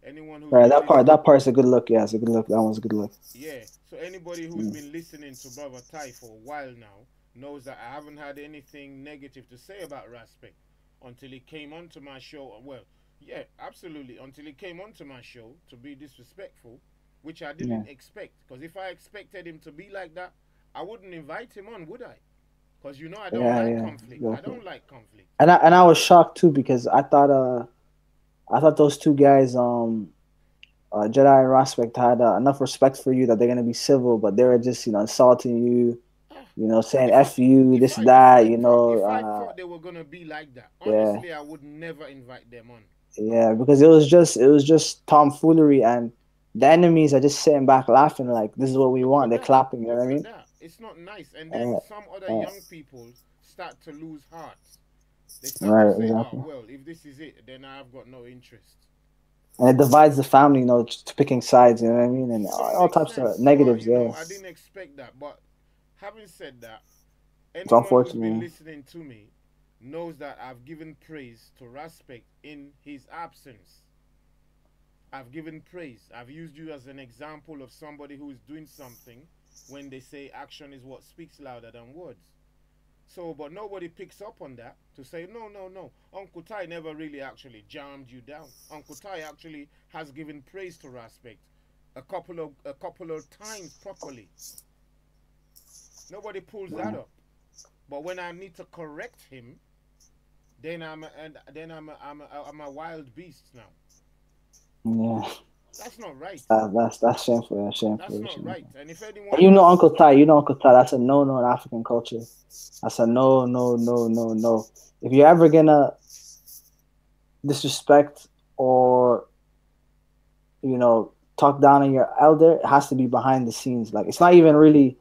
anyone who's Right, been that part's a good look. Yeah, it's a good look. That one's a good look. yeah. So anybody who's been listening to Brother Ty for a while now knows that I haven't had anything negative to say about Raspek until he came onto my show. Well, yeah, absolutely. Until he came onto my show to be disrespectful, which I didn't expect. Because if I expected him to be like that, I wouldn't invite him on, would I? Because I don't like conflict. I don't like conflict. And I was shocked too because I thought those two guys, Jedi and Raspek, had enough respect for you that they're gonna be civil, but they were just insulting you, saying "f you," this that, If I thought they were gonna be like that, honestly, I would never invite them on. Yeah, because it was just tomfoolery, and the enemies are just sitting back laughing like this is what we want. They're clapping. You know what I mean? It's not nice. And then some other young people start to lose heart. They start to say, exactly. "Oh well, if this is it, then I've got no interest." And it divides the family, to picking sides. You know what I mean? And all types of negatives. I didn't expect that, but having said that, it's anyone who's unfortunate. been listening to me knows that I've given praise to Raspek in his absence. I've given praise. I've used you as an example of somebody who is doing something when they say action is what speaks louder than words. So, but nobody picks up on that to say, no. Uncle Ty never really actually jammed you down. Uncle Ty actually has given praise to Raspek a couple of times properly. Nobody pulls that up. But when I need to correct him, then I'm a wild beast now. Yeah. That's not right. That's shameful. That's shameful. That's not right. And if anyone, and Uncle Ty, that's a no in African culture. That's a no. If you're ever gonna disrespect or talk down on your elder, it has to be behind the scenes. Like it's not even really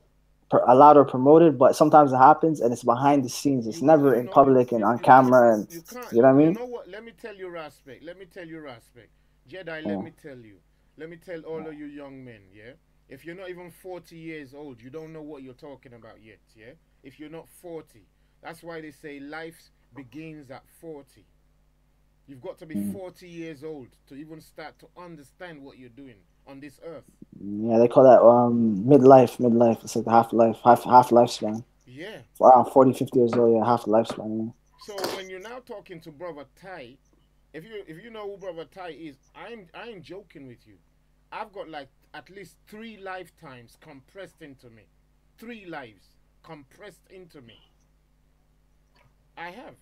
allowed or promoted, but sometimes it happens and it's behind the scenes. It's never in public and on camera. And you know what I mean? You know what? Let me tell you, Raspek. Jedi, let me tell you. Let me tell all of you young men, yeah? If you're not even 40 years old, you don't know what you're talking about yet, yeah? If you're not 40, that's why they say life begins at 40. You've got to be 40 years old to even start to understand what you're doing on this earth. Yeah, they call that midlife. It's like half lifespan. Yeah. Around 40, 50 years old, yeah, half the lifespan. Yeah. So when you're now talking to Brother Ty, if you know who Brother Ty is, I ain't joking with you. I've got like at least 3 lifetimes compressed into me. 3 lives compressed into me. I have.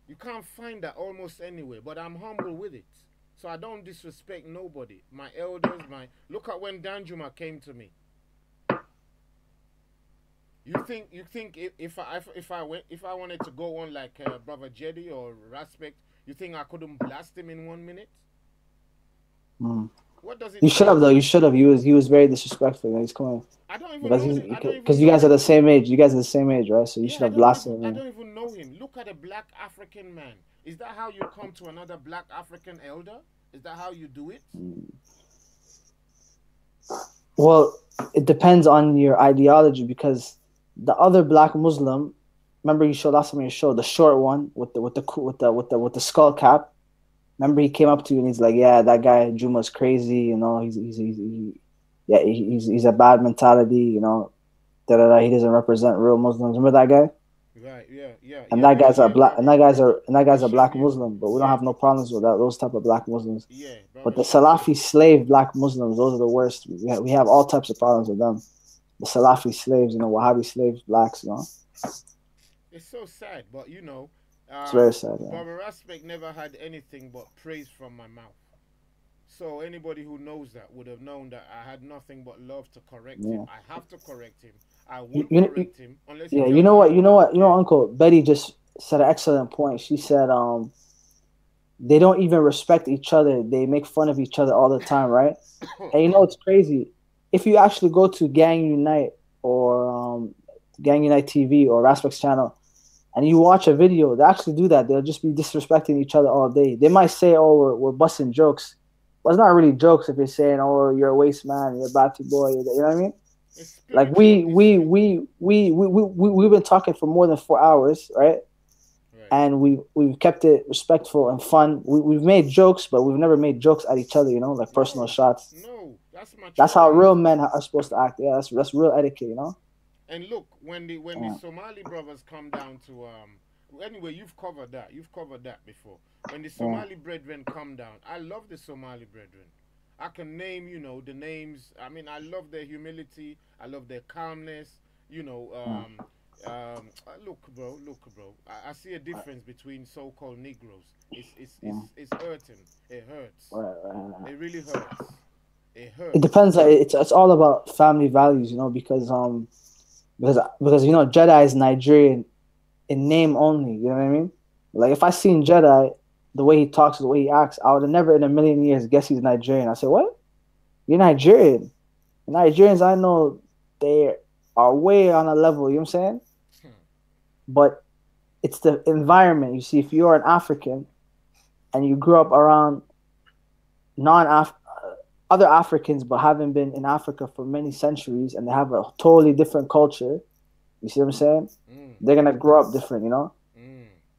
You can't find that almost anywhere, but I'm humble with it. So I don't disrespect nobody. My elders, look at when Danjuma came to me. You think if I wanted to go on like Brother Jedi or Raspek, you think I couldn't blast him in 1 minute? What does it? You should have though. You should have. He was very disrespectful. He's coming. I don't even know him. Because you guys are the same age. You guys are the same age, right? So you should have blasted him. I don't even know him. Look at a black African man. Is that how you come to another black African elder? Is that how you do it? Well, it depends on your ideology because the other black Muslim, remember you showed last time you showed the short one with the skull cap. Remember he came up to you and he's like, "Yeah, that guy Juma's crazy. He's a bad mentality. He doesn't represent real Muslims." Remember that guy? Right. Yeah. And that guy's a black Muslim, but we don't have no problems with that. Those type of black Muslims. Yeah. But the Salafi slave black Muslims, those are the worst. We have all types of problems with them. The Salafi slaves, Wahhabi slaves, blacks, It's so sad, but it's very sad. Yeah. Brother Raspek never had anything but praise from my mouth. So anybody who knows that would have known that I had nothing but love to correct him. I have to correct him. I will correct him unless. Yeah, you know what, Uncle Betty just said an excellent point. She said, they don't even respect each other. They make fun of each other all the time, right? And it's crazy. If you actually go to Gang Unite or Gang Unite TV or Raspek's channel, and you watch a video, they actually do that. They'll just be disrespecting each other all day. They might say, "Oh, we're busting jokes," but it's not really jokes if you're saying, "Oh, you're a waste man, you're a batty boy." You know what I mean? Like we've been talking for more than 4 hours, right? and we've kept it respectful and fun. We've made jokes, but we've never made jokes at each other, you know, like personal shots. No, that's my. That's how real men are supposed to act. Yeah, that's real etiquette, you know. And look, when the Somali brothers come down to anyway, you've covered that. You've covered that before. When the Somali brethren come down, I love the Somali brethren. I can name, you know, the names. I mean, I love their humility. I love their calmness. You know, look, bro. I see a difference between so-called Negroes. It's hurting. It hurts. It really hurts. It hurts. It depends. It's all about family values, you know, because you know Jedi is Nigerian in name only. You know what I mean? Like if I seen Jedi, the way he talks, the way he acts, I would have never in a million years guessed he's Nigerian. I said, what? You're Nigerian. Nigerians, I know they are way on a level, you know what I'm saying? But it's the environment. You see, if you're an African and you grew up around other Africans but haven't been in Africa for many centuries and they have a totally different culture, you see what I'm saying? They're going to grow up different, you know?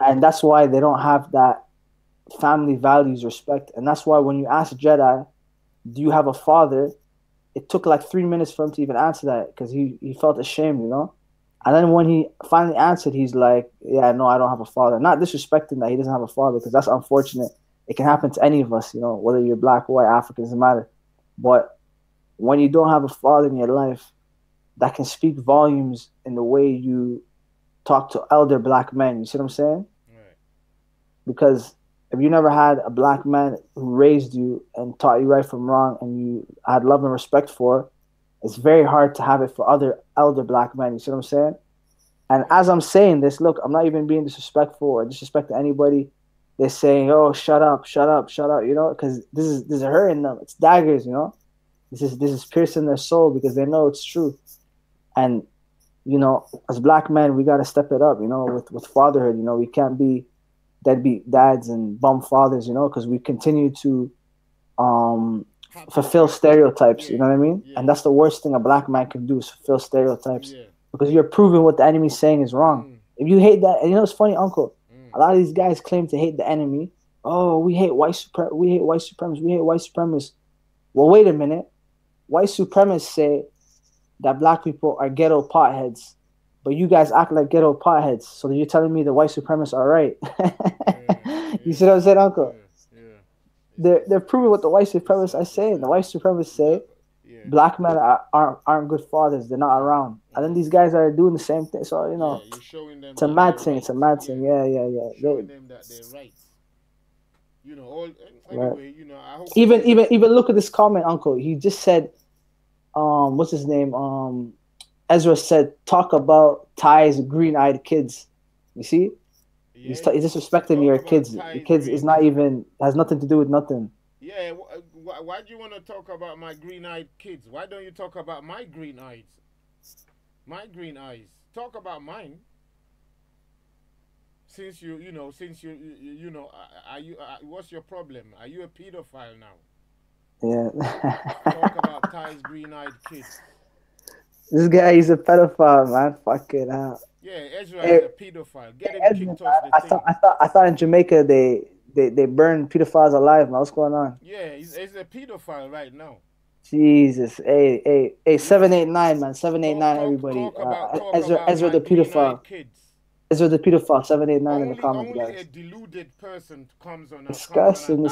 And that's why they don't have that family values, respect. And that's why when you ask Jedi, do you have a father? It took like 3 minutes for him to even answer that because he felt ashamed, you know? And then when he finally answered, he's like, yeah, no, I don't have a father. Not disrespecting that he doesn't have a father because that's unfortunate. It can happen to any of us, you know, whether you're black, white, African, doesn't matter. But when you don't have a father in your life, that can speak volumes in the way you talk to elder black men. You see what I'm saying? Right. Because if you never had a black man who raised you and taught you right from wrong and you had love and respect for, it's very hard to have it for other elder black men. You see what I'm saying? And as I'm saying this, look, I'm not even being disrespectful or disrespecting anybody. They're saying, oh, shut up, you know, because this is hurting them. It's daggers, you know. This is piercing their soul because they know it's true. And, you know, as black men, we got to step it up, you know, with fatherhood. You know, we can't be deadbeat dads and bum fathers, you know, because we continue to fulfill stereotypes, you know what I mean? And that's the worst thing a black man can do is fulfill stereotypes because you're proving what the enemy's saying is wrong. If you hate that, and you know, it's funny, Uncle, a lot of these guys claim to hate the enemy. Oh, we hate white supremacists. Well, wait a minute. White supremacists say that black people are ghetto potheads, but you guys act like ghetto potheads. So you're telling me the white supremacists are right? You see what I'm saying, Uncle? They're proving what the white supremacists are saying. The white supremacists say black men aren't good fathers. They're not around. And then these guys are doing the same thing. So, you know, it's a mad thing. It's a mad thing. Yeah. Showing them that they're right. You know, anyway, you know, I hope even look at this comment, Uncle. He just said, what's his name? Ezra said, talk about Ty's green-eyed kids. You see? He's disrespecting your kids. Your kids is not even, has nothing to do with nothing. Yeah, why do you want to talk about my green-eyed kids? Why don't you talk about my green eyes? My green eyes. Talk about mine. Since you know, are you? What's your problem? Are you a pedophile now? Yeah. Talk about Ty's green-eyed kids. This guy is a pedophile, man. Fuck it out. Yeah, Ezra is a pedophile. Get him kicked off the thing. I thought in Jamaica they burn pedophiles alive, man. What's going on? Yeah, he's a pedophile right now. Jesus. Hey, 789, man. 789, everybody. Ezra the pedophile. Ezra the pedophile, 789 in the comments, guys. Only a deluded person comes on. Disgusting.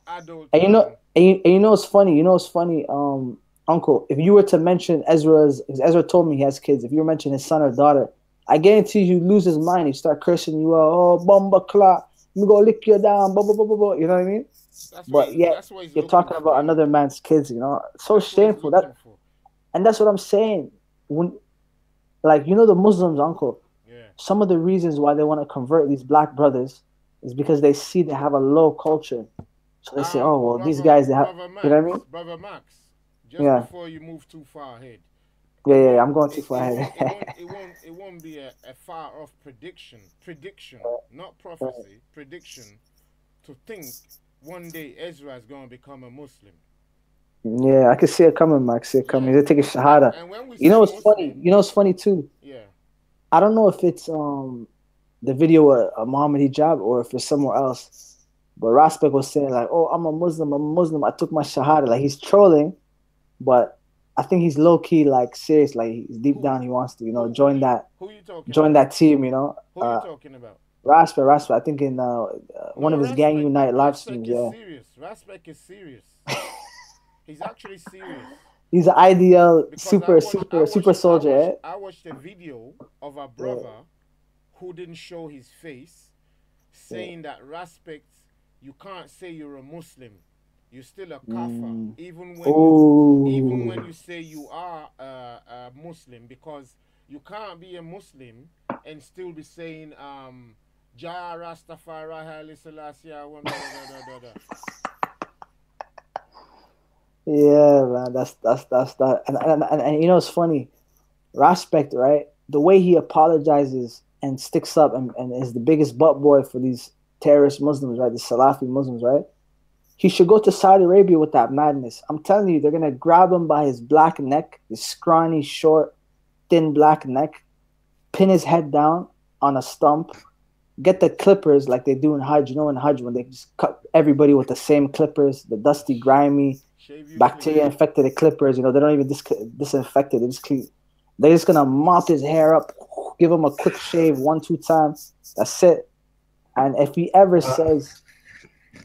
Adult and you know what's funny? Uncle, if you were to mention Ezra told me he has kids. If you were to mention his son or daughter, I guarantee you lose his mind. He start cursing you out. Oh, bomba clock. I'm gonna lick you down. Blah, blah, blah, blah, blah. You know what I mean? But yeah, you're talking about another man's kids. You know, it's so shameful. And that's what I'm saying. When, like, you know, the Muslims, Uncle. Yeah. Some of the reasons why they want to convert these black brothers is because they see they have a low culture. So they say, oh, well, these guys, they have. Max, you know what I mean? Brother Max. Just before you move too far ahead. Yeah, I'm going too far ahead. It won't be a far off prediction, not prophecy, prediction, to think one day Ezra is going to become a Muslim. Yeah, I can see it coming, Max. See it coming. They take a shahada. You know what's funny? You know what's funny too? Yeah. I don't know if it's the video of Muhammad hijab or if it's somewhere else. But Raspek was saying like, "Oh, I'm a Muslim. I took my shahada." Like he's trolling, but I think he's low key like serious. Like he's deep down, he wants to, join that team. Who you talking about? Raspek. I think in one of his Gang Unite live streams. Yeah, Serious. Raspek is serious. He's actually serious. He's an IDL super soldier. Eh? I watched a video of a brother who didn't show his face, saying that Raspek, you can't say you're a Muslim. You're still a kafir, even when you say you are a Muslim, because you can't be a Muslim and still be saying Jah Rastafari Haile Selassie. Yeah, man, that's that, and it's funny, Raspek, right? The way he apologizes and sticks up and is the biggest butt boy for these terrorist Muslims, right? The Salafi Muslims, right? He should go to Saudi Arabia with that madness. I'm telling you, they're gonna grab him by his black neck, his scrawny, short, thin black neck, pin his head down on a stump, get the clippers like they do in Hajj. In Hajj when they just cut everybody with the same clippers, the dusty, grimy, bacteria infected clippers. They don't even disinfect it. They're just gonna mop his hair up, give him a quick shave 1-2 times. That's it. And if he ever says,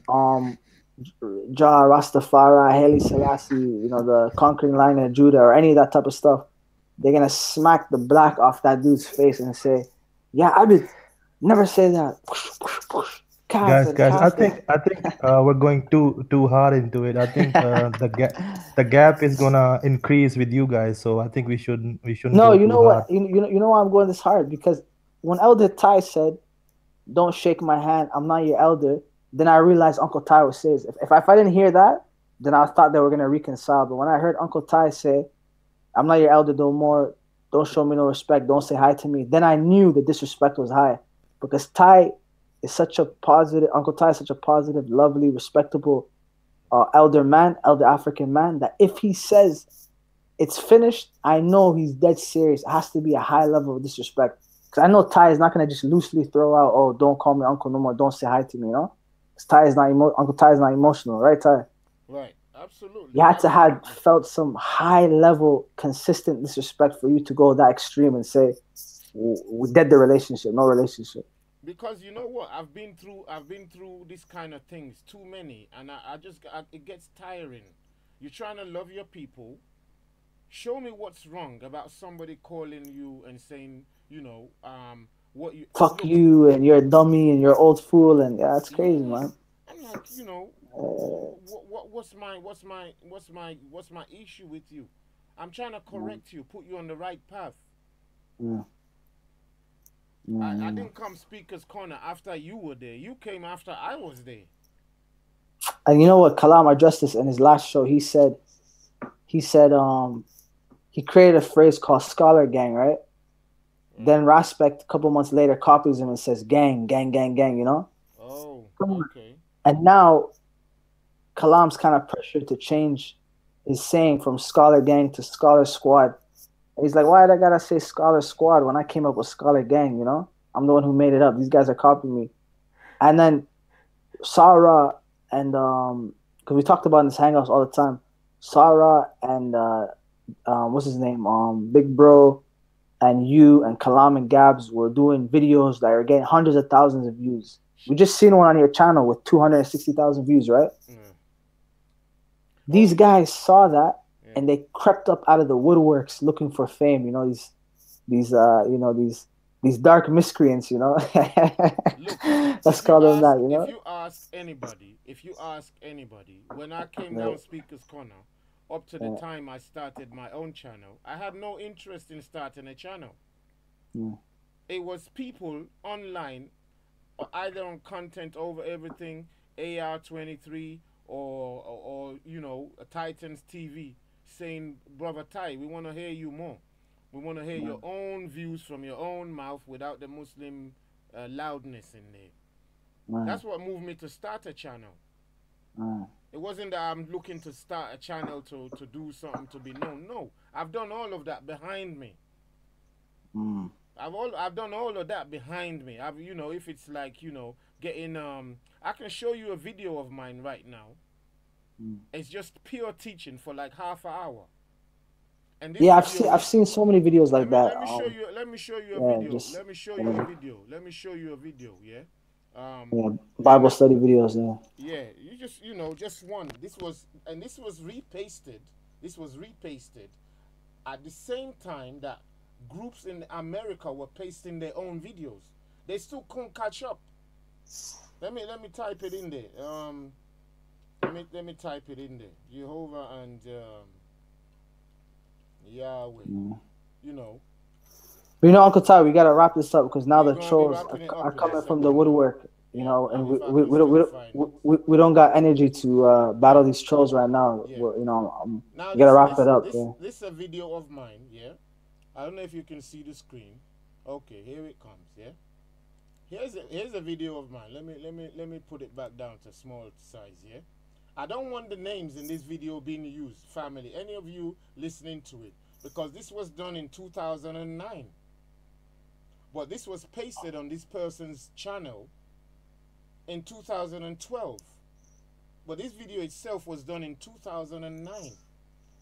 Jah Rastafari, Haile Selassie, the conquering lion of Judah, or any of that type of stuff, they're gonna smack the black off that dude's face and say, "Yeah, I would never say that." Guys, I think we're going too hard into it. I think the gap is gonna increase with you guys, so I think we shouldn't. No, go you know too what? hard. You know why I'm going this hard? Because when Elder Ty said, "Don't shake my hand, I'm not your elder," then I realized Uncle Ty was serious. If I didn't hear that, then I thought they were gonna reconcile. But when I heard Uncle Ty say, "I'm not your elder no more, don't show me no respect, don't say hi to me," then I knew the disrespect was high. Because Ty is such a positive, Uncle Ty is such a positive, lovely, respectable elder African man, that if he says it's finished, I know he's dead serious. It has to be a high level of disrespect. Because I know Ty is not going to just loosely throw out, "Oh, don't call me uncle no more, don't say hi to me," Because Uncle Ty is not emotional, right, Ty? Right, absolutely. You had to have felt some high level, consistent disrespect for you to go that extreme and say, "We dead the relationship, no relationship." Because you know what, I've been through this kind of things, too many, and it gets tiring. You're trying to love your people. Show me what's wrong about somebody calling you and saying, what you fuck you and you're a dummy and you're an old fool, and that's crazy, man. I'm like, what's my issue with you? I'm trying to correct you, put you on the right path. I didn't come Speaker's Corner after you were there. You came after I was there. And you know what? Kalam addressed this in his last show. He said, he created a phrase called scholar gang, right? Then Raspek a couple months later copies him and says gang, gang, gang, gang, Oh, okay. And now Kalam's kind of pressured to change his saying from scholar gang to scholar squad. And he's like, why did I gotta say scholar squad when I came up with scholar gang, I'm the one who made it up. These guys are copying me. And then Sarah and because we talked about in this hangouts all the time, Sarah and what's his name? Big Bro and you and Kalam and Gabs were doing videos that are getting hundreds of thousands of views. We just seen one on your channel with 260,000 views, right? These guys saw that and they crept up out of the woodworks looking for fame. These dark miscreants. Look, let's call them that. If you ask anybody, when I came down Speaker's Corner, up to the time I started my own channel, I had no interest in starting a channel. It was people online, either on content over everything, AR23 or Titans TV, saying, "Brother Ty, we want to hear you more. We want to hear your own views from your own mouth without the Muslim loudness in there." That's what moved me to start a channel. It wasn't that I'm looking to start a channel to do something to be known. No, I've done all of that behind me. I've done all of that behind me. You know, if it's like, you know, getting I can show you a video of mine right now. It's just pure teaching for like half an hour. And this Yeah, video, I've seen so many videos like that. let me show you. Let me show you a yeah, video. just Let me show you a video. Let me show you a video. Yeah. Yeah, Bible study videos. Yeah. Yeah, you just, you know, just one. This was repasted. This was repasted at the same time that groups in America were pasting their own videos. They still can't catch up. Let me type it in there. Let me type it in there. Jehovah and Yahweh. You know. You know, Uncle Ty, we gotta wrap this up because now the trolls are coming from the woodwork. You know, and we don't got energy to battle these trolls right now. Yeah. You know, we gotta wrap it up. This is a video of mine. Yeah. I don't know if you can see the screen. Okay, here it comes. Yeah. Here's a video of mine. Let me put it back down to small size. Yeah. I don't want the names in this video being used, family. Any of you listening to it, because this was done in 2009. But this was pasted on this person's channel in 2012. But this video itself was done in 2009.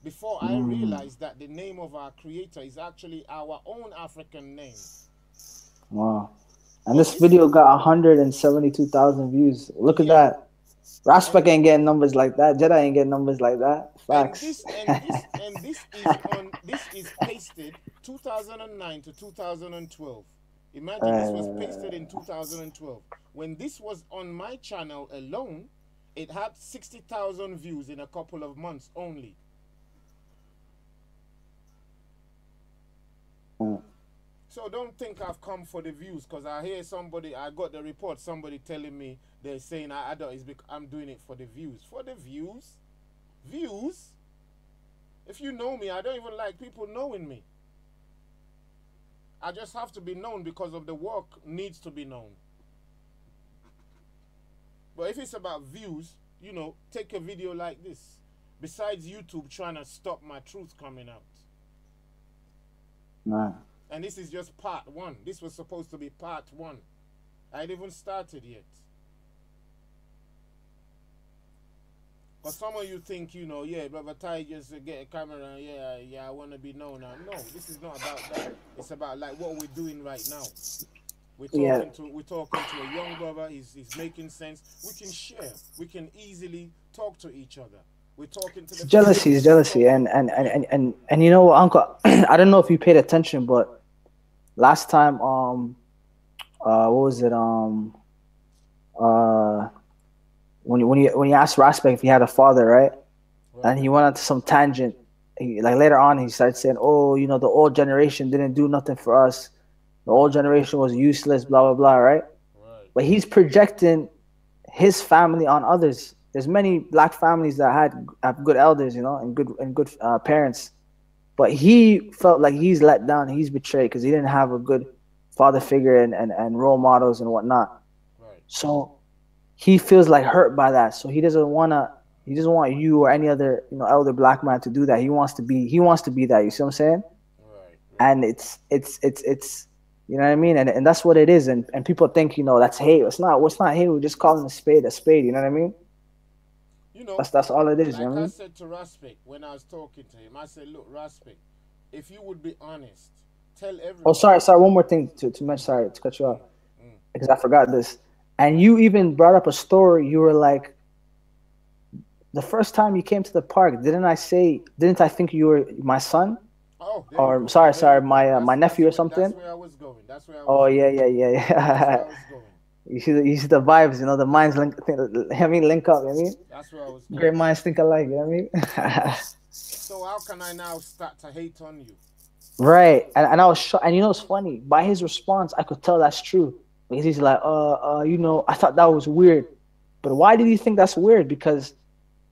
Before I realized that the name of our creator is actually our own African name. Wow. And this video got 172,000 views. Look at that. Raspek ain't getting numbers like that. Jedi ain't getting numbers like that. Facts. And this is pasted 2009 to 2012. Imagine this was pasted in 2012. When this was on my channel alone, it had 60,000 views in a couple of months only. So don't think I've come for the views, because I hear somebody, I got the report, somebody telling me, they're saying I don't, I'm doing it for the views. For the views? Views? If you know me, I don't even like people knowing me. I just have to be known because of the work needs to be known. But if it's about views, you know, take a video like this. Besides YouTube trying to stop my truth coming out. Nah. And this is just part one. This was supposed to be part one. I ain't even started yet. But some of you think, you know, yeah, Brother Ty just get a camera, yeah, I want to be known now. No, this is not about that. It's about like what we're doing right now. We're talking to a young brother. He's making sense. We can share. We can easily talk to each other. We're talking to the jealousy is jealousy, and you know what, Uncle, I don't know if you paid attention, but last time, what was it, when you asked Raspek if he had a father, right? And he went on to some tangent. Like later on, he started saying, "Oh, you know, the old generation didn't do nothing for us. The old generation was useless, blah blah blah," right? But he's projecting his family on others. There's many black families that have good elders, you know, and good parents, but he felt like he's let down, he's betrayed because he didn't have a good father figure and role models and whatnot. So he feels like hurt by that. So he doesn't want you or any other, you know, elder black man to do that. He wants to be that. You see what I'm saying? And it's you know what I mean? And that's what it is. And people think, you know, that's hate. It's not hate. We're just calling a spade. You know what I mean? You know, that's all it is. Like you know I said to Raspek when I was talking to him, I said, "Look, Raspek, if you would be honest, tell everyone." Oh, sorry. One more thing to mention. Sorry to cut you off, because I forgot this. And you even brought up a story. You were like, the first time you came to the park, didn't I think you were my son? Oh, or sorry, my nephew or something. That's where I was going. Yeah. That's where I was going. You see the vibes, you know, the minds link up, you know what I mean? That's where I was going. Great minds think alike, you know what I mean? So how can I now start to hate on you? Right. And I was shocked. And you know what's funny? By his response, I could tell that's true. Because he's like, you know, I thought that was weird. But why did he think that's weird? Because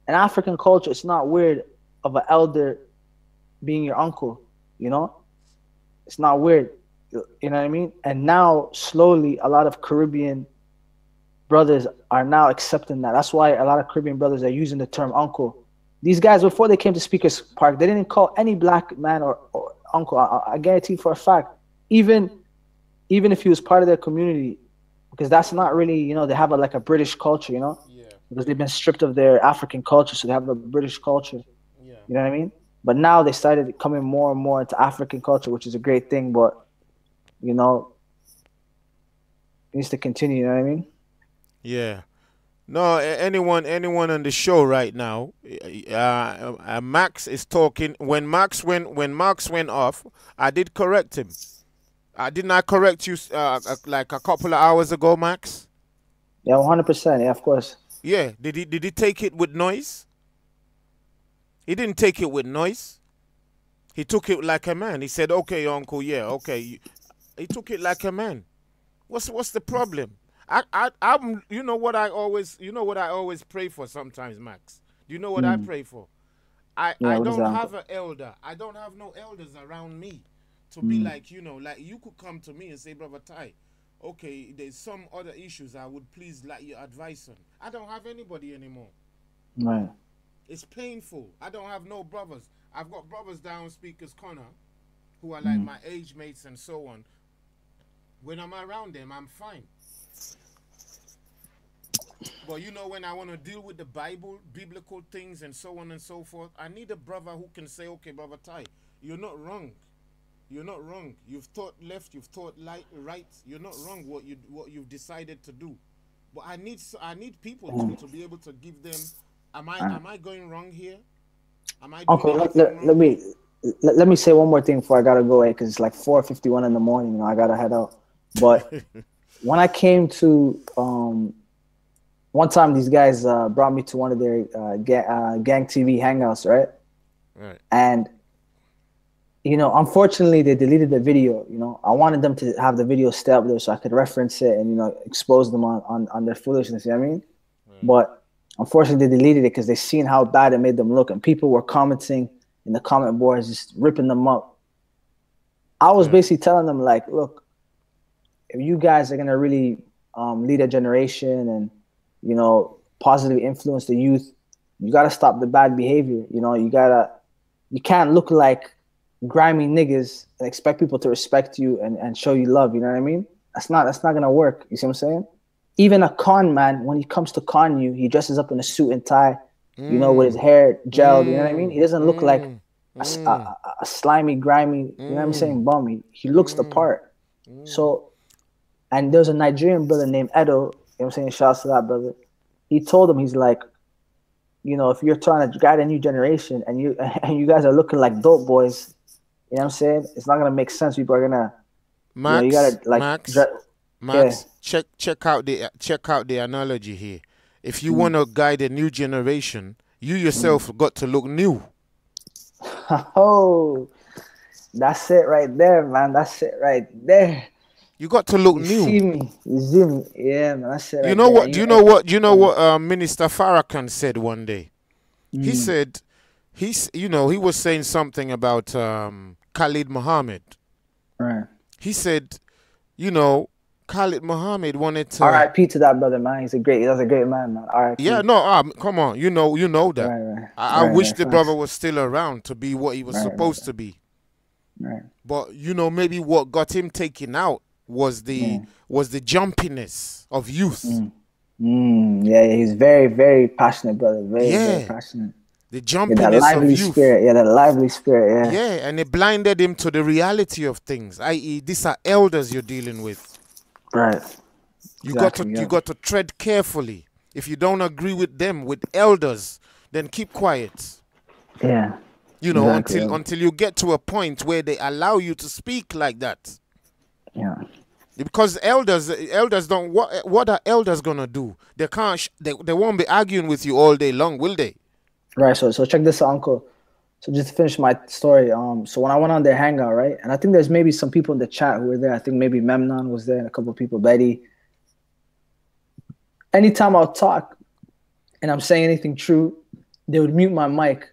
in African culture, it's not weird of an elder being your uncle, you know? It's not weird. You know what I mean? And now, slowly, a lot of Caribbean brothers are now accepting that. That's why a lot of Caribbean brothers are using the term uncle. These guys, before they came to Speaker's Park, they didn't call any black man or uncle. I guarantee for a fact. Even even if he was part of their community, because that's not really, you know, they have like a British culture, you know, because they've been stripped of their African culture, so they have a British culture. You know what I mean? But now they started coming more and more into African culture, which is a great thing. But you know, it needs to continue. You know what I mean? Yeah. No, anyone on the show right now, Max is talking. When Max went off, I did correct him. Didn't I correct you like a couple of hours ago, Max? Yeah, 100%. Yeah, of course. Yeah. Did he take it with noise? He didn't take it with noise. He took it like a man. He said, "Okay, uncle, yeah, okay." He took it like a man. What's the problem? I'm you know what I always pray for sometimes, Max. Do you know what I pray for? I don't have an elder. I don't have no elders around me to be like, you know, like you could come to me and say, Brother Ty, okay, there's some other issues I would please like your advice on. I don't have anybody anymore. Right. It's painful. I don't have no brothers. I've got brothers down Speaker's Corner who are like my age mates and so on. When I'm around them, I'm fine. But you know, when I want to deal with the Bible, biblical things and so on and so forth, I need a brother who can say, okay, Brother Ty, you're not wrong. You're not wrong. You've thought left, you've thought right. You're not wrong what you've decided to do. But I need people to be able to give them, am I going wrong here? Am I doing let me say one more thing before I gotta go, because it's like 4:51 in the morning, you know, I gotta head out. But when I came to one time, these guys brought me to one of their gang TV hangouts, right? Right. And you know, unfortunately, they deleted the video. You know, I wanted them to have the video stay up there so I could reference it and, you know, expose them on their foolishness. You know what I mean? Right. But unfortunately, they deleted it because they seen how bad it made them look, and people were commenting in the comment boards, just ripping them up. I was basically telling them, like, look, if you guys are gonna really lead a generation and, you know, positively influence the youth, you gotta stop the bad behavior. You know, you can't look like grimy niggas and expect people to respect you and show you love. You know what I mean? That's not gonna work. You see what I'm saying? Even a con man, when he comes to con you, he dresses up in a suit and tie, you know, with his hair gelled. You know what I mean? He doesn't look like a slimy, grimy, you know what I'm saying, bum. He looks the part. So, and there's a Nigerian brother named Edo, you know what I'm saying? Shouts to that brother. He told him, he's like, you know, if you're trying to guide a new generation and you guys are looking like dope boys, you know what I'm saying? It's not gonna make sense. People are gonna, Max, you gotta like Max, check out the analogy here. If you want to guide a new generation, you yourself got to look new. Oh, that's it right there, man. That's it right there. You got to look new. See me, you see me, yeah, man. That's it. You right know there. what? You know what? You know what? Minister Farrakhan said one day. He said, he was saying something about Khalid Muhammad. Right. He said, you know, Khalid Muhammad wanted to. R.I.P. to that brother, man. He's a great man, man. R.I.P. Yeah, no, come on, you know that. Right. I wish the brother was still around to be what he was supposed to be. Right. But you know, maybe what got him taken out was the jumpiness of youth. Yeah, he's very, very passionate, brother. Very passionate. The jumpiness of youth. Spirit. Yeah, that lively spirit. Yeah, and it blinded him to the reality of things. I.e., these are elders you're dealing with. Right. You got to tread carefully. If you don't agree with them, with elders, then keep quiet. Yeah. You know, until you get to a point where they allow you to speak like that. Yeah. Because elders don't. What are elders gonna do? They can't. They won't be arguing with you all day long, will they? Right. So check this out, Uncle. So just to finish my story, so when I went on their hangout, right, and I think there's maybe some people in the chat who were there. I think maybe Memnon was there and a couple of people, Betty. Anytime I'll talk and I'm saying anything true, they would mute my mic.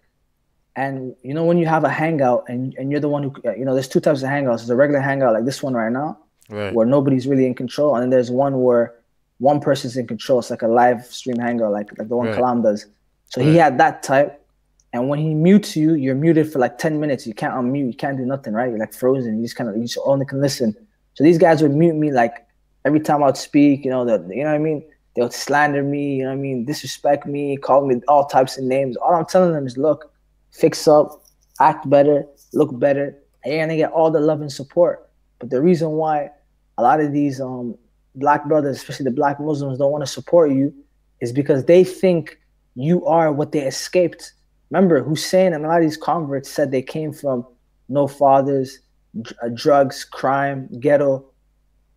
And you know, when you have a hangout and you're the one who, you know, there's two types of hangouts. There's a regular hangout like this one right now, right, where nobody's really in control, and then there's one where one person's in control. It's like a live stream hangout, like the one Kalam does. So he had that type. And when he mutes you, you're muted for like 10 minutes. You can't unmute. You can't do nothing, right? You're like frozen. You just only can listen. So these guys would mute me like every time I'd speak, you know what I mean? They would slander me, you know what I mean, disrespect me, call me all types of names. All I'm telling them is, look, fix up, act better, look better, and you're gonna get all the love and support. But the reason why a lot of these black brothers, especially the black Muslims, don't want to support you is because they think you are what they escaped. Remember, Hussein and a lot of these converts said they came from no fathers, drugs, crime, ghetto.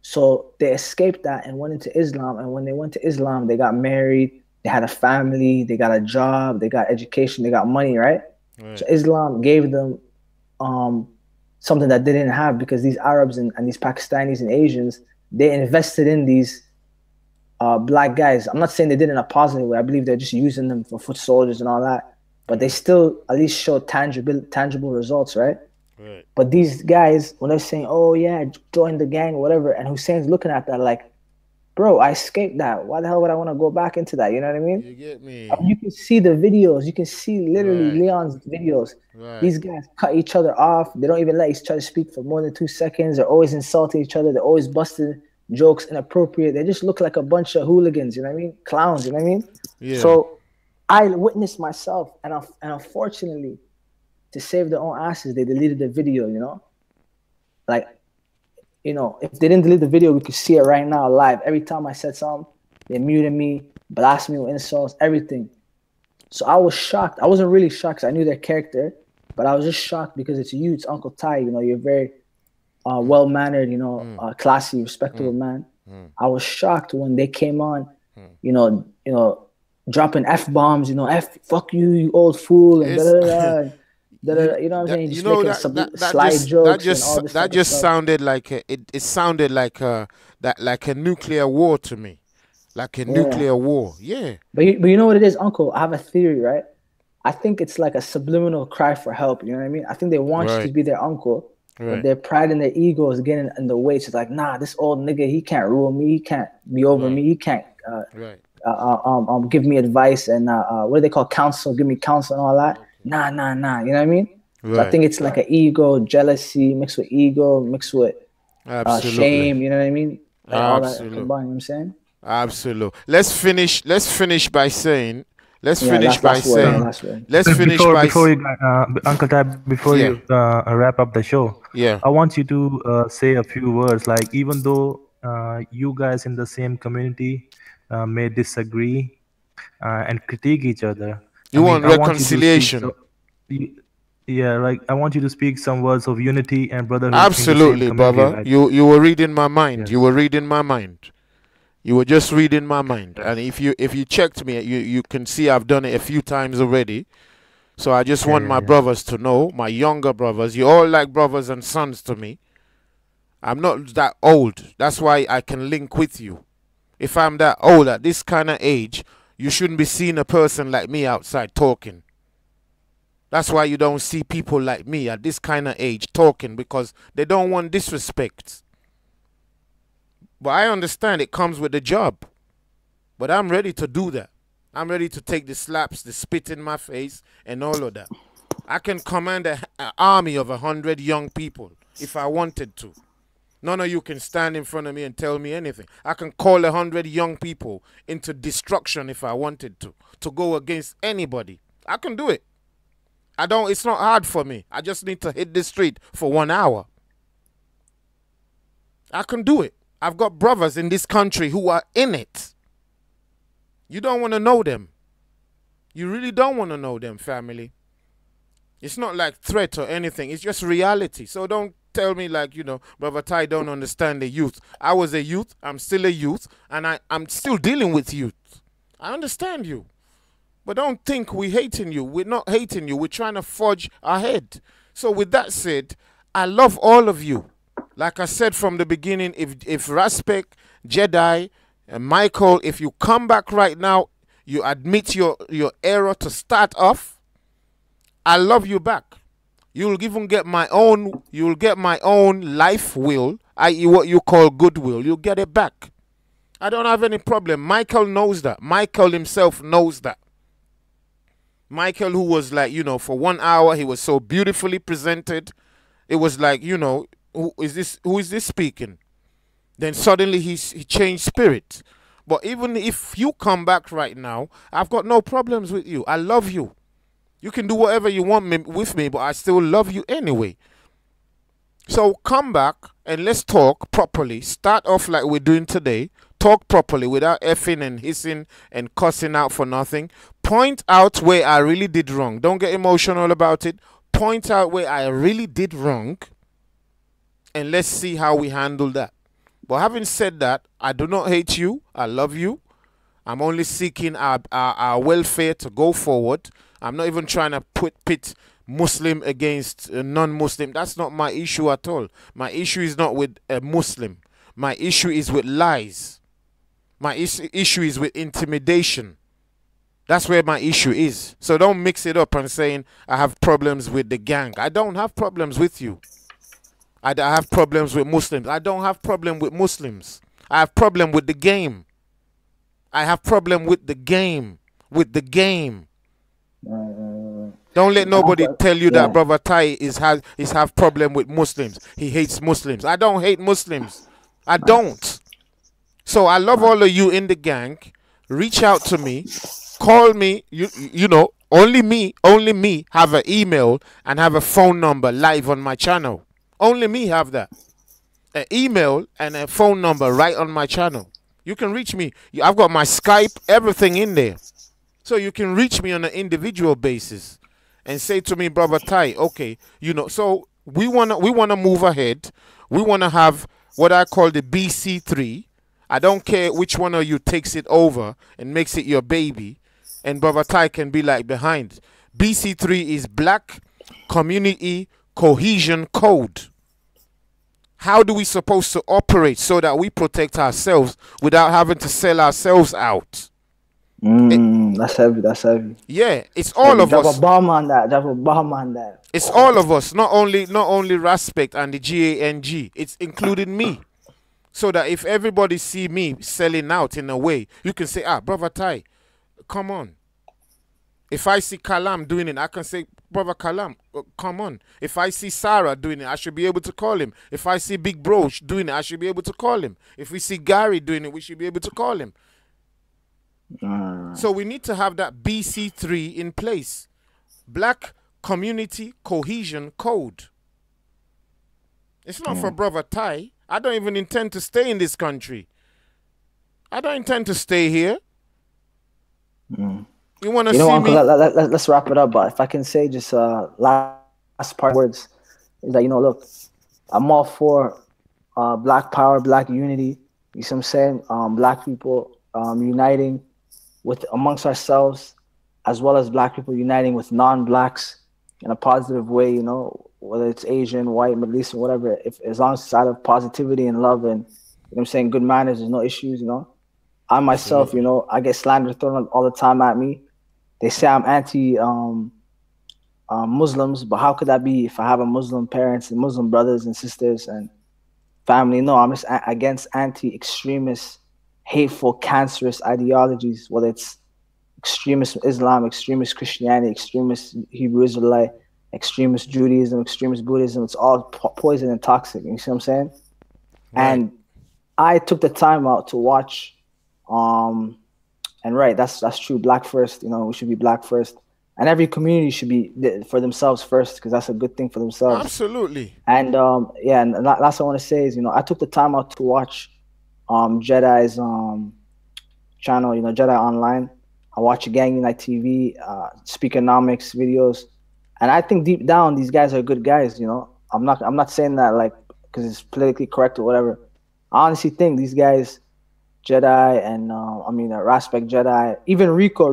So they escaped that and went into Islam. And when they went to Islam, they got married, they had a family, they got a job, they got education, they got money, right? So Islam gave them something that they didn't have, because these Arabs and these Pakistanis and Asians, they invested in these black guys. I'm not saying they did it in a positive way. I believe they're just using them for foot soldiers and all that. But they still at least show tangible results, right? Right. But these guys, when they're saying, oh yeah, join the gang, whatever, and Hussein's looking at that like, bro, I escaped that. Why the hell would I want to go back into that? You know what I mean? You get me? You can see the videos. You can see literally Leon's videos. These guys cut each other off. They don't even let each other speak for more than 2 seconds. They're always insulting each other. They're always busting jokes inappropriate. They just look like a bunch of hooligans, you know what I mean? Clowns, you know what I mean? Yeah. So I witnessed myself, and unfortunately, to save their own asses, they deleted the video, you know? Like, you know, if they didn't delete the video, we could see it right now live. Every time I said something, they muted me, blasted me with insults, everything. So I was shocked. I wasn't really shocked because I knew their character, but I was just shocked because it's you, it's Uncle Ty, you know, you're very well-mannered, you know, classy, respectable man. I was shocked when they came on, you know, dropping F-bombs, you know, fuck you, you old fool, and da-da-da. You know what I'm saying? Just making slide jokes and all this. That just sounded like it sounded like a nuclear war to me, like a nuclear war. Yeah. But you know what it is, Uncle? I have a theory, right? I think it's like a subliminal cry for help. You know what I mean? I think they want you to be their uncle, but their pride and their ego is getting in the way. So it's like, nah, this old nigga, he can't rule me. He can't be over me. He can't give me advice and what do they call counsel? Give me counsel and all that. Nah. You know what I mean? So I think it's like an ego, jealousy mixed with ego, mixed with shame. You know what I mean? Like all that combined. You know what I'm saying? Absolutely. Let's finish by saying. Let's Before you, Uncle Tab, before you wrap up the show, I want you to say a few words. Like, even though you guys in the same community may disagree and critique each other, you want reconciliation. Like, I want you to speak some words of unity and brotherhood. Absolutely, in the same brother. like, you were reading my mind. You were reading my mind. You were just reading my mind. And if you checked me, you can see I've done it a few times already. So I just want my brothers to know, my younger brothers, you're all like brothers and sons to me. I'm not that old. That's why I can link with you. If I'm that old at this kind of age, you shouldn't be seeing a person like me outside talking. That's why you don't see people like me at this kind of age talking, because they don't want disrespect. But I understand it comes with the job. But I'm ready to do that. I'm ready to take the slaps, the spit in my face, and all of that. I can command an army of 100 young people if I wanted to. None of you can stand in front of me and tell me anything. I can call 100 young people into destruction if I wanted to go against anybody. I can do it. It's not hard for me. I just need to hit the street for 1 hour. I can do it. I've got brothers in this country who are in it. You don't want to know them. You really don't want to know them, family. It's not like threat or anything. It's just reality. So don't tell me like, you know, Brother Ty don't understand the youth. I was a youth. I'm still a youth. And I'm still dealing with youth. I understand you. But don't think we're hating you. We're not hating you. We're trying to forge ahead. So with that said, I love all of you. Like I said from the beginning, if Raspek, Jedi, and Michael, if you come back right now, you admit your error to start off, I love you back. You'll even get my own life will, i.e. what you call goodwill. You'll get it back. I don't have any problem. Michael knows that. Michael himself knows that. Michael, who was like, you know, for 1 hour, he was so beautifully presented. It was like, you know, who is this speaking? Then suddenly he changed spirit. But even if you come back right now, I've got no problems with you. I love you. You can do whatever you want with me, but I still love you anyway. So come back and let's talk properly. Start off like we're doing today. Talk properly without effing and hissing and cussing out for nothing. Point out where I really did wrong. Don't get emotional about it. Point out where I really did wrong. And let's see how we handle that. But having said that, I do not hate you. I love you. I'm only seeking our welfare to go forward. I'm not even trying to pit Muslim against non-Muslim. That's not my issue at all. My issue is not with a Muslim. My issue is with lies. My issue is with intimidation. That's where my issue is. So don't mix it up and saying I have problems with the gang. I don't have problems with you. I have problems with Muslims. I don't have problem with Muslims. I have problem with the game. I have problem with the game. With the game. Don't let nobody tell you that Brother Tai have problem with Muslims. He hates Muslims. I don't hate Muslims. I don't. So I love all of you in the gang. Reach out to me. Call me. You know, only me have an email and have a phone number live on my channel. Only me have that. An email and a phone number right on my channel. You can reach me. I've got my Skype, everything in there. So you can reach me on an individual basis and say to me, Brother Tai, okay, you know, so we wanna move ahead. We wanna have what I call the BC3. I don't care which one of you takes it over and makes it your baby, and Brother Tai can be like behind. BC3 is Black Community Cohesion Code. How do we supposed to operate so that we protect ourselves without having to sell ourselves out? That's heavy. That's heavy. Yeah, it's all of us. Drop a bomb on that. Drop a bomb on that. It's all of us, not only Respect and the GANG. It's including me. So that if everybody see me selling out in a way, you can say, Brother Tai, come on. If I see Kalam doing it, I can say, Brother Kalam, come on. If I see Sarah doing it, I should be able to call him. If I see Big Bro doing it, I should be able to call him. If we see Gary doing it, we should be able to call him. So we need to have that BC3 in place. Black Community Cohesion Code. It's not for Brother Tai. I don't even intend to stay in this country. I don't intend to stay here. You want to see me? Let's wrap it up. But if I can say just last part words is that, you know, look, I'm all for Black power, Black unity. You see what I'm saying? Black people uniting amongst ourselves, as well as Black people uniting with non-Blacks in a positive way. You know, whether it's Asian, white, Middle Eastern, whatever. As long as it's out of positivity and love and, you know what I'm saying, good manners, there's no issues. You know, I myself, you know, I get slander thrown all the time at me. They say I'm anti Muslims, but how could that be if I have a Muslim parents and Muslim brothers and sisters and family? No, I'm just against anti-extremist, hateful, cancerous ideologies, whether it's extremist Islam, extremist Christianity, extremist Hebrew Israelite, extremist Judaism, extremist Buddhism. It's all poison and toxic. You see what I'm saying? Right. And I took the time out to watch and right, that's true. Black first, you know, we should be Black first, and every community should be for themselves first, because that's a good thing for themselves. Absolutely. And yeah, and last I want to say is, you know, I took the time out to watch Jedi's channel, you know, Jedi Online. I watch Gang Unite TV, Speakonomics videos, and I think deep down these guys are good guys. You know, I'm not saying that like because it's politically correct or whatever. I honestly think these guys, Jedi and Respect Jedi, even Rico,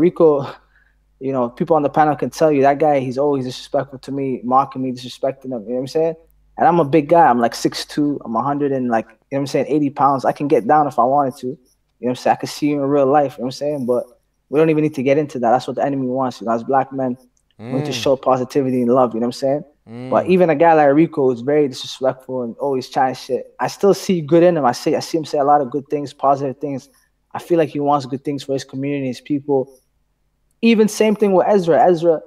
you know, people on the panel can tell you that guy, he's always disrespectful to me, mocking me, disrespecting him, you know what I'm saying? And I'm a big guy. I'm like 6'2", I'm 100 and like, you know what I'm saying, 80 pounds. I can get down if I wanted to. You know what I'm saying? I could see you in real life, you know what I'm saying? But we don't even need to get into that. That's what the enemy wants. You know, as Black men, we need to show positivity and love, you know what I'm saying? But even a guy like Rico is very disrespectful and always trying shit. I still see good in him. I see him say a lot of good things, positive things. I feel like he wants good things for his community, his people. Even same thing with Ezra.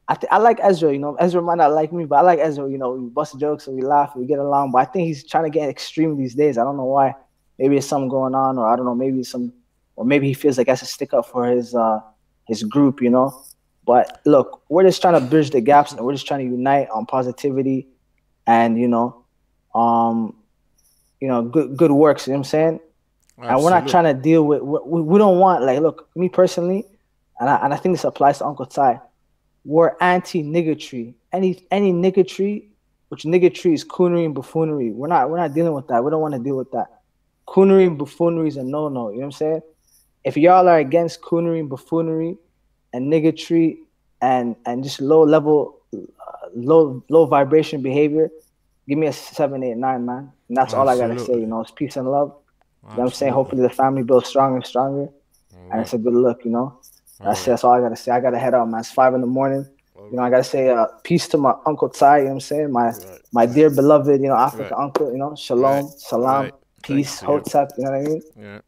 I like Ezra, you know. Ezra might not like me, but I like Ezra, you know. We bust jokes and we laugh and we get along. But I think he's trying to get extreme these days. I don't know why. maybe it's something going on, or I don't know, or maybe he feels like he has to stick up for his group, you know. But look, we're just trying to bridge the gaps, and we're just trying to unite on positivity, and good works. You know what I'm saying? Absolutely. And we're not trying to deal with. We don't want, like, look, me personally, and I think this applies to Uncle Ty. We're anti-niggatry. Any niggatry, which niggatry is coonery and buffoonery. We're not dealing with that. We don't want to deal with that. Coonery and buffoonery is a no-no. You know what I'm saying? If y'all are against coonery and buffoonery and niggatry and just low vibration behavior, give me a 7, 8, 9, man. And that's all I gotta say. It's peace and love. You know what I'm saying? Hopefully the family builds stronger and stronger, and it's a good look. That's all I gotta say. I gotta head out, man. It's 5 a.m. I gotta say peace to my Uncle Ty. You know what I'm saying? My dear beloved, African uncle. Shalom, salam, peace, hotep. You know what I mean? Yeah.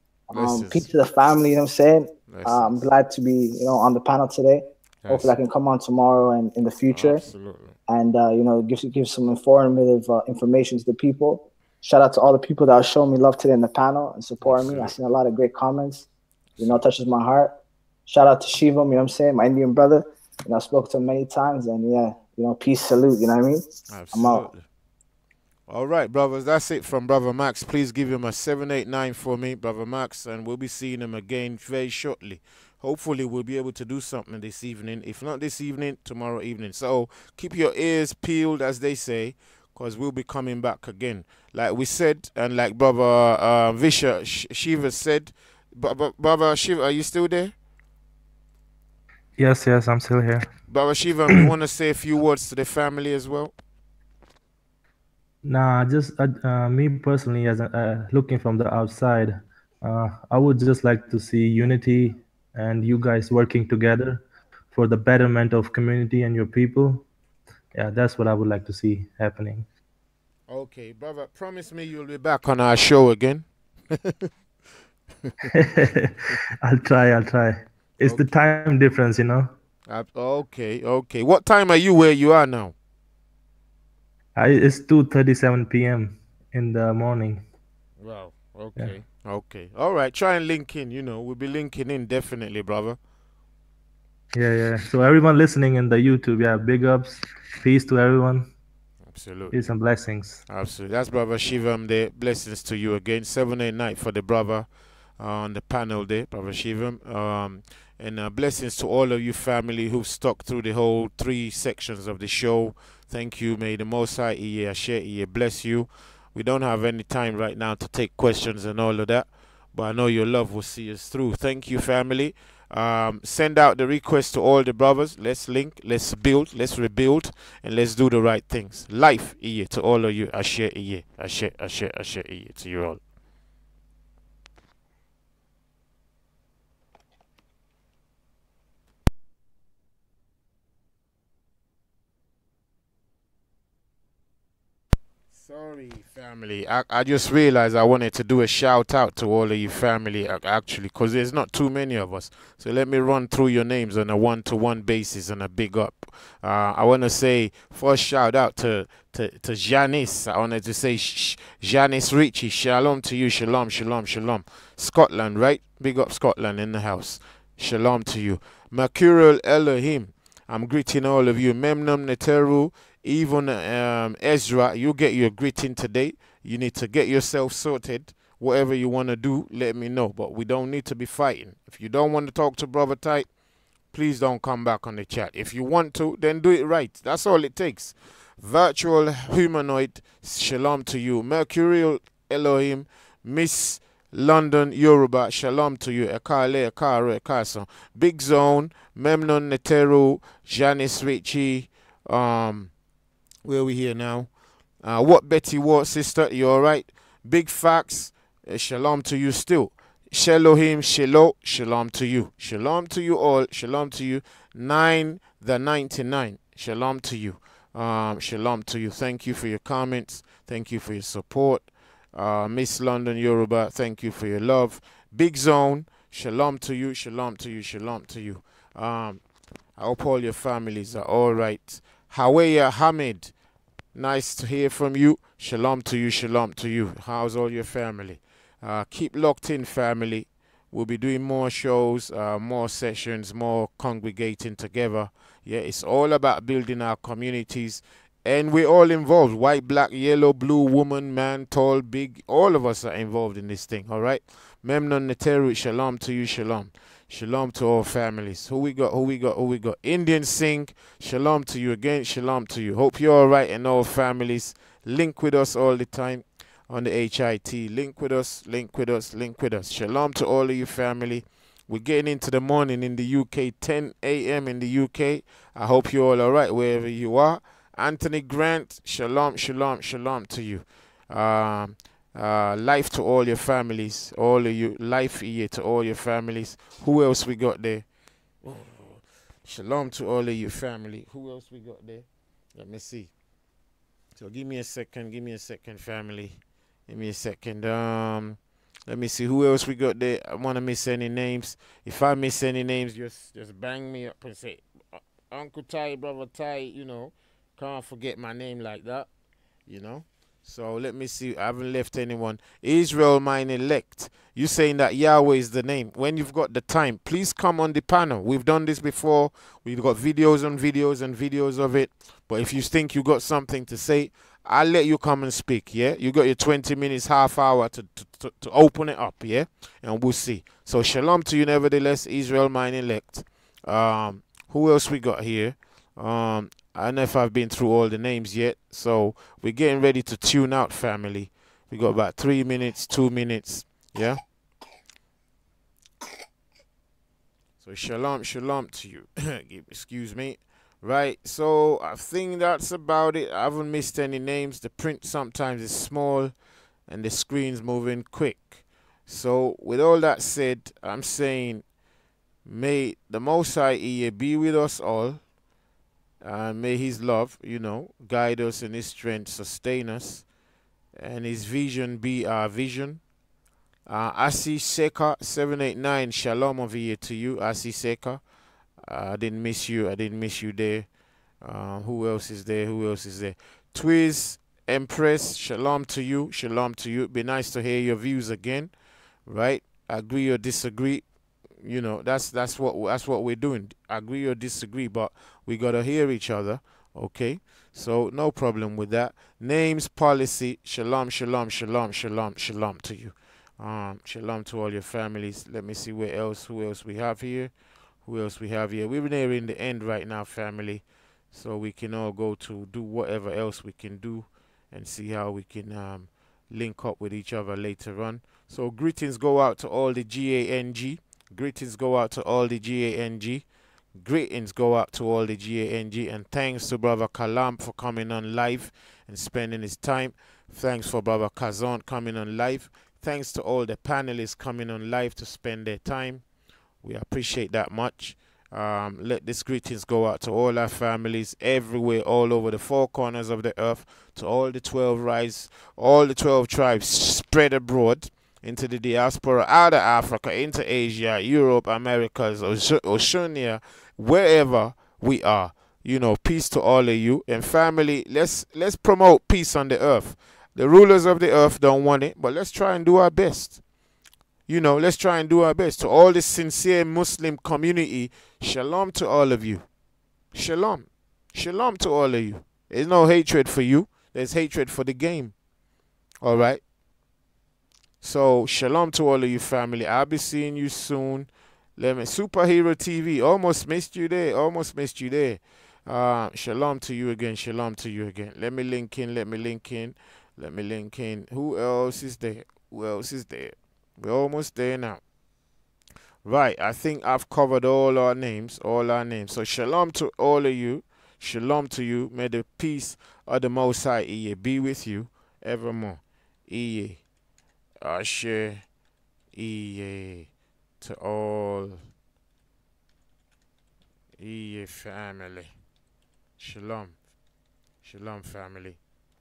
Peace to the family. You know what I'm saying? I'm glad to be on the panel today. Hopefully I can come on tomorrow and in the future. Absolutely. And give some informative information to the people. Shout out to all the people that are showing me love today in the panel and supporting me. I've seen a lot of great comments. It touches my heart. Shout out to Shivam, you know what I'm saying, my Indian brother. I spoke to him many times, and peace, salute, you know what I mean? Absolutely. I'm out. All right, brothers, that's it from Brother Max. Please give him a 789 for me, Brother Max, and we'll be seeing him again very shortly. Hopefully, we'll be able to do something this evening. If not this evening, tomorrow evening. So keep your ears peeled, as they say, because we'll be coming back again. Like we said, and like Brother Visha Shiva said, Brother Shiva, are you still there? Yes, I'm still here. Brother Shiva, you want to say a few words to the family as well? Nah, just me personally, as looking from the outside, I would just like to see unity and you guys working together for the betterment of community and your people. Yeah, that's what I would like to see happening. Okay, brother, promise me you'll be back on our show again. I'll try. It's the time difference, Okay. What time are you where you are now? It's 2:37 p.m. in the morning. Wow. Okay. Yeah. Okay. All right. Try and link in. We'll be linking in definitely, brother. Yeah. So everyone listening in the YouTube, big ups, peace to everyone. Absolutely. Peace and blessings. Absolutely. That's Brother Shivam there. Blessings to you again. 7 8 night for the brother on the panel there, Brother Shivam. And blessings to all of you family who've stuck through the whole 3 sections of the show. Thank you. May the Most High bless you. We don't have any time right now to take questions and all of that, but I know your love will see us through. Thank you, family. Send out the request to all the brothers. Let's link, let's build, let's rebuild, and let's do the right things. Life, to all of you. Ashe, to you all. Sorry, family. I just realized I wanted to do a shout out to all of you family, actually, because there's not too many of us. So let me run through your names on a one-to-one basis and a big up. I want to say first shout out to Janice. I wanted to say Janice Ritchie. Shalom to you. Shalom. Scotland, right? Big up Scotland in the house. Shalom to you. Mercurial Elohim. I'm greeting all of you. Memnum Neteru. Even Ezra, you get your greeting today. You need to get yourself sorted. Whatever you want to do, let me know. But we don't need to be fighting. If you don't want to talk to Brother Tight, please don't come back on the chat. If you want to, then do it right. That's all it takes. Virtual humanoid, shalom to you. Mercurial Elohim, Miss London Yoruba, shalom to you. Ekale, Ekare, Ekaso. Big Zone, Memnon Neteru, Janice Ritchie, where are we here now? What Betty Ward, sister, you alright? Big Facts, shalom to you still. Shelohim, shalom to you. Shalom to you all, shalom to you. 9 the 99, shalom to you. Shalom to you. Thank you for your comments. Thank you for your support. Miss London Yoruba, thank you for your love. Big Zone, shalom to you, shalom to you, shalom to you. I hope all your families are alright. Haweya Hamid, nice to hear from you. Shalom to you, shalom to you. How's all your family? Keep locked in, family. We'll be doing more shows, more sessions, more congregating together. Yeah, it's all about building our communities. And we're all involved. White, black, yellow, blue, woman, man, tall, big. All of us are involved in this thing, all right? Memnon Neteru, shalom to you, shalom. Shalom to all families. Who we got, who we got, who we got? Indian Singh, shalom to you again, shalom to you. Hope you're all right and all families. Link with us all the time on the HIT. Link with us, link with us, link with us. Shalom to all of you family. We're getting into the morning in the UK, 10 a.m. in the UK. I hope you're all right wherever you are. Anthony Grant, shalom, shalom, shalom to you. Life to all your families, all of you. Life here to all your families. Who else we got there? Oh, shalom to all of you family. Who else we got there? Let me see. So give me a second, family. Give me a second. Let me see who else we got there. I want to miss any names. If I miss any names, just bang me up and say, Uncle Ty, Brother Ty, you know. Can't forget my name like that, you know. So let me see. I haven't left anyone. Israel, mine elect. You saying that Yahweh is the name. When you've got the time, please come on the panel. We've done this before. We've got videos on videos and videos of it. But if you think you got something to say, I'll let you come and speak, yeah? You got your 20 minutes, half hour to open it up, yeah? And we'll see. So shalom to you nevertheless, Israel, mine elect. Who else we got here? I don't know if I've been through all the names yet. So we're getting ready to tune out, family. We got about 3 minutes, 2 minutes. Yeah. So shalom, shalom to you. Excuse me. Right. So I think that's about it. I haven't missed any names. The print sometimes is small and the screen's moving quick. So with all that said, I'm saying, may the Most High be with us all. And may his love, you know, guide us and his strength sustain us. And his vision be our vision. Asi Seka 789, shalom over here to you, Asi Seka. I didn't miss you. I didn't miss you there. Who else is there? Who else is there? Twiz Empress, shalom to you. Shalom to you. It'd be nice to hear your views again. Right? Agree or disagree. You know, that's what we're doing. Agree or disagree, but we gotta hear each other. Okay, so no problem with that. Names, policy, shalom, shalom, shalom, shalom, shalom to you. Shalom to all your families. Let me see who else we have here. Who else we have here? We're nearing the end right now, family. So we can all go to do whatever else we can do and see how we can link up with each other later on. So greetings go out to all the GANG. Greetings go out to all the GANG. Greetings go out to all the GANG. And thanks to Brother Kalam for coming on live and spending his time. Thanks for Brother Kazan coming on live. Thanks to all the panelists coming on live to spend their time. We appreciate that much. Let this greetings go out to all our families everywhere, all over the four corners of the earth, to all the 12 all the 12 tribes spread abroad into the diaspora, out of Africa, into Asia, Europe, Americas, Oceania, wherever we are. You know, peace to all of you. And family, let's promote peace on the earth. The rulers of the earth don't want it, but let's try and do our best. You know, let's try and do our best. To all the sincere Muslim community, shalom to all of you. Shalom. Shalom to all of you. There's no hatred for you. There's hatred for the game. All right? So, shalom to all of you, family. I'll be seeing you soon. Superhero TV. Almost missed you there. Almost missed you there. Shalom to you again. Shalom to you again. Let me link in. Let me link in. Let me link in. Who else is there? Who else is there? We're almost there now. Right. I think I've covered all our names. All our names. So, shalom to all of you. Shalom to you. May the peace of the Most High be with you evermore. Asher, to all family. Shalom. Shalom, family.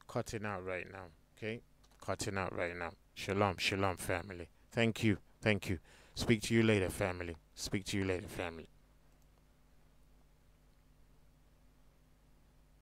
Cutting out right now. Okay? Cutting out right now. Shalom, shalom, family. Thank you. Thank you. Speak to you later, family. Speak to you later, family.